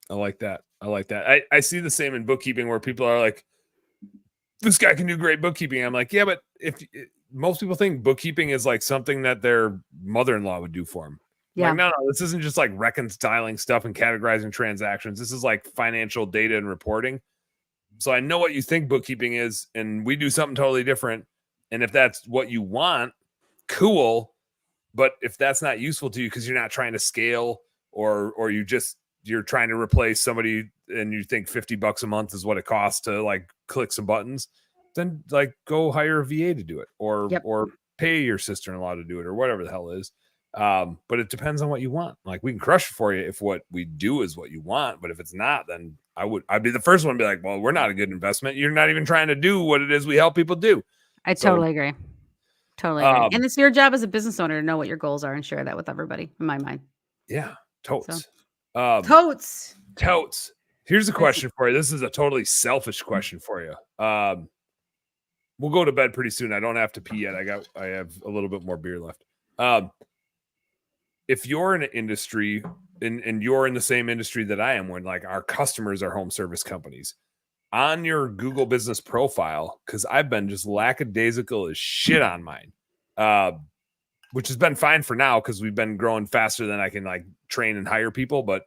Speaker 2: I like that. I see the same in bookkeeping where people are like, this guy can do great bookkeeping. I'm like, yeah, but most people think bookkeeping is like something that their mother-in-law would do for them. Yeah. Like, no, this isn't just like reconciling stuff and categorizing transactions. This is like financial data and reporting. So I know what you think bookkeeping is, and we do something totally different. And if that's what you want, cool. But if that's not useful to you because you're not trying to scale or you're trying to replace somebody and you think $50 a month is what it costs to like click some buttons, then like go hire a VA to do it or pay your sister-in-law to do it or whatever the hell it is. But it depends on what you want. Like, we can crush it for you if what we do is what you want, but if it's not, then I'd be the first one to be like, well, we're not a good investment. You're not even trying to do what it is we help people do.
Speaker 1: I totally agree. Totally agree. And it's your job as a business owner to know what your goals are and share that with everybody, in my mind.
Speaker 2: Yeah. Totes.
Speaker 1: Totes.
Speaker 2: Here's a question for you. This is a totally selfish question for you. We'll go to bed pretty soon. I don't have to pee yet. I have a little bit more beer left. If you're in an industry and you're in the same industry that I am, when like our customers are home service companies, on your Google business profile, because I've been just lackadaisical as shit on mine, which has been fine for now because we've been growing faster than I can like train and hire people. But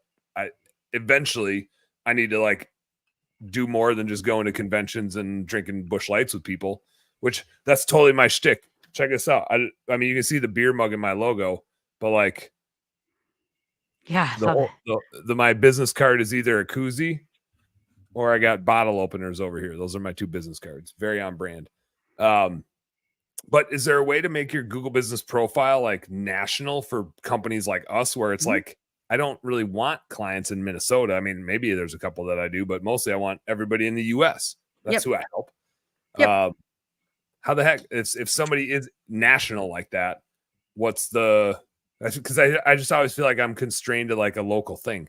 Speaker 2: eventually I need to like do more than just going to conventions and drinking Busch Lights with people, which that's totally my shtick. Check this out. I mean, you can see the beer mug in my logo, but like,
Speaker 1: yeah,
Speaker 2: my business card is either a koozie or I got bottle openers over here. Those are my two business cards. Very on brand. But is there a way to make your Google business profile like national for companies like us, where it's like, I don't really want clients in Minnesota. I mean, maybe there's a couple that I do, but mostly I want everybody in the US. That's who I help. How the heck, if somebody is national like that, because I just always feel like I'm constrained to like a local thing.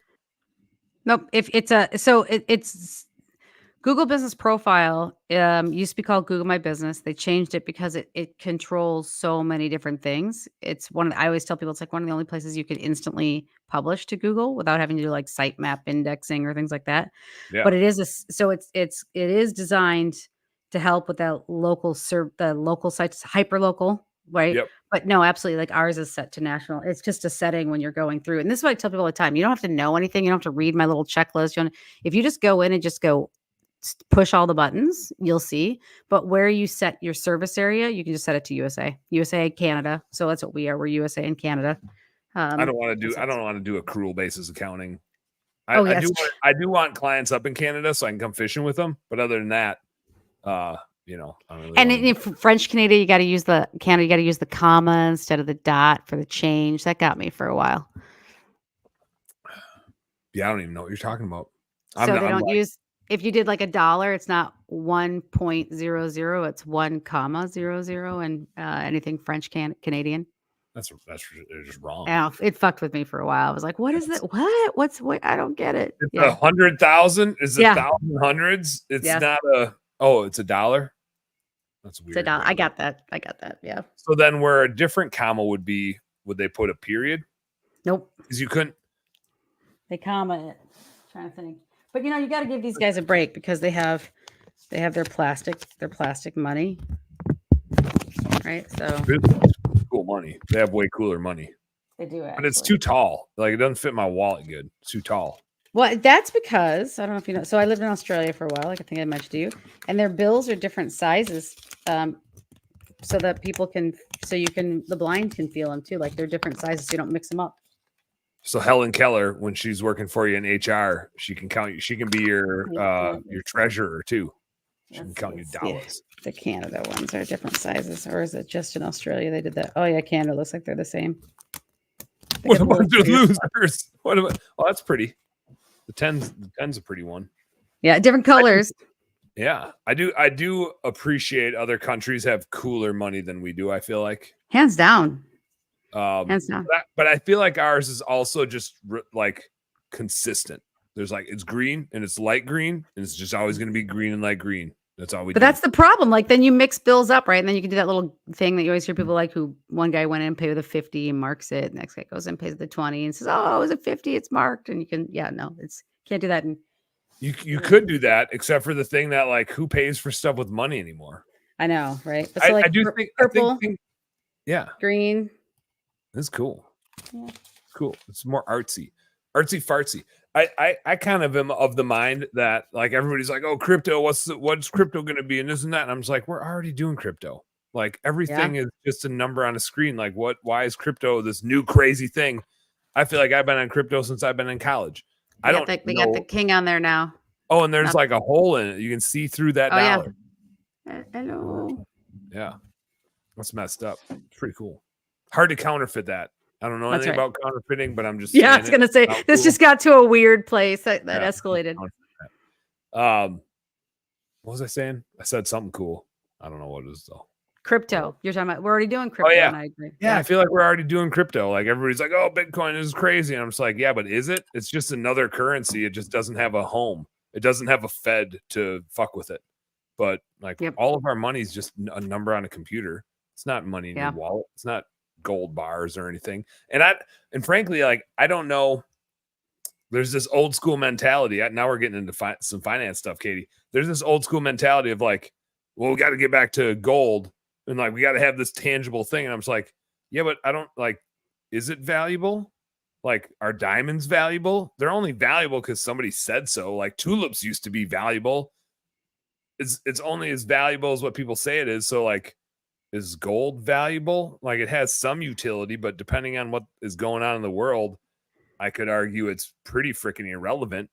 Speaker 1: Nope. If it's it's Google Business Profile used to be called Google My Business. They changed it because it controls so many different things. It's I always tell people it's like one of the only places you could instantly publish to Google without having to do like sitemap indexing or things like that. Yeah. But it is it is designed to help with that the local sites, hyper local. right?
Speaker 2: Yep.
Speaker 1: But no, absolutely. Like ours is set to national. It's just a setting when you're going through. And this is what I tell people all the time. You don't have to know anything. You don't have to read my little checklist. If you just go in and just go push all the buttons, you'll see. But where you set your service area, you can just set it to USA, Canada. So that's what we are. We're USA and Canada.
Speaker 2: I don't want to
Speaker 1: that's-
Speaker 2: do accrual basis accounting.
Speaker 1: Oh,
Speaker 2: I
Speaker 1: yes.
Speaker 2: I do want clients up in Canada so I can come fishing with them. But other than that, I don't really
Speaker 1: And
Speaker 2: wanna
Speaker 1: in French Canada, you got to use Canada. You got to use the comma instead of the dot for the change. That got me for a while.
Speaker 2: Yeah, I don't even know what you're talking about.
Speaker 1: So they don't use. If you did like $1, it's not 1.00. It's 1,00, and anything French Canadian.
Speaker 2: That's just wrong.
Speaker 1: Yeah, it fucked with me for a while. I was like, "What is it? What? I don't get it."
Speaker 2: It's
Speaker 1: Yeah.
Speaker 2: 100,000. Is
Speaker 1: Yeah.
Speaker 2: 1,000 hundreds? It's
Speaker 1: Yeah.
Speaker 2: not a. Oh, it's $1. That's weird.
Speaker 1: It's $1. I got that. Yeah.
Speaker 2: So then, where a different comma would be, would they put a period?
Speaker 1: Nope.
Speaker 2: Because you couldn't.
Speaker 1: They comma it. Trying to think, but you got to give these guys a break because they have their plastic money, right? So
Speaker 2: Cool money. They have way cooler money.
Speaker 1: they do it,
Speaker 2: But it's too tall. Like it doesn't fit my wallet good. It's too tall.
Speaker 1: Well, that's because I don't know if you know. So I lived in Australia for a while. Like I think I mentioned to you, and their bills are different sizes, so that the blind can feel them too. Like they're different sizes, so you don't mix them up.
Speaker 2: So Helen Keller, when she's working for you in HR, she can count you. She can be your treasurer too. She can count you dollars.
Speaker 1: The Canada ones are different sizes, or is it just in Australia they did that? Oh yeah, Canada looks like they're the same.
Speaker 2: What about the losers? What about? Oh, that's pretty. The ten's a pretty one.
Speaker 1: Yeah, different colors.
Speaker 2: Yeah, I do appreciate other countries have cooler money than we do. I feel like
Speaker 1: Hands down. Hands down.
Speaker 2: But I feel like ours is also just like consistent. There's like it's green and it's light green and it's just always going to be green and light green. That's all we do.
Speaker 1: But that's the problem. Like then you mix bills up, right? And then you can do that little thing that you always hear people like who one guy went in and paid with a 50 and marks it. The next guy goes in and pays with the 20 and says, "Oh, it was a 50, it's marked." And you can, can't do that. And
Speaker 2: you could do that, except for the thing that like who pays for stuff with money anymore?
Speaker 1: I know, right? But so like
Speaker 2: I do think
Speaker 1: purple,
Speaker 2: yeah,
Speaker 1: green.
Speaker 2: It's cool.
Speaker 1: Yeah.
Speaker 2: Cool. It's more artsy fartsy. I kind of am of the mind that like everybody's like, oh, crypto, what's crypto going to be and this and that. And I'm just like, we're already doing crypto. Like everything is just a number on a screen. Like why is crypto this new crazy thing? I feel like I've been on crypto since I've been in college.
Speaker 1: They got the king on there now.
Speaker 2: Oh, and there's like a hole in it. You can see through that dollar.
Speaker 1: Yeah. Hello.
Speaker 2: Yeah. That's messed up. It's pretty cool. Hard to counterfeit that. I don't know anything about counterfeiting, but I'm just
Speaker 1: I was gonna say this just got to a weird place that escalated.
Speaker 2: What was I saying? I said something cool. I don't know what it is though.
Speaker 1: Crypto. You're talking about we're already doing crypto.
Speaker 2: Oh, yeah.
Speaker 1: And I agree.
Speaker 2: Yeah, I feel like we're already doing crypto. Like everybody's like, oh, Bitcoin is crazy. And I'm just like, yeah, but is it? It's just another currency. It just doesn't have a home. It doesn't have a Fed to fuck with it. But like all of our money is just a number on a computer. It's not money in your wallet. It's not gold bars or anything. And frankly, like I don't know. There's this old school mentality. Now we're getting into some finance stuff, Katie. There's this old school mentality of like, well, we got to get back to gold and like we got to have this tangible thing. And I'm just like, yeah, but I don't like. Is it valuable? Like, are diamonds valuable? They're only valuable because somebody said so. Like tulips used to be valuable. It's only as valuable as what people say it is. So like, is gold valuable? Like it has some utility, but depending on what is going on in the world, I could argue it's pretty freaking irrelevant.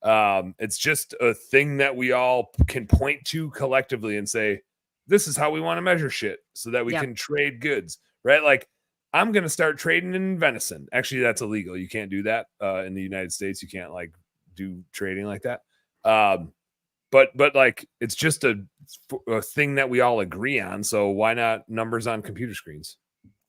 Speaker 2: It's just a thing that we all can point to collectively and say, this is how we want to measure shit so that we can trade goods, right? Like I'm going to start trading in venison. Actually, that's illegal. You can't do that in the United States. You can't like do trading like that. But like it's just a thing that we all agree on. So why not numbers on computer screens?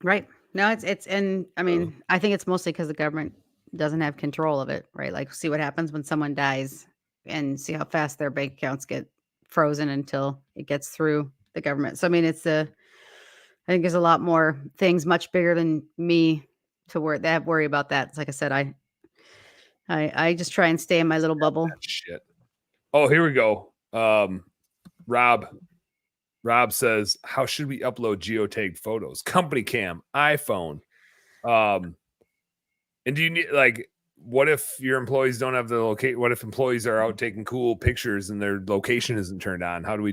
Speaker 1: Right. No, it's and I mean, I think it's mostly because the government doesn't have control of it, right? Like see what happens when someone dies and see how fast their bank accounts get frozen until it gets through the government. So I mean, I think there's a lot more things much bigger than me to worry about that. It's like I said, I just try and stay in my little bubble.
Speaker 2: Shit. Oh, here we go. Rob, Rob says, how should we upload geotagged photos? Company cam, iPhone. And do you need what if your employees don't have the locate? What if employees are out taking cool pictures and their location isn't turned on? How do we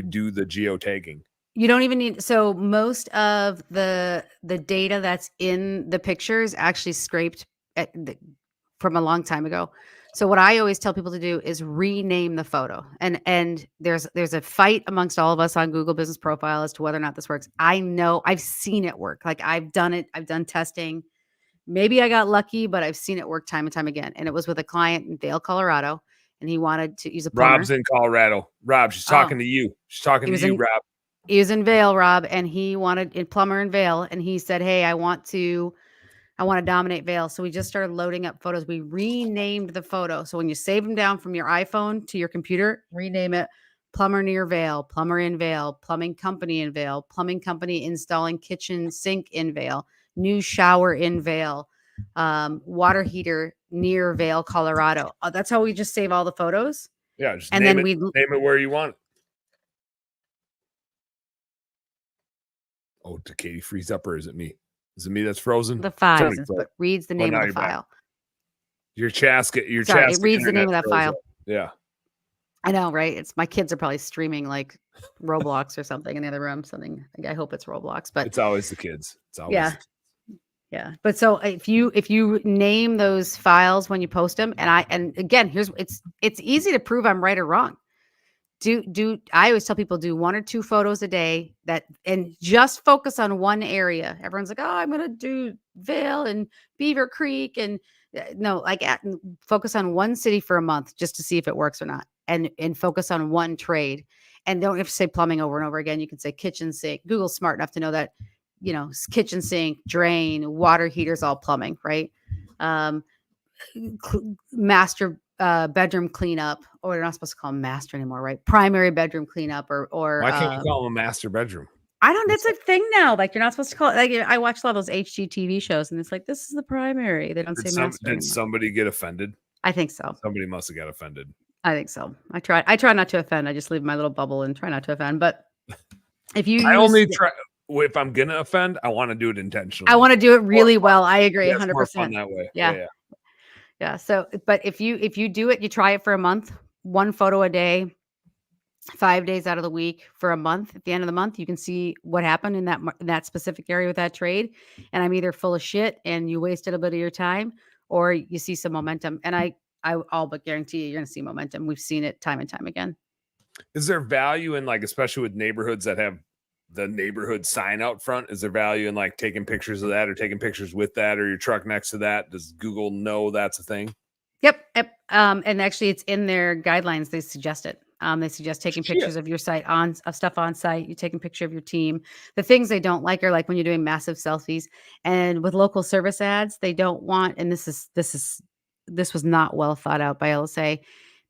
Speaker 2: do the geotagging?
Speaker 1: You don't even need, so most of the data that's in the pictures actually scraped from a long time ago. So what I always tell people to do is rename the photo. And there's a fight amongst all of us on Google Business Profile as to whether or not this works. I know I've seen it work. Like I've done it. I've done testing. Maybe I got lucky, but I've seen it work time and time again. And it was with a client in Vail, Colorado, and he wanted to use a plumber.
Speaker 2: Rob's in Colorado. Rob, she's talking to you. She's talking to you, Rob.
Speaker 1: He was in Vail, Rob, and he wanted a plumber in Vail. And he said, hey, I want to dominate Vail. So we just started loading up photos. We renamed the photo. So when you save them down from your iPhone to your computer, rename it plumber near Vail, plumber in Vail, plumbing company in Vail, plumbing company installing kitchen sink in Vail, new shower in Vail, water heater near Vail, Colorado. That's how we just save all the photos.
Speaker 2: Yeah, just name it where you want it. Oh, did Katie freeze up or is it me? Is it me that's frozen?
Speaker 1: The file reads the name of the file.
Speaker 2: Back. Your chassis.
Speaker 1: It reads the name of that file.
Speaker 2: Up. Yeah.
Speaker 1: I know, right? It's my kids are probably streaming like Roblox or something in the other room. I hope it's Roblox, but
Speaker 2: it's always the kids. It's always
Speaker 1: yeah. But so if you name those files when you post them, and again, it's easy to prove I'm right or wrong. I always tell people do 1 or 2 photos a day and just focus on one area. Everyone's like, oh, I'm going to do Vail and Beaver Creek. And no, focus on one city for a month just to see if it works or not. And focus on one trade, and don't have to say plumbing over and over again. You can say kitchen sink. Google's smart enough to know that, kitchen sink, drain, water heaters, all plumbing, right? Master bedroom cleanup, or we're not supposed to call them master anymore, right? Primary bedroom cleanup, or
Speaker 2: why can't you call them a master bedroom?
Speaker 1: I don't. That's a thing now. Like you're not supposed to call it. Like I watch a lot of those HGTV shows, and it's like this is the primary. They don't say master.
Speaker 2: Did somebody get offended?
Speaker 1: I think so.
Speaker 2: Somebody must have got offended.
Speaker 1: I think so. I try not to offend. I just leave my little bubble and try not to offend. But if you,
Speaker 2: only try. If I'm gonna offend, I want to do it intentionally.
Speaker 1: I want to do it really well. I agree, 100%.
Speaker 2: That way.
Speaker 1: Yeah. So, but if you do it, you try it for a month, 1 photo a day, 5 days out of the week for a month. At the end of the month, you can see what happened in that specific area with that trade. And I'm either full of shit and you wasted a bit of your time, or you see some momentum. And I all but guarantee you're going to see momentum. We've seen it time and time again.
Speaker 2: Is there value in especially with neighborhoods that have the neighborhood sign out front? Is there value in taking pictures of that, or taking pictures with that, or your truck next to that? Does Google know that's a thing?
Speaker 1: Yep. And actually it's in their guidelines. They suggest it. They suggest taking pictures of your site of stuff on site. You take a picture of your team. The things they don't like are like when you're doing massive selfies, and with local service ads, they don't want, and this was not well thought out by LSA.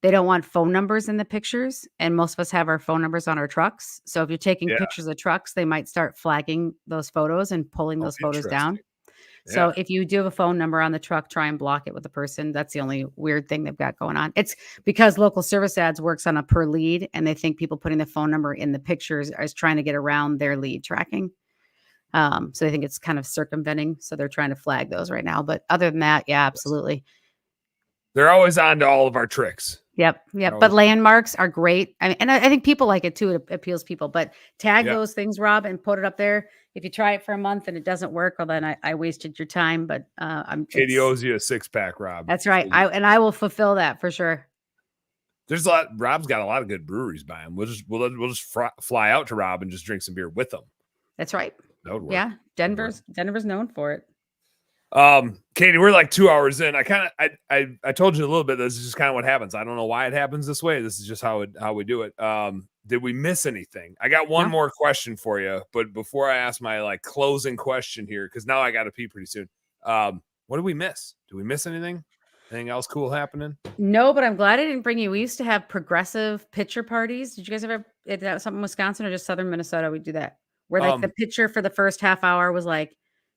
Speaker 1: They don't want phone numbers in the pictures, and most of us have our phone numbers on our trucks. So if you're taking pictures of trucks, they might start flagging those photos and pulling those photos down. Yeah. So if you do have a phone number on the truck, try and block it with the person. That's the only weird thing they've got going on. It's because local service ads works on a per lead, and they think people putting the phone number in the pictures is trying to get around their lead tracking. So they think it's kind of circumventing. So they're trying to flag those right now. But other than that, yeah, absolutely.
Speaker 2: They're always on to all of our tricks.
Speaker 1: Yep. But landmarks are great. I mean, and I think people like it too. It appeals people. But tag those things, Rob, and put it up there. If you try it for a month and it doesn't work, well, then I wasted your time. But
Speaker 2: Katie owes you a 6-pack, Rob.
Speaker 1: That's right. I will fulfill that for sure.
Speaker 2: There's a lot. Rob's got a lot of good breweries by him. We'll just fly out to Rob and just drink some beer with them.
Speaker 1: That's right.
Speaker 2: That would work.
Speaker 1: Yeah, Denver's known for it.
Speaker 2: Katie, we're 2 hours in. I told you a little bit. This is just kind of what happens. I don't know why it happens this way. This is just how we do it. Did we miss anything? I got one more question for you, but before I ask my closing question here, because now I got to pee pretty soon. What did we miss? Did we miss anything? Anything else cool happening?
Speaker 1: No, but I'm glad I didn't bring you. We used to have progressive pitcher parties. Did you guys ever? Is that something in Wisconsin or just Southern Minnesota? We do that where the pitcher for the first half hour was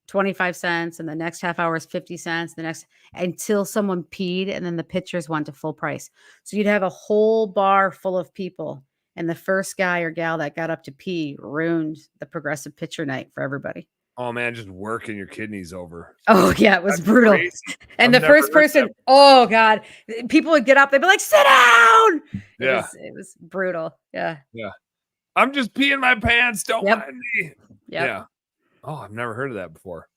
Speaker 1: 25 cents, and the next half hour is 50 cents, the next until someone peed, and then the pitchers went to full price. So you'd have a whole bar full of people, And the first guy or gal that got up to pee ruined the progressive pitcher night for everybody.
Speaker 2: Oh man, just working your kidneys over.
Speaker 1: Oh yeah, it was
Speaker 2: That's
Speaker 1: brutal.
Speaker 2: crazy.
Speaker 1: And
Speaker 2: I've
Speaker 1: the
Speaker 2: never
Speaker 1: first
Speaker 2: heard
Speaker 1: person,
Speaker 2: that.
Speaker 1: oh God, people would get up, they'd be like, sit down.
Speaker 2: Yeah.
Speaker 1: It was brutal. Yeah.
Speaker 2: Yeah. I'm just peeing my pants. Don't
Speaker 1: Yep.
Speaker 2: mind me.
Speaker 1: Yep.
Speaker 2: Yeah. Oh, I've never heard of that before.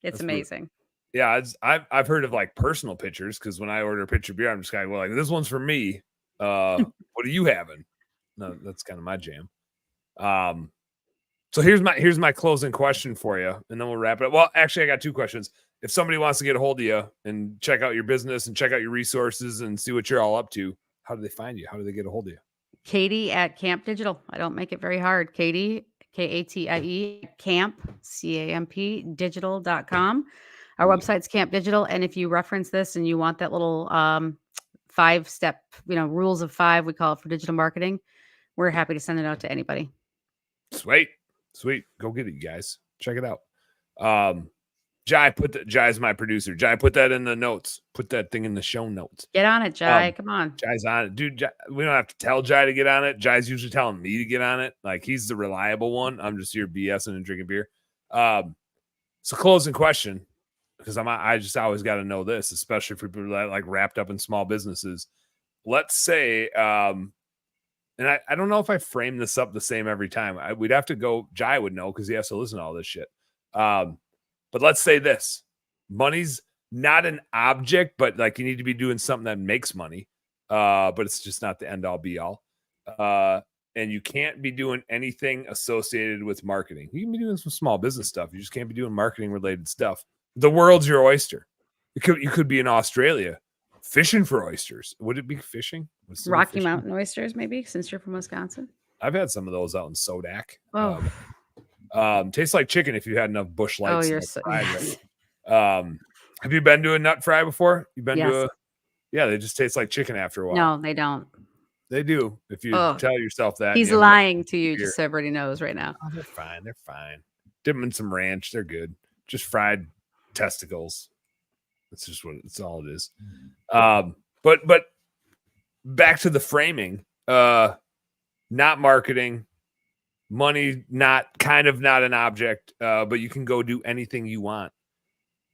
Speaker 1: It's
Speaker 2: That's brutal.
Speaker 1: amazing.
Speaker 2: Yeah, I've heard of like personal pitchers because when I order a pitcher of beer, I'm just kind of like, this one's for me. What are you having? No, that's kind of my jam. So here's my closing question for you, and then we'll wrap it up. Well, actually, I got 2 questions. If somebody wants to get a hold of you and check out your business and check out your resources and see what you're all up to, how do they find you? How do they get a hold of you?
Speaker 1: Katie at Camp Digital. I don't make it very hard. Katie, Katie, Camp, CAMP, digital.com. Our website's Camp Digital. And if you reference this and you want that little 5-step, rules of 5, we call it for digital marketing, we're happy to send it out to anybody.
Speaker 2: Sweet. Go get it, you guys. Check it out. Jai's my producer. Jai, put that in the notes. Put that thing in the show notes.
Speaker 1: Get on it, Jai. Come on.
Speaker 2: Jai's on it. Dude, we don't have to tell Jai to get on it. Jai's usually telling me to get on it. Like, he's the reliable one. I'm just here BSing and drinking beer. So closing question, because I just always got to know this, especially for people that like wrapped up in small businesses. Let's say, and I don't know if I frame this up the same every time. We'd have to go, Jai would know because he has to listen to all this shit. But let's say this: money's not an object, but like you need to be doing something that makes money. But it's just not the end all be all. And you can't be doing anything associated with marketing. You can be doing some small business stuff. You just can't be doing marketing related stuff. The world's your oyster. You could be in Australia fishing for oysters. Would it be fishing?
Speaker 1: Rocky Mountain oysters, maybe, since you're from Wisconsin.
Speaker 2: I've had some of those out in Sodak.
Speaker 1: Oh.
Speaker 2: Tastes like chicken if you had enough bush lights.
Speaker 1: Oh, you're
Speaker 2: so have you been to a nut fry before? You've been to a they just taste like chicken after a while.
Speaker 1: No, they don't.
Speaker 2: They do. If you tell yourself that.
Speaker 1: He's lying to you, just so everybody knows right now.
Speaker 2: Oh, they're fine. Dip them in some ranch. They're good. Just fried testicles. That's all it is. But back to the framing, not marketing, money, not an object, but you can go do anything you want.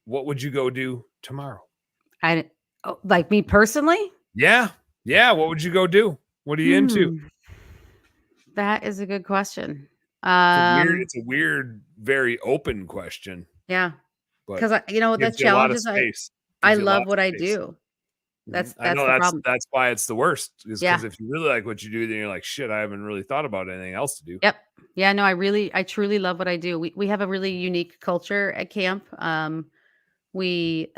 Speaker 2: What would you go do tomorrow?
Speaker 1: Like me personally?
Speaker 2: Yeah. What would you go do? What are you into?
Speaker 1: That is a good question.
Speaker 2: It's a weird, very open question.
Speaker 1: Yeah. Because the challenge is I love what I do. That's the problem.
Speaker 2: That's why it's the worst. Because if you really like what you do, then you're like, shit, I haven't really thought about anything else to do.
Speaker 1: Yep. Yeah, no, I truly love what I do. We have a really unique culture at camp. We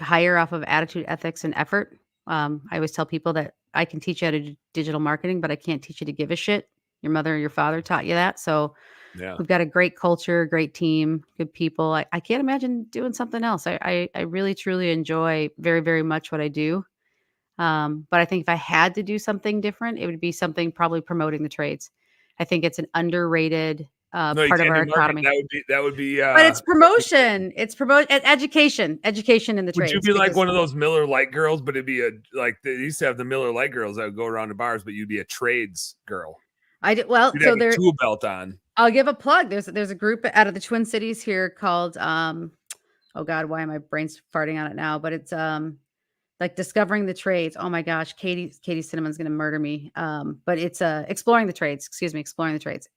Speaker 1: hire off of attitude, ethics, and effort. I always tell people that I can teach you how to do digital marketing, but I can't teach you to give a shit. Your mother or your father taught you that. So we've got a great culture, great team, good people. I can't imagine doing something else. I really, truly enjoy very, very much what I do. But I think if I had to do something different, it would be something probably promoting the trades. I think it's an underrated part of our economy.
Speaker 2: That would be.
Speaker 1: But it's promotion. It's education in the trades.
Speaker 2: Would you be like one of those Miller Lite girls? But it'd be they used to have the Miller Lite girls that would go around to bars, but you'd be a trades girl.
Speaker 1: I did well.
Speaker 2: You'd
Speaker 1: so
Speaker 2: have
Speaker 1: there's
Speaker 2: a tool belt on.
Speaker 1: I'll give a plug. There's a group out of the Twin Cities here called oh God, why am I brains farting on it now? But it's like Discovering the Trades. Oh my gosh, Katie Cinnamon's gonna murder me. But it's Exploring the Trades.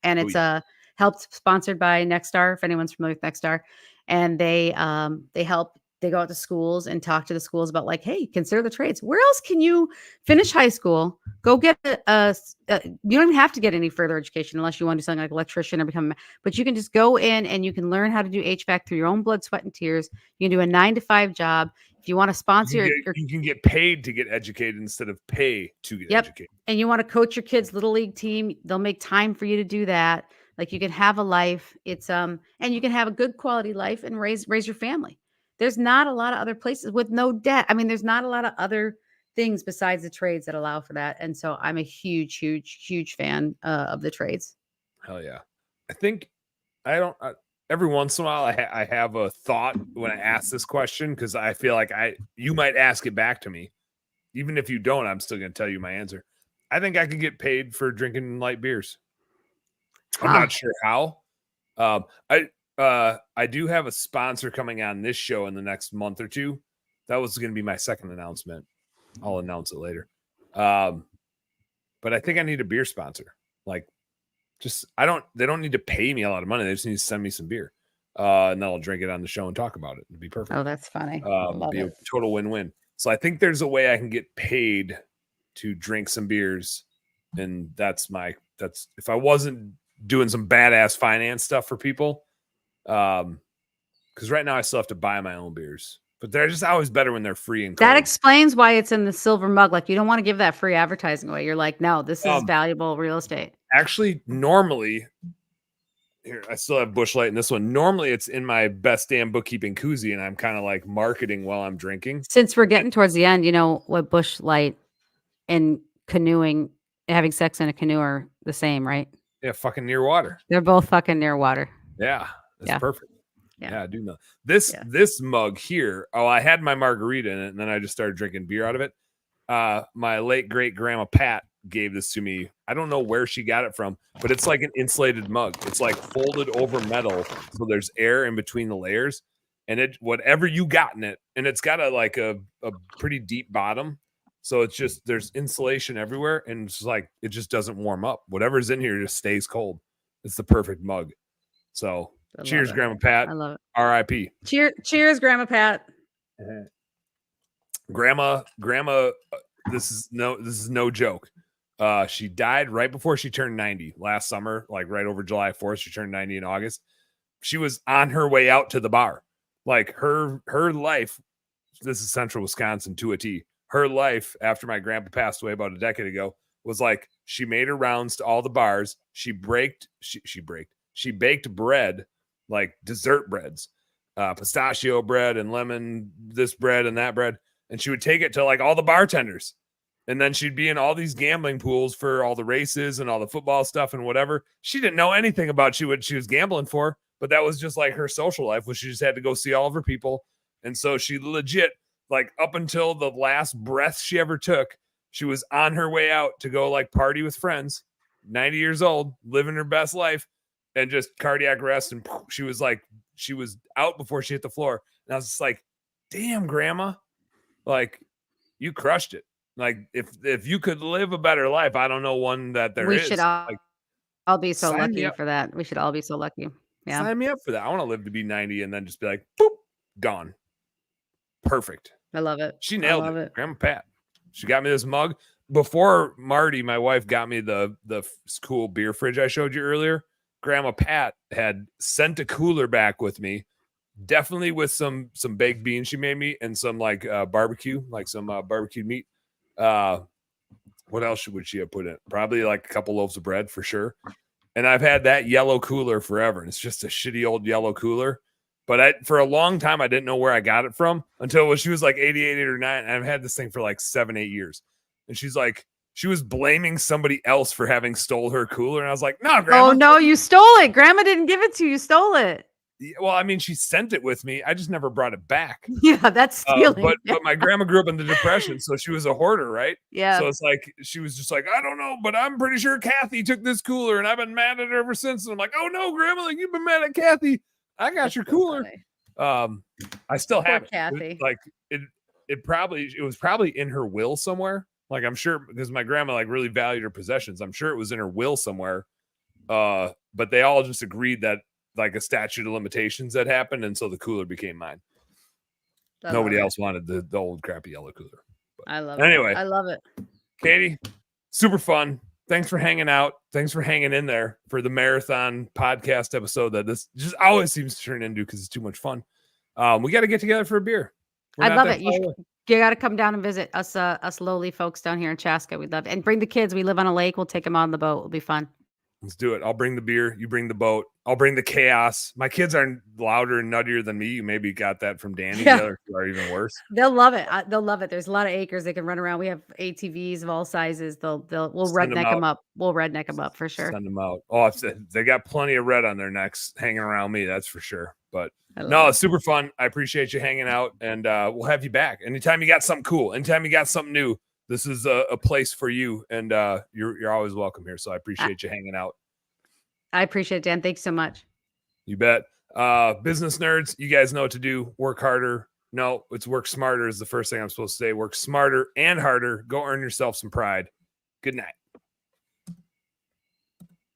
Speaker 1: And it's helped, sponsored by Nexstar, if anyone's familiar with Nexstar. And they help. They go out to schools and talk to the schools about like, hey, consider the trades. Where else can you finish high school? Go get you don't even have to get any further education unless you want to do something like electrician or but you can just go in and you can learn how to do HVAC through your own blood, sweat, and tears. You can do a 9-to-5 job. If you want to sponsor
Speaker 2: you can get paid to get educated instead of pay to get educated.
Speaker 1: And you want to coach your kids' little league team, they'll make time for you to do that. Like you can have a life. It's and you can have a good quality life and raise your family. There's not a lot of other places with no debt. I mean, there's not a lot of other things besides the trades that allow for that. And so I'm a huge, huge, huge fan of the trades.
Speaker 2: Hell yeah. I think every once in a while I have a thought when I ask this question, because I feel like you might ask it back to me. Even if you don't, I'm still going to tell you my answer. I think I could get paid for drinking light beers. I'm
Speaker 1: Huh.
Speaker 2: not sure how. I do have a sponsor coming on this show in the next month or two. That was going to be my second announcement. I'll announce it later. But I think I need a beer sponsor. Like, they don't need to pay me a lot of money. They just need to send me some beer. And then I'll drink it on the show and talk about it. It'd be perfect.
Speaker 1: Oh, that's funny. Love
Speaker 2: Be
Speaker 1: it.
Speaker 2: a total win-win. So I think there's a way I can get paid to drink some beers. And that's if I wasn't doing some badass finance stuff for people. Because right now I still have to buy my own beers. But they're just always better when they're free and cold.
Speaker 1: That explains why it's in the silver mug. Like, you don't want to give that free advertising away. You're like, no, this is valuable real estate.
Speaker 2: Actually, normally, here, I still have Busch Light in this one. Normally, it's in my best damn bookkeeping koozie, and I'm kind of like marketing while I'm drinking.
Speaker 1: Since we're getting towards the end, you know what Busch Light and canoeing, having sex in a canoe are the same, right?
Speaker 2: Yeah, fucking near water.
Speaker 1: They're both fucking near water.
Speaker 2: Yeah, that's perfect.
Speaker 1: Yeah,
Speaker 2: I do know. This mug here, I had my margarita in it, and then I just started drinking beer out of it. My late great grandma Pat gave this to me. I don't know where she got it from, but it's like an insulated mug. It's like folded over metal, so there's air in between the layers, and it whatever you got in it, and it's got a pretty deep bottom, so it's just there's insulation everywhere, and it's like it just doesn't warm up. Whatever's in here just stays cold. It's the perfect mug. So cheers, Grandma Pat.
Speaker 1: I love it.
Speaker 2: R.I.P.
Speaker 1: Cheers, Grandma Pat.
Speaker 2: Grandma, this is no joke. She died right before she turned 90 last summer, like right over July 4th. She turned 90 in August. She was on her way out to the bar. Like her life, this is central Wisconsin to a T. Her life after my grandpa passed away about a decade ago was like she made her rounds to all the bars. She baked bread, like dessert breads, pistachio bread and lemon, this bread and that bread. And she would take it to like all the bartenders. And then she'd be in all these gambling pools for all the races and all the football stuff and whatever. She didn't know anything about what she was gambling for, but that was just like her social life, was she just had to go see all of her people. And so she legit, like up until the last breath she ever took, she was on her way out to go like party with friends, 90 years old, living her best life, and just cardiac arrest. And she was out before she hit the floor. And I was just like, damn, Grandma, like you crushed it. Like if you could live a better life, I don't know one that there is.
Speaker 1: We should all be so lucky
Speaker 2: up.
Speaker 1: For that. We should all be so lucky. Yeah.
Speaker 2: Sign me up for that. I want to live to be 90 and then just be like, boop, gone. Perfect.
Speaker 1: I love it.
Speaker 2: She nailed it. Grandma Pat. She got me this mug. Before Marty, my wife, got me the cool beer fridge I showed you earlier. Grandma Pat had sent a cooler back with me, definitely with some baked beans she made me and some like barbecue, like some barbecued meat. What else would she have put in? Probably like a couple loaves of bread for sure. And I've had that yellow cooler forever. And it's just a shitty old yellow cooler. But for a long time, I didn't know where I got it from until when she was like 88, 8 or 9. And I've had this thing for like 7, 8 years. And she's like, she was blaming somebody else for having stole her cooler. And I was like, no, Grandma.
Speaker 1: Oh, no, you stole it. Grandma didn't give it to you. You stole it.
Speaker 2: Well, I mean, she sent it with me. I just never brought it back.
Speaker 1: Yeah, that's stealing.
Speaker 2: But my grandma grew up in the Depression, so she was a hoarder, right?
Speaker 1: Yeah.
Speaker 2: So it's like she was just like, I don't know, but I'm pretty sure Kathy took this cooler, and I've been mad at her ever since. And I'm like, oh no, Grandma, like you've been mad at Kathy. I got your cooler. I still have it.
Speaker 1: Kathy.
Speaker 2: Like it was probably in her will somewhere. Like I'm sure because my grandma like really valued her possessions. I'm sure it was in her will somewhere. But they all just agreed that like a statute of limitations that happened, and so the cooler became mine. Nobody else wanted the old crappy yellow cooler. But
Speaker 1: I love it.
Speaker 2: Anyway,
Speaker 1: I love it.
Speaker 2: Katie, super fun. Thanks for hanging out. Thanks for hanging in there for the marathon podcast episode that this just always seems to turn into because it's too much fun. We got to get together for a beer.
Speaker 1: I love it. You got to come down and visit us lowly folks down here in Chaska. We'd love it. And bring the kids. We live on a lake. We'll take them on the boat. It'll be fun.
Speaker 2: Let's do it. I'll bring the beer. You bring the boat. I'll bring the chaos. My kids are louder and nuttier than me. You maybe got that from Danny.
Speaker 1: Yeah.
Speaker 2: The other two are even worse.
Speaker 1: They'll love it. They'll love it. There's a lot of acres they can run around. We have ATVs of all sizes. We'll redneck them up. We'll redneck them up for sure.
Speaker 2: Send them out. Oh, they got plenty of red on their necks hanging around me. That's for sure. But no, it's super fun. I appreciate you hanging out, and we'll have you back anytime you got something cool. Anytime you got something new. this is a place for you, and you're always welcome here. So I appreciate you hanging out.
Speaker 1: I appreciate it, Dan. Thanks so much.
Speaker 2: You bet. Business nerds, you guys know what to do. Work harder. No, it's work smarter is the first thing I'm supposed to say. Work smarter and harder. Go earn yourself some pride. Good night.